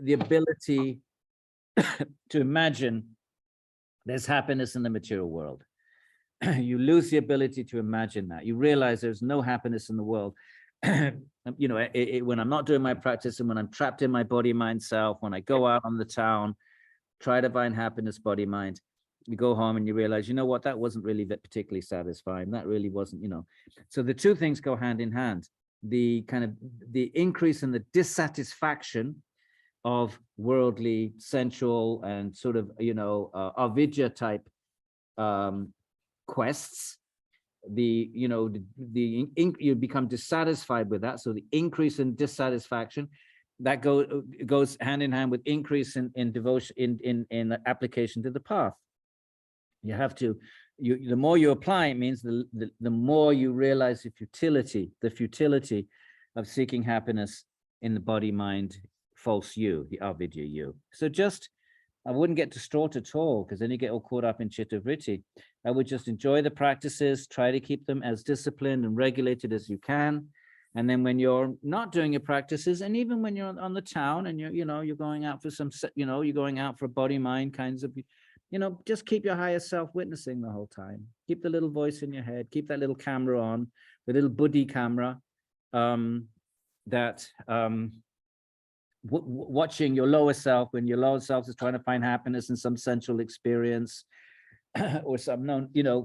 the ability to imagine there's happiness in the material world. You lose the ability to imagine that. You realize there's no happiness in the world. When I'm not doing my practice, and when I'm trapped in my body, mind, self, when I go out on the town, try to find happiness, body, mind, you go home and you realize, what, that wasn't really particularly satisfying. That really wasn't, So the two things go hand in hand. The increase in the dissatisfaction of worldly, sensual, and sort of, avidya type quests, you become dissatisfied with that. So the increase in dissatisfaction, that goes hand in hand with increase in devotion, in application to the path. You have to, the more you apply, it means the more you realize the futility of seeking happiness in the body, mind, false you, the avidya you. So I wouldn't get distraught at all, because then you get all caught up in chitta vritti. I would just enjoy the practices, try to keep them as disciplined and regulated as you can. And then when you're not doing your practices, and even when you're on the town and you're going out for you're going out for body, mind kinds of, just keep your higher self witnessing the whole time. Keep the little voice in your head, keep that little camera on, the little buddhi camera, watching your lower self when your lower self is trying to find happiness in some sensual experience or some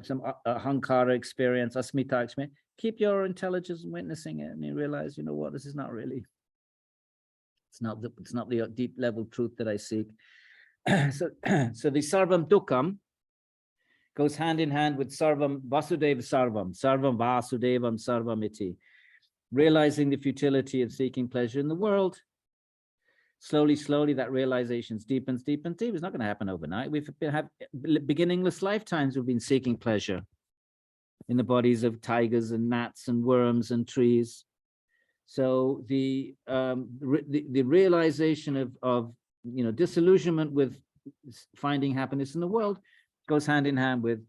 some ahankara experience, asmita experience. Keep your intelligence witnessing it, and you realize, what, this is not really, it's not the deep level truth that I seek. So the sarvam dukkam goes hand in hand with sarvam vasudeva sarvam vasudevam sarvam iti, realizing the futility of seeking pleasure in the world. slowly that realizations deepens. It's not going to happen overnight. We've had beginningless lifetimes. We've been seeking pleasure in the bodies of tigers and gnats and worms and trees. So the realization of disillusionment with finding happiness in the world goes hand in hand with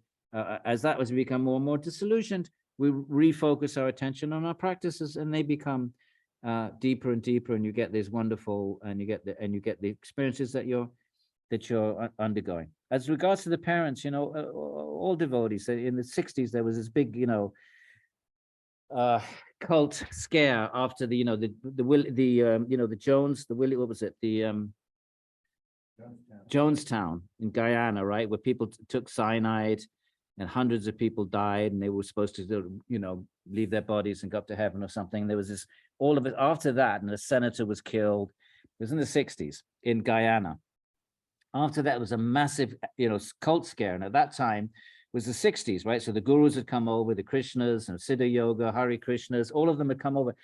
as that was become more and more disillusioned, we refocus our attention on our practices, and they become deeper and deeper, and you get this wonderful, and you get the experiences that you're undergoing. As regards to the parents, all devotees in the 60s, there was this big, cult scare after the Jonestown in Guyana, right, where people took cyanide and hundreds of people died, and they were supposed to leave their bodies and go up to heaven or something. There was this, all of it after that, and the senator was killed. It was in the 60s in Guyana. After that, it was a massive cult scare, and at that time was the 60s, right? So the gurus had come over, the Krishnas and Siddha Yoga, Hare Krishnas, all of them had come over.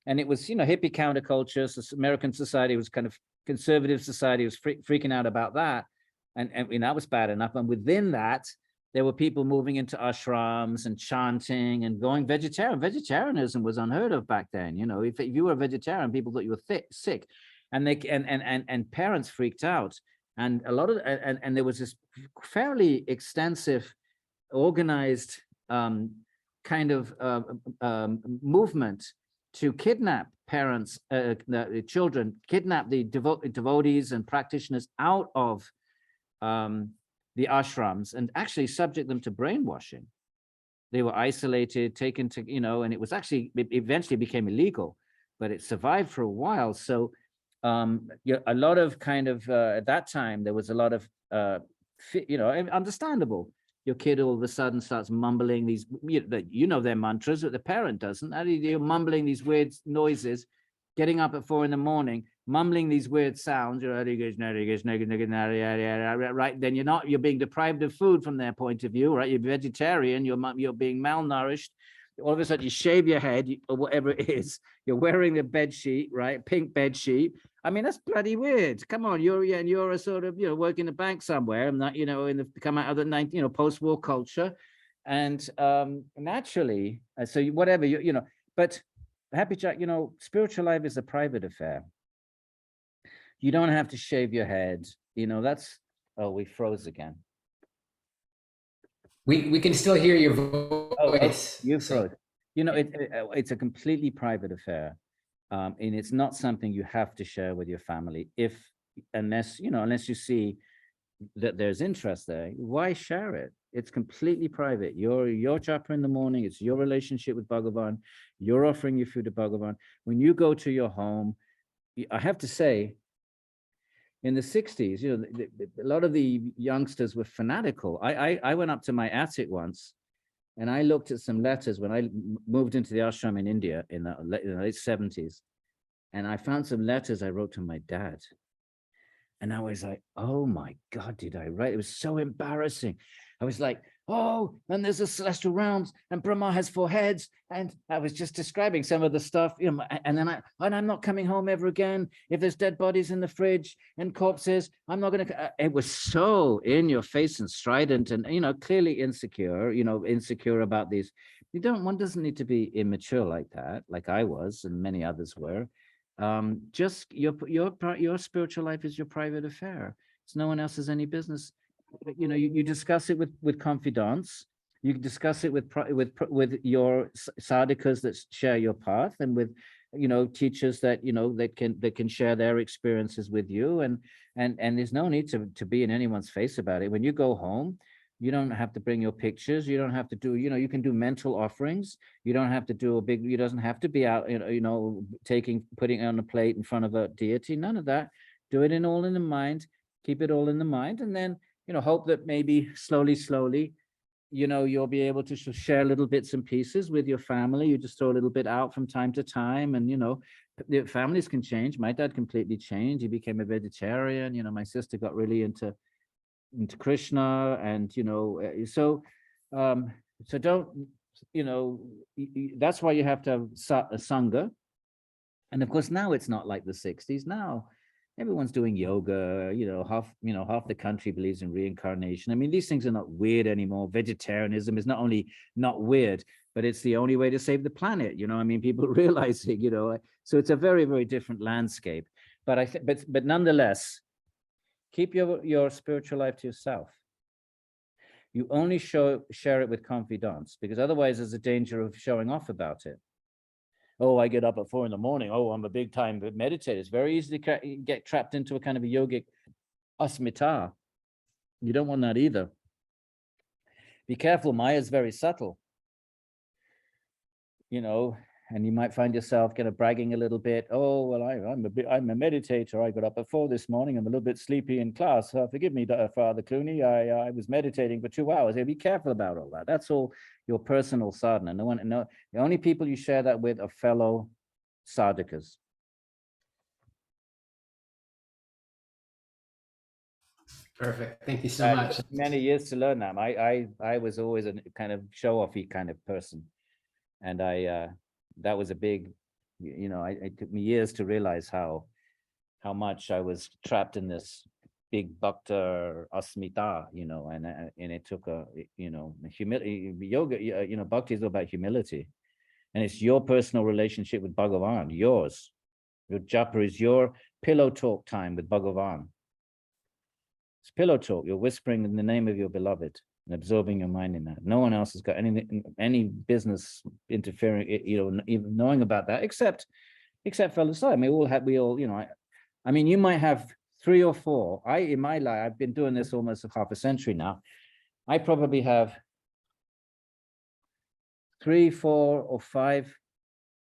And it was, hippie counterculture. So American society was kind of conservative society, was freaking out about that. And that was bad enough. And within that, there were people moving into ashrams and chanting and going vegetarian. Vegetarianism was unheard of back then. If you were a vegetarian, people thought you were sick. And they and parents freaked out. And a lot of and there was this fairly extensive organized kind of movement to kidnap parents, the children, kidnap the devotees and practitioners out of the ashrams, and actually subject them to brainwashing. They were isolated, taken to, and it was actually, it eventually became illegal, but it survived for a while. So a lot of kind of, at that time, there was a lot of, understandable. Your kid all of a sudden starts mumbling these, their mantras, but the parent doesn't. You're mumbling these weird noises, getting up at 4 a.m, mumbling these weird sounds. Right? Then you're being deprived of food from their point of view, right? You're vegetarian, you're being malnourished. All of a sudden you shave your head or whatever it is. You're wearing a bed sheet, right? Pink bed sheet. I mean, that's bloody weird. Come on, you're a sort of, working the bank somewhere, and that, come out of the post-war culture. And naturally, so whatever, but Happy Jack, spiritual life is a private affair. You don't have to shave your head. That's, oh, we froze again. We can still hear your voice. Oh, you froze. It's a completely private affair. And it's not something you have to share with your family unless you see that there's interest there. Why share it? It's completely private. Your japa in the morning, it's your relationship with Bhagavan. You're offering your food to Bhagavan. When you go to your home, I have to say, in the 60s, a lot of the youngsters were fanatical. I went up to my attic once, and I looked at some letters when I moved into the ashram in India in the late 70s. And I found some letters I wrote to my dad. And I was like, oh my God, did I write? It was so embarrassing. I was like, oh, and there's the celestial realms, and Brahma has 4 heads. And I was just describing some of the stuff, and then I'm not coming home ever again. If there's dead bodies in the fridge and corpses, I'm not going to, it was so in your face and strident and, clearly insecure, insecure about these. One doesn't need to be immature like that, like I was, and many others were. Just your spiritual life is your private affair. It's no one else's any business. You discuss it with confidants. You can discuss it with your sadhakas that share your path, and with teachers that that can share their experiences with you. And there's no need to be in anyone's face about it. When you go home, you don't have to bring your pictures. You don't have to do, you can do mental offerings. You don't have to do you doesn't have to be out, putting it on a plate in front of a deity. None of that. Do it all in the mind. Keep it all in the mind. And then, hope that maybe slowly, you'll be able to share little bits and pieces with your family. You just throw a little bit out from time to time. And, the families can change. My dad completely changed. He became a vegetarian. My sister got really into Krishna, and so don't, that's why you have to have a sangha. And of course now it's not like the 60s. Now everyone's doing yoga, half the country believes in reincarnation. I mean, these things are not weird anymore. Vegetarianism is not only not weird, but it's the only way to save the planet. I mean, people realizing, so it's a very, very different landscape. But but nonetheless, keep your spiritual life to yourself. You only share it with confidants, because otherwise there's a danger of showing off about it. Oh, I get up at 4 a.m. Oh, I'm a big time meditator. It's very easy to get trapped into a kind of a yogic asmita. You don't want that either. Be careful. Maya is very subtle. And you might find yourself kind of bragging a little bit. Oh, well, I'm a meditator. I got up at 4 this morning. I'm a little bit sleepy in class. Forgive me, Father Clooney. I was meditating for 2 hours. Be careful about all that. That's all your personal sadhana. The only people you share that with are fellow sadhakas. Perfect. Thank you so much. Many years to learn that. I was always a kind of show-offy kind of person, and that was a big, it took me years to realize how much I was trapped in this big bhakta asmita, and it took humility. Yoga, bhakti is all about humility, and it's your personal relationship with Bhagavan, yours. Your japa is your pillow talk time with Bhagavan. It's pillow talk. You're whispering in the name of your beloved and absorbing your mind in that. No one else has got any business interfering, even knowing about that, except fellow sadhus. I mean, I mean, you might have 3 or 4. In my life, I've been doing this almost half a century now. I probably have 3, 4, or 5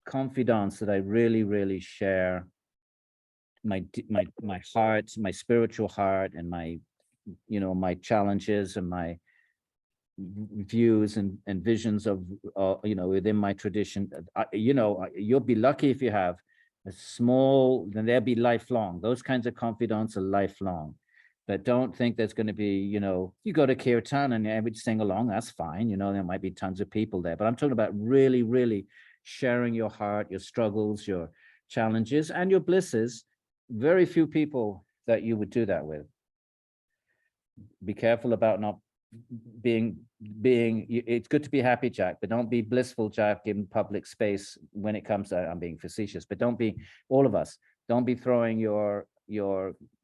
confidants that I really, really share my heart, my spiritual heart, and my challenges and my views and visions of within my tradition. You'll be lucky if you have a small, then they'll be lifelong. Those kinds of confidants are lifelong. But don't think there's going to be, you go to kirtan and everybody sing along, that's fine. There might be tons of people there, but I'm talking about really, really sharing your heart, your struggles, your challenges, and your blisses. Very few people that you would do that with. Be careful about not being, it's good to be happy, Jack, but don't be blissful, Jack, in public space when it comes to, I'm being facetious, but don't be, all of us, don't be throwing your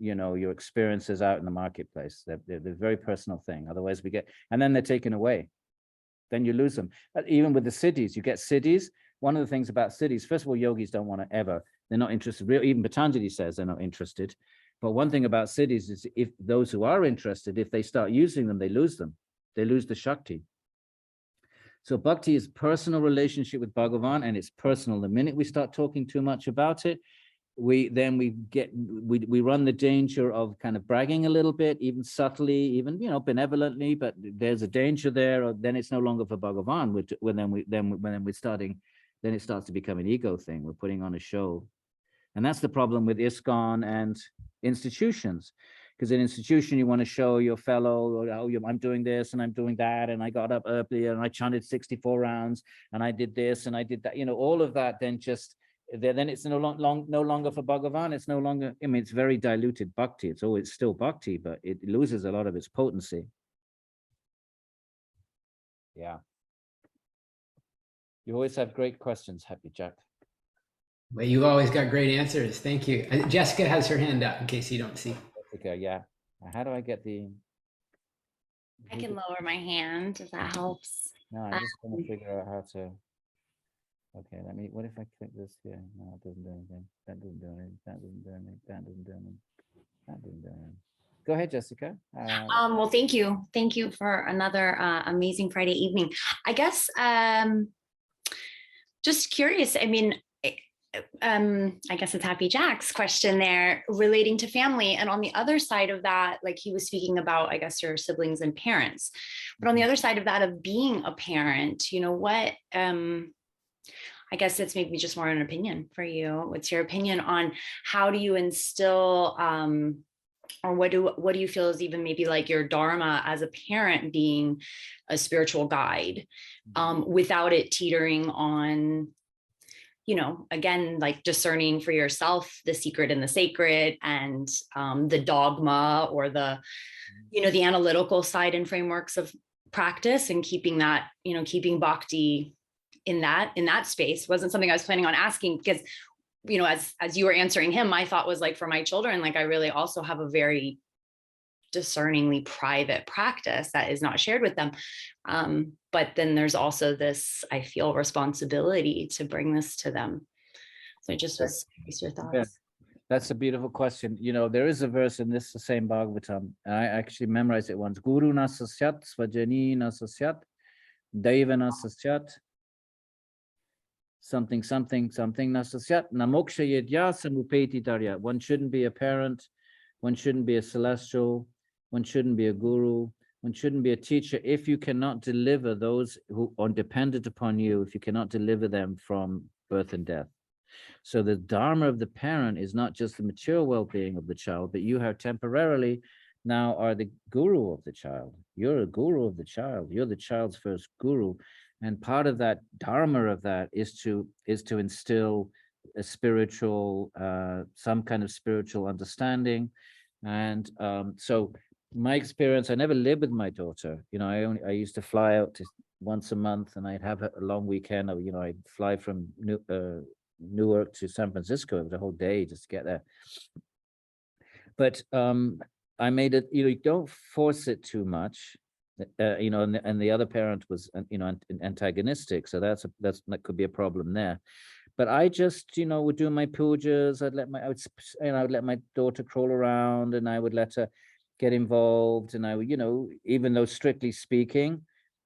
experiences out in the marketplace. They're a very personal thing. Otherwise and then they're taken away. Then you lose them. Even with the siddhis, you get siddhis. One of the things about siddhis, first of all, yogis don't want to ever, they're not interested. Even Patanjali says they're not interested. But one thing about siddhis is if those who are interested, if they start using them, they lose them. They lose the Shakti. So bhakti is personal relationship with Bhagavan, and it's personal. The minute we start talking too much about it, we run the danger of kind of bragging a little bit, even subtly, even benevolently, but there's a danger there. Or then it's no longer for Bhagavan. Then it starts to become an ego thing. We're putting on a show. And that's the problem with ISKCON and institutions. Because in institution, you want to show your fellow, I'm doing this and I'm doing that, and I got up earlier and I chanted 64 rounds and I did this and I did that, all of that. Then it's no longer for Bhagavan. It's no longer, it's very diluted bhakti. It's always still bhakti, but it loses a lot of its potency. Yeah. You always have great questions, Happy Jack. Well, you always got great answers. Thank you. Jessica has her hand up in case you don't see. Jessica, yeah. How do I get the... I can lower my hand if that helps. No, I'm just going to figure out how to... Okay, what if I click this here? No, it doesn't do anything. That doesn't do anything. That doesn't do anything. That doesn't do anything. That doesn't do anything. Go ahead, Jessica. Well, thank you. Thank you for another amazing Friday evening. I guess just curious, I guess it's Happy Jack's question there relating to family. And on the other side of that, like he was speaking about, I guess, your siblings and parents. But on the other side of that, of being a parent, what, I guess it's maybe just more an opinion for you. What's your opinion on how do you instill, or what do you feel is even maybe like your dharma as a parent being a spiritual guide, without it teetering on again, like discerning for yourself the secret and the sacred, and the dogma, or the analytical side and frameworks of practice, and keeping that, keeping bhakti in that space wasn't something I was planning on asking, because, as you were answering him, my thought was like, for my children, like I really also have a very discerningly private practice that is not shared with them. But then there's also this, I feel, responsibility to bring this to them. So I just was curious your thoughts. Yeah. That's a beautiful question. There is a verse in this, the same Bhagavatam. I actually memorized it once. Guru na sasyat, svajani na sasyat, daiva na sasyat, something na sasyat, namoksha yedya samupeti darya. One shouldn't be a parent. One shouldn't be a celestial. One shouldn't be a guru. One shouldn't be a teacher if you cannot deliver those who are dependent upon you, if you cannot deliver them from birth and death. So the dharma of the parent is not just the mature well-being of the child, but you have temporarily now are the guru of the child. You're a guru of the child. You're the child's first guru. And part of that dharma of that is to instill a spiritual, some kind of spiritual understanding. And so my experience, I never lived with my daughter. I used to fly out to once a month, and I'd have a long weekend. I'd fly from Newark to San Francisco. It was a whole day just to get there. But I made it, you don't force it too much, and the other parent was, antagonistic. So that could be a problem there. But I just, would do my pujas. I would let my daughter crawl around, and I would let her get involved. And I would, even though strictly speaking,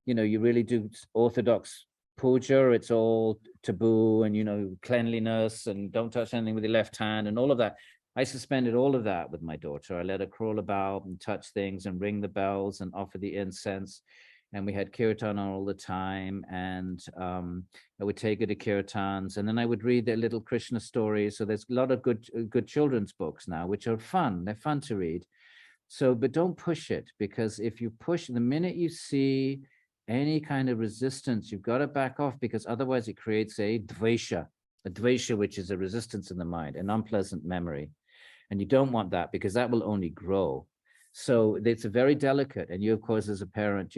you really do orthodox puja, it's all taboo, and, cleanliness, and don't touch anything with your left hand and all of that. I suspended all of that with my daughter. I let her crawl about and touch things and ring the bells and offer the incense. And we had kirtan on all the time, and I would take her to kirtans, and then I would read their little Krishna stories. So there's a lot of good children's books now, which are fun. They're fun to read. So, but don't push it, because if you push, the minute you see any kind of resistance, you've got to back off, because otherwise it creates a dvesha, which is a resistance in the mind, an unpleasant memory. And you don't want that, because that will only grow. So it's a very delicate, and you, of course, as a parent,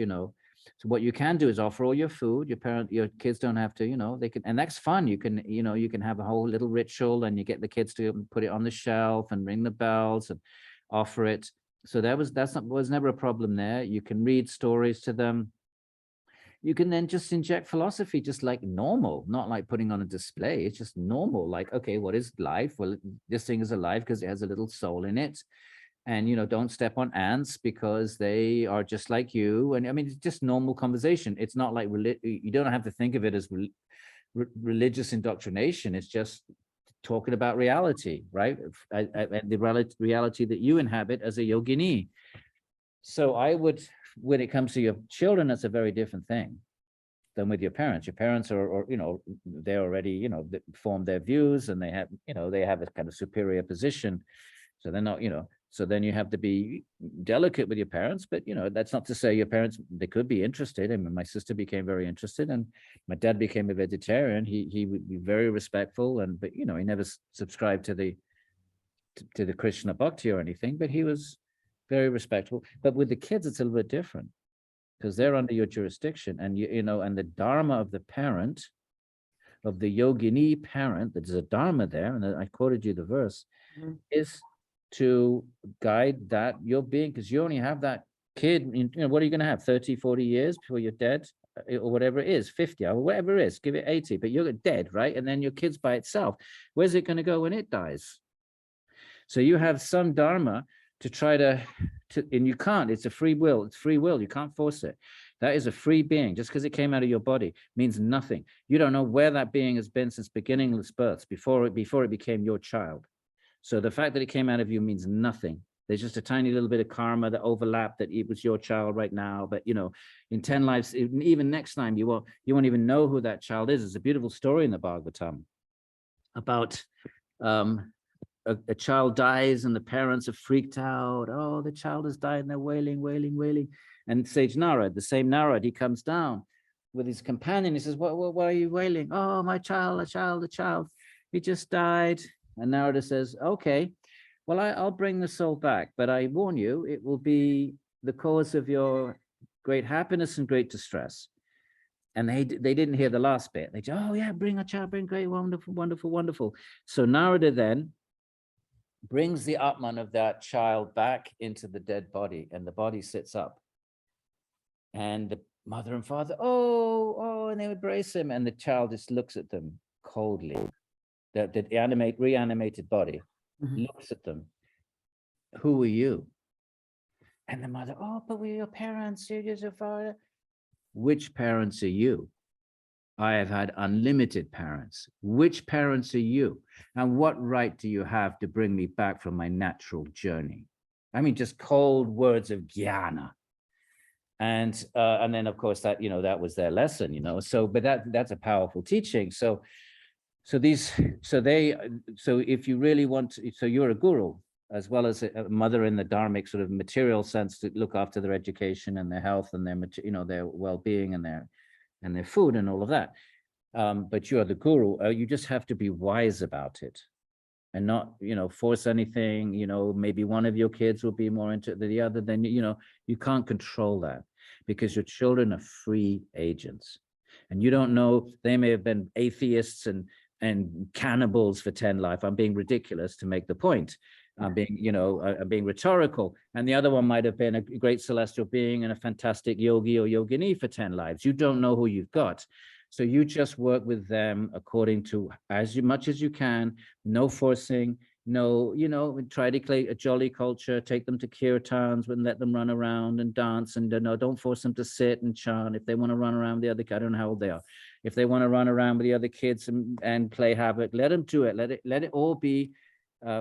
so what you can do is offer all your food. Your kids don't have to, they can, and that's fun. You can, you can have a whole little ritual, and you get the kids to put it on the shelf and ring the bells and offer it. So was never a problem there. You can read stories to them. You can then just inject philosophy, just like normal, not like putting on a display. It's just normal. Like, okay, what is life? Well, this thing is alive because it has a little soul in it. And, don't step on ants because they are just like you. And I mean, it's just normal conversation. It's not like, you don't have to think of it as religious indoctrination. It's just talking about reality, right? The reality that you inhabit as a yogini. So I would, when it comes to your children, that's a very different thing than with your parents. Your parents are they already, formed their views, and they have, they have a kind of superior position. So they're not, so then you have to be delicate with your parents, but, that's not to say your parents, they could be interested. I mean, my sister became very interested, and my dad became a vegetarian. He would be very respectful, but, he never subscribed to the Krishna Bhakti or anything, but he was very respectful. But with the kids, it's a little bit different, because they're under your jurisdiction, and and the dharma of the parent, of the yogini parent, there's a dharma there, and I quoted you the verse, is to guide that your being, because you only have that kid, what are you going to have, 30, 40 years before you're dead, or whatever it is, 50, or whatever it is, give it 80, but you're dead, right? And then your kid's by itself. Where's it going to go when it dies? So you have some dharma to try to, and you can't, it's a free will, you can't force it. That is a free being. Just because it came out of your body means nothing. You don't know where that being has been since beginningless births, before it became your child. So the fact that it came out of you means nothing. There's just a tiny little bit of karma that overlapped, that it was your child right now. But, in 10 lives, even next time, you won't even know who that child is. There's a beautiful story in the Bhagavatam about a child dies, and the parents are freaked out. Oh, the child has died, and they're wailing. And Sage Narad, the same Narad, he comes down, with his companion. He says, why are you wailing? Oh, my child, a child. He just died. And Narada says, okay, well, I'll bring the soul back, but I warn you, it will be the cause of your great happiness and great distress. And they didn't hear the last bit. They just, oh yeah, bring a child, bring great, wonderful, wonderful, wonderful. So Narada then brings the Atman of that child back into the dead body, and the body sits up. And the mother and father, oh, and they embrace him, and the child just looks at them coldly. The reanimated body looks at them. Who are you? And the mother, oh, but we're your parents, you're your father. Which parents are you? I have had unlimited parents. Which parents are you? And what right do you have to bring me back from my natural journey? I mean, just cold words of jnana. And then of course that, that was their lesson, so, but that's a powerful teaching. So if you really want to, so you're a guru as well as a mother in the dharmic sort of material sense to look after their education and their health and their, their well-being and their food and all of that. But you're the guru. You just have to be wise about it and not, force anything. Maybe one of your kids will be more into the other. Then, you can't control that because your children are free agents. And you don't know, they may have been atheists and cannibals for 10 life. I'm being ridiculous to make the point. I'm being rhetorical. And the other one might have been a great celestial being and a fantastic yogi or yogini for 10 lives. You don't know who you've got. So you just work with them according to as much as you can, no forcing, no, try to create a jolly culture, take them to kirtans and let them run around and dance, and don't force them to sit and chant. If they want to run around with the other, I don't know how old they are. If they want to run around with the other kids and play havoc, let them do it. Let it all be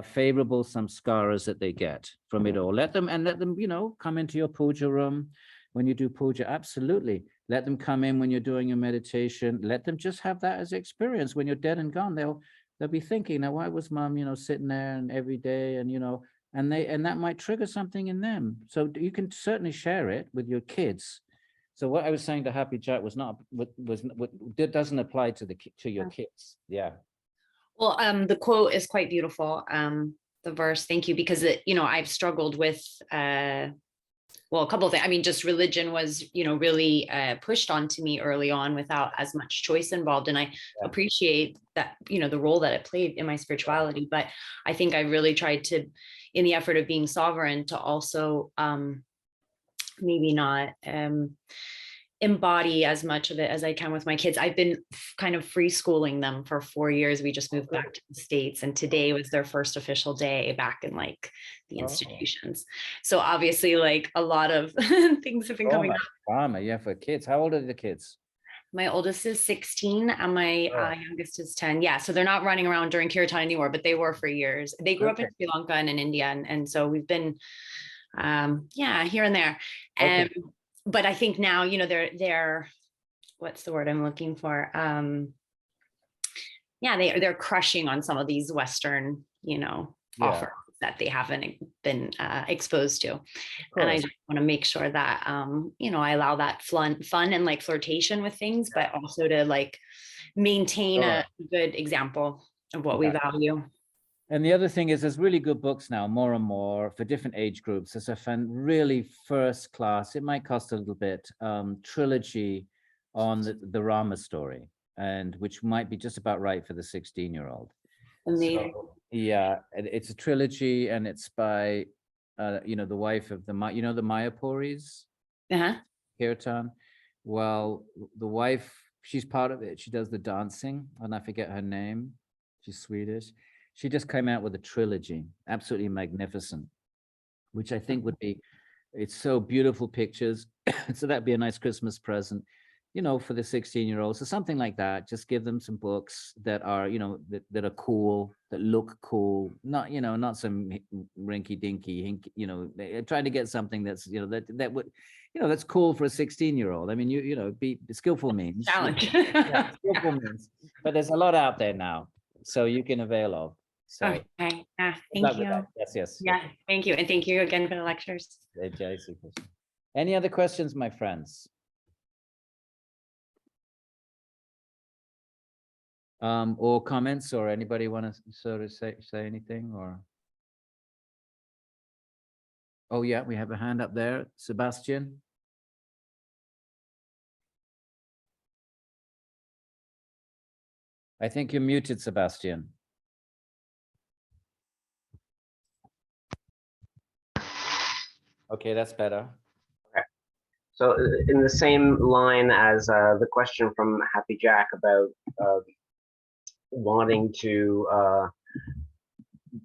favorable samskaras that they get from it all. Let them, come into your puja room when you do puja. Absolutely. Let them come in when you're doing your meditation. Let them just have that as experience. When you're dead and gone, they'll be thinking, now why was mom, sitting there and every day, and and that might trigger something in them. So you can certainly share it with your kids. So what I was saying to Happy Jack was not what doesn't apply to your kids. Yeah. Well, the quote is quite beautiful. The verse, thank you, because I've struggled with a couple of things. I mean, just religion was, really pushed onto me early on without as much choice involved. And I appreciate that, the role that it played in my spirituality. But I think I really tried to, in the effort of being sovereign, to also maybe not embody as much of it as I can with my kids. I've been kind of free schooling them for 4 years. We just moved back to the States, and today was their first official day back in the institutions. So obviously a lot of things have been coming up. Brahma, yeah, for kids. How old are the kids? My oldest is 16 and my youngest is 10. Yeah. So they're not running around during kirtan anymore, but they were for years. They grew up in Sri Lanka and in India. And so we've been, here and there. But I think now, they're what's the word I'm looking for? They're crushing on some of these Western, offers that they haven't been exposed to. And I just want to make sure that, I allow that fun and flirtation with things, but also to maintain a good example of what we value. And the other thing is there's really good books now, more and more for different age groups. There's a really first class, it might cost a little bit, trilogy on the Rama story, and which might be just about right for the 16-year-old. Amazing. So, yeah, it's a trilogy, and it's by, the wife of the Mayapuris, Kirtan. Well, the wife, she's part of it. She does the dancing, and I forget her name. She's Swedish. She just came out with a trilogy, absolutely magnificent, which I think would be, it's so beautiful pictures. So that'd be a nice Christmas present, for the 16-year-olds. So something like that. Just give them some books that are, that are cool, that look cool, not, not some rinky dinky, trying to get something that's, that would, that's cool for a 16-year-old. I mean, be skillful means. Challenge. Skillful means. But there's a lot out there now, so you can avail of. So, okay. Thank you. Yes. Yeah, thank you. And thank you again for the lectures. Any other questions, my friends? Or comments, or anybody want to sort of say anything, or? Oh yeah, we have a hand up there, Sebastian. I think you're muted, Sebastian. Okay, that's better. So in the same line as the question from Happy Jack about wanting to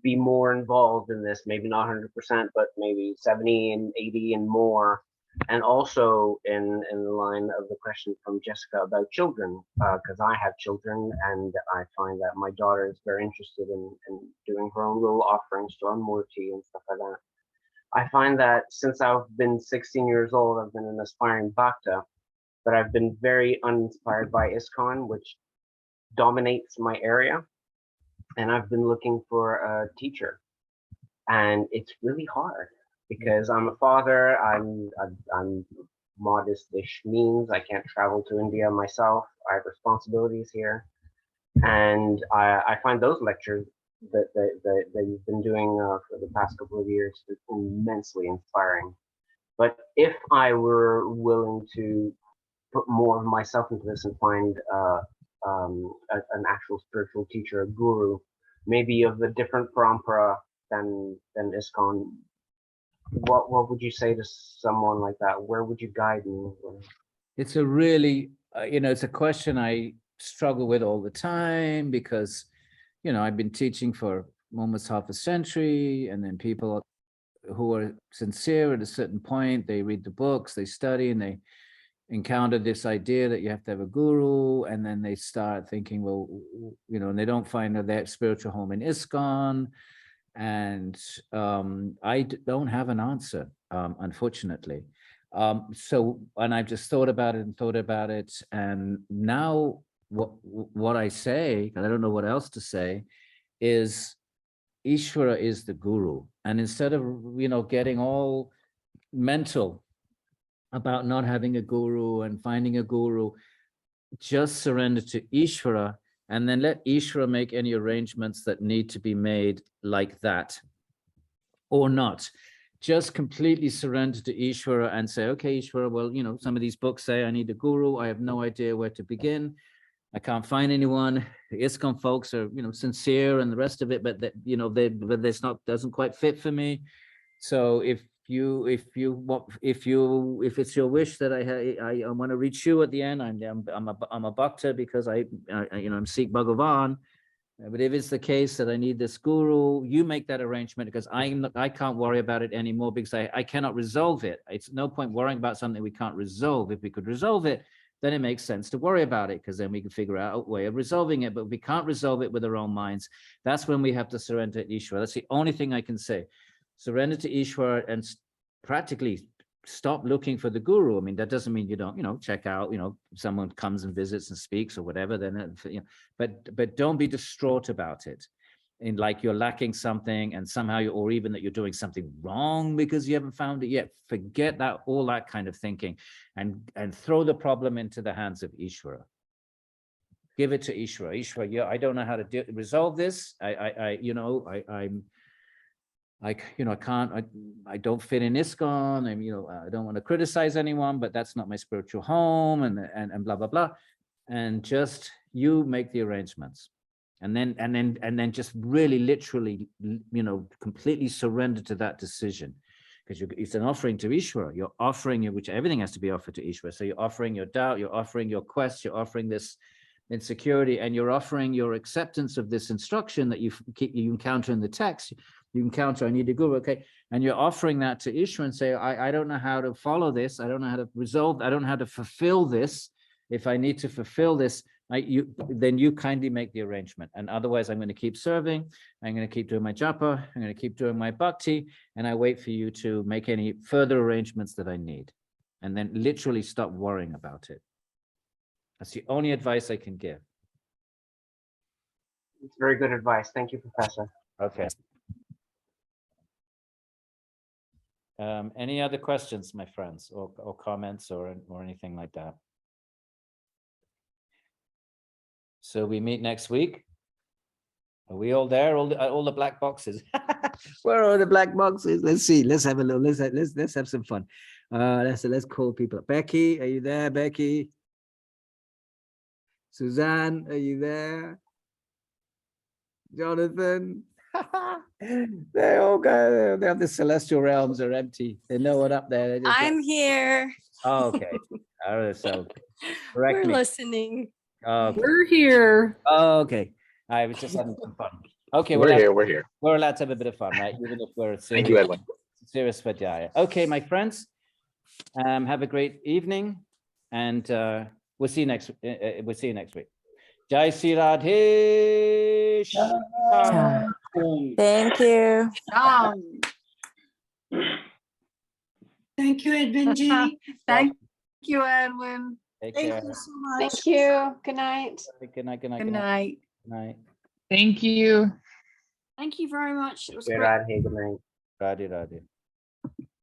be more involved in this, maybe not 100%, but maybe 70 and 80 and more. And also in the line of the question from Jessica about children, because I have children and I find that my daughter is very interested in doing her own little offerings to our Murti and stuff like that. I find that since I've been 16 years old, I've been an aspiring Bhakta, but I've been very uninspired by ISKCON, which dominates my area. And I've been looking for a teacher. And it's really hard because I'm a father, I'm modest-ish means, I can't travel to India myself, I have responsibilities here. And I find those lectures that you've been doing for the past couple of years immensely inspiring. But if I were willing to put more of myself into this and find an actual spiritual teacher, a guru, maybe of a different parampara than ISKCON, what would you say to someone like that? Where would you guide me? It's a really, it's a question I struggle with all the time because, I've been teaching for almost half a century, and then people who are sincere at a certain point, they read the books, they study, and they encounter this idea that you have to have a guru, and then they start thinking, well, and they don't find their spiritual home in ISKCON. And I don't have an answer, unfortunately. And I've just thought about it, and now what I say, and I don't know what else to say, is Ishvara is the guru. And instead of getting all mental about not having a guru and finding a guru, just surrender to Ishvara, and then let Ishvara make any arrangements that need to be made like that, or not. Just completely surrender to Ishvara and say, okay, Ishvara, well, some of these books say I need a guru. I have no idea where to begin. I can't find anyone. The ISKCON folks are, sincere and the rest of it, but that, but this doesn't quite fit for me. So if it's your wish that I want to reach you at the end, I'm a bhakta because I'm Sikh Bhagavan. But if it's the case that I need this guru, you make that arrangement, because I can't worry about it anymore, because I cannot resolve it. It's no point worrying about something we can't resolve. If we could resolve it, then it makes sense to worry about it, because then we can figure out a way of resolving it. But if we can't resolve it with our own minds, that's when we have to surrender to Ishvara. That's the only thing I can say. Surrender to Ishvara and practically stop looking for the guru. I mean, that doesn't mean you don't, check out, if someone comes and visits and speaks or whatever, then, but don't be distraught about it. In like you're lacking something and somehow or even that you're doing something wrong because you haven't found it yet. Forget that, all that kind of thinking, and throw the problem into the hands of Ishvara. Give it to Ishvara. Ishvara, yeah, I don't know how to resolve this. I don't fit in ISKCON, and I don't want to criticize anyone, but that's not my spiritual home, and blah blah blah, and just you make the arrangements, and then just really literally, completely surrender to that decision, because it's an offering to Ishvara. You're offering, which everything has to be offered to Ishvara. So you're offering your doubt, you're offering your quest, you're offering this insecurity, and you're offering your acceptance of this instruction that you encounter in the text. You encounter, I need a guru, okay, and you're offering that to Ishvara and say, I don't know how to follow this, I don't know how to resolve, I don't know how to fulfill this. If I need to fulfill this, then you kindly make the arrangement, and otherwise I'm going to keep serving, I'm going to keep doing my japa, I'm going to keep doing my bhakti, and I wait for you to make any further arrangements that I need, and then literally stop worrying about it. That's the only advice I can give. It's very good advice. Thank you, Professor. Okay. Any other questions, my friends, or comments or anything like that? So we meet next week. Are we all there? All the black boxes. Where are the black boxes? Let's see. Let's have a little. Let's have some fun. Let's call people. Becky, are you there? Becky. Suzanne, are you there? Jonathan. They all go. They have the celestial realms are empty. There's no one up there. I'm here. Oh, okay. All right, so correct We're me. listening. Okay. We're here. Oh, okay. I was just having some fun. Okay, We're here. We're here. We're allowed to have a bit of fun, right? Even if we're serious. Thank you, Edwin. Serious Swadhyaya. Okay, my friends. Have a great evening, and we'll see you next. We'll see you next week. Jai Sri Radhe. Shyam. Thank you. Thank you, Edwin G. Thank you, Edwin. Take Thank care. you so much. Thank you. Good night. Good night. Good night. Good night. Good night. Thank you. Thank you very much. It was Good great. night. Good night. Radhe Radhe.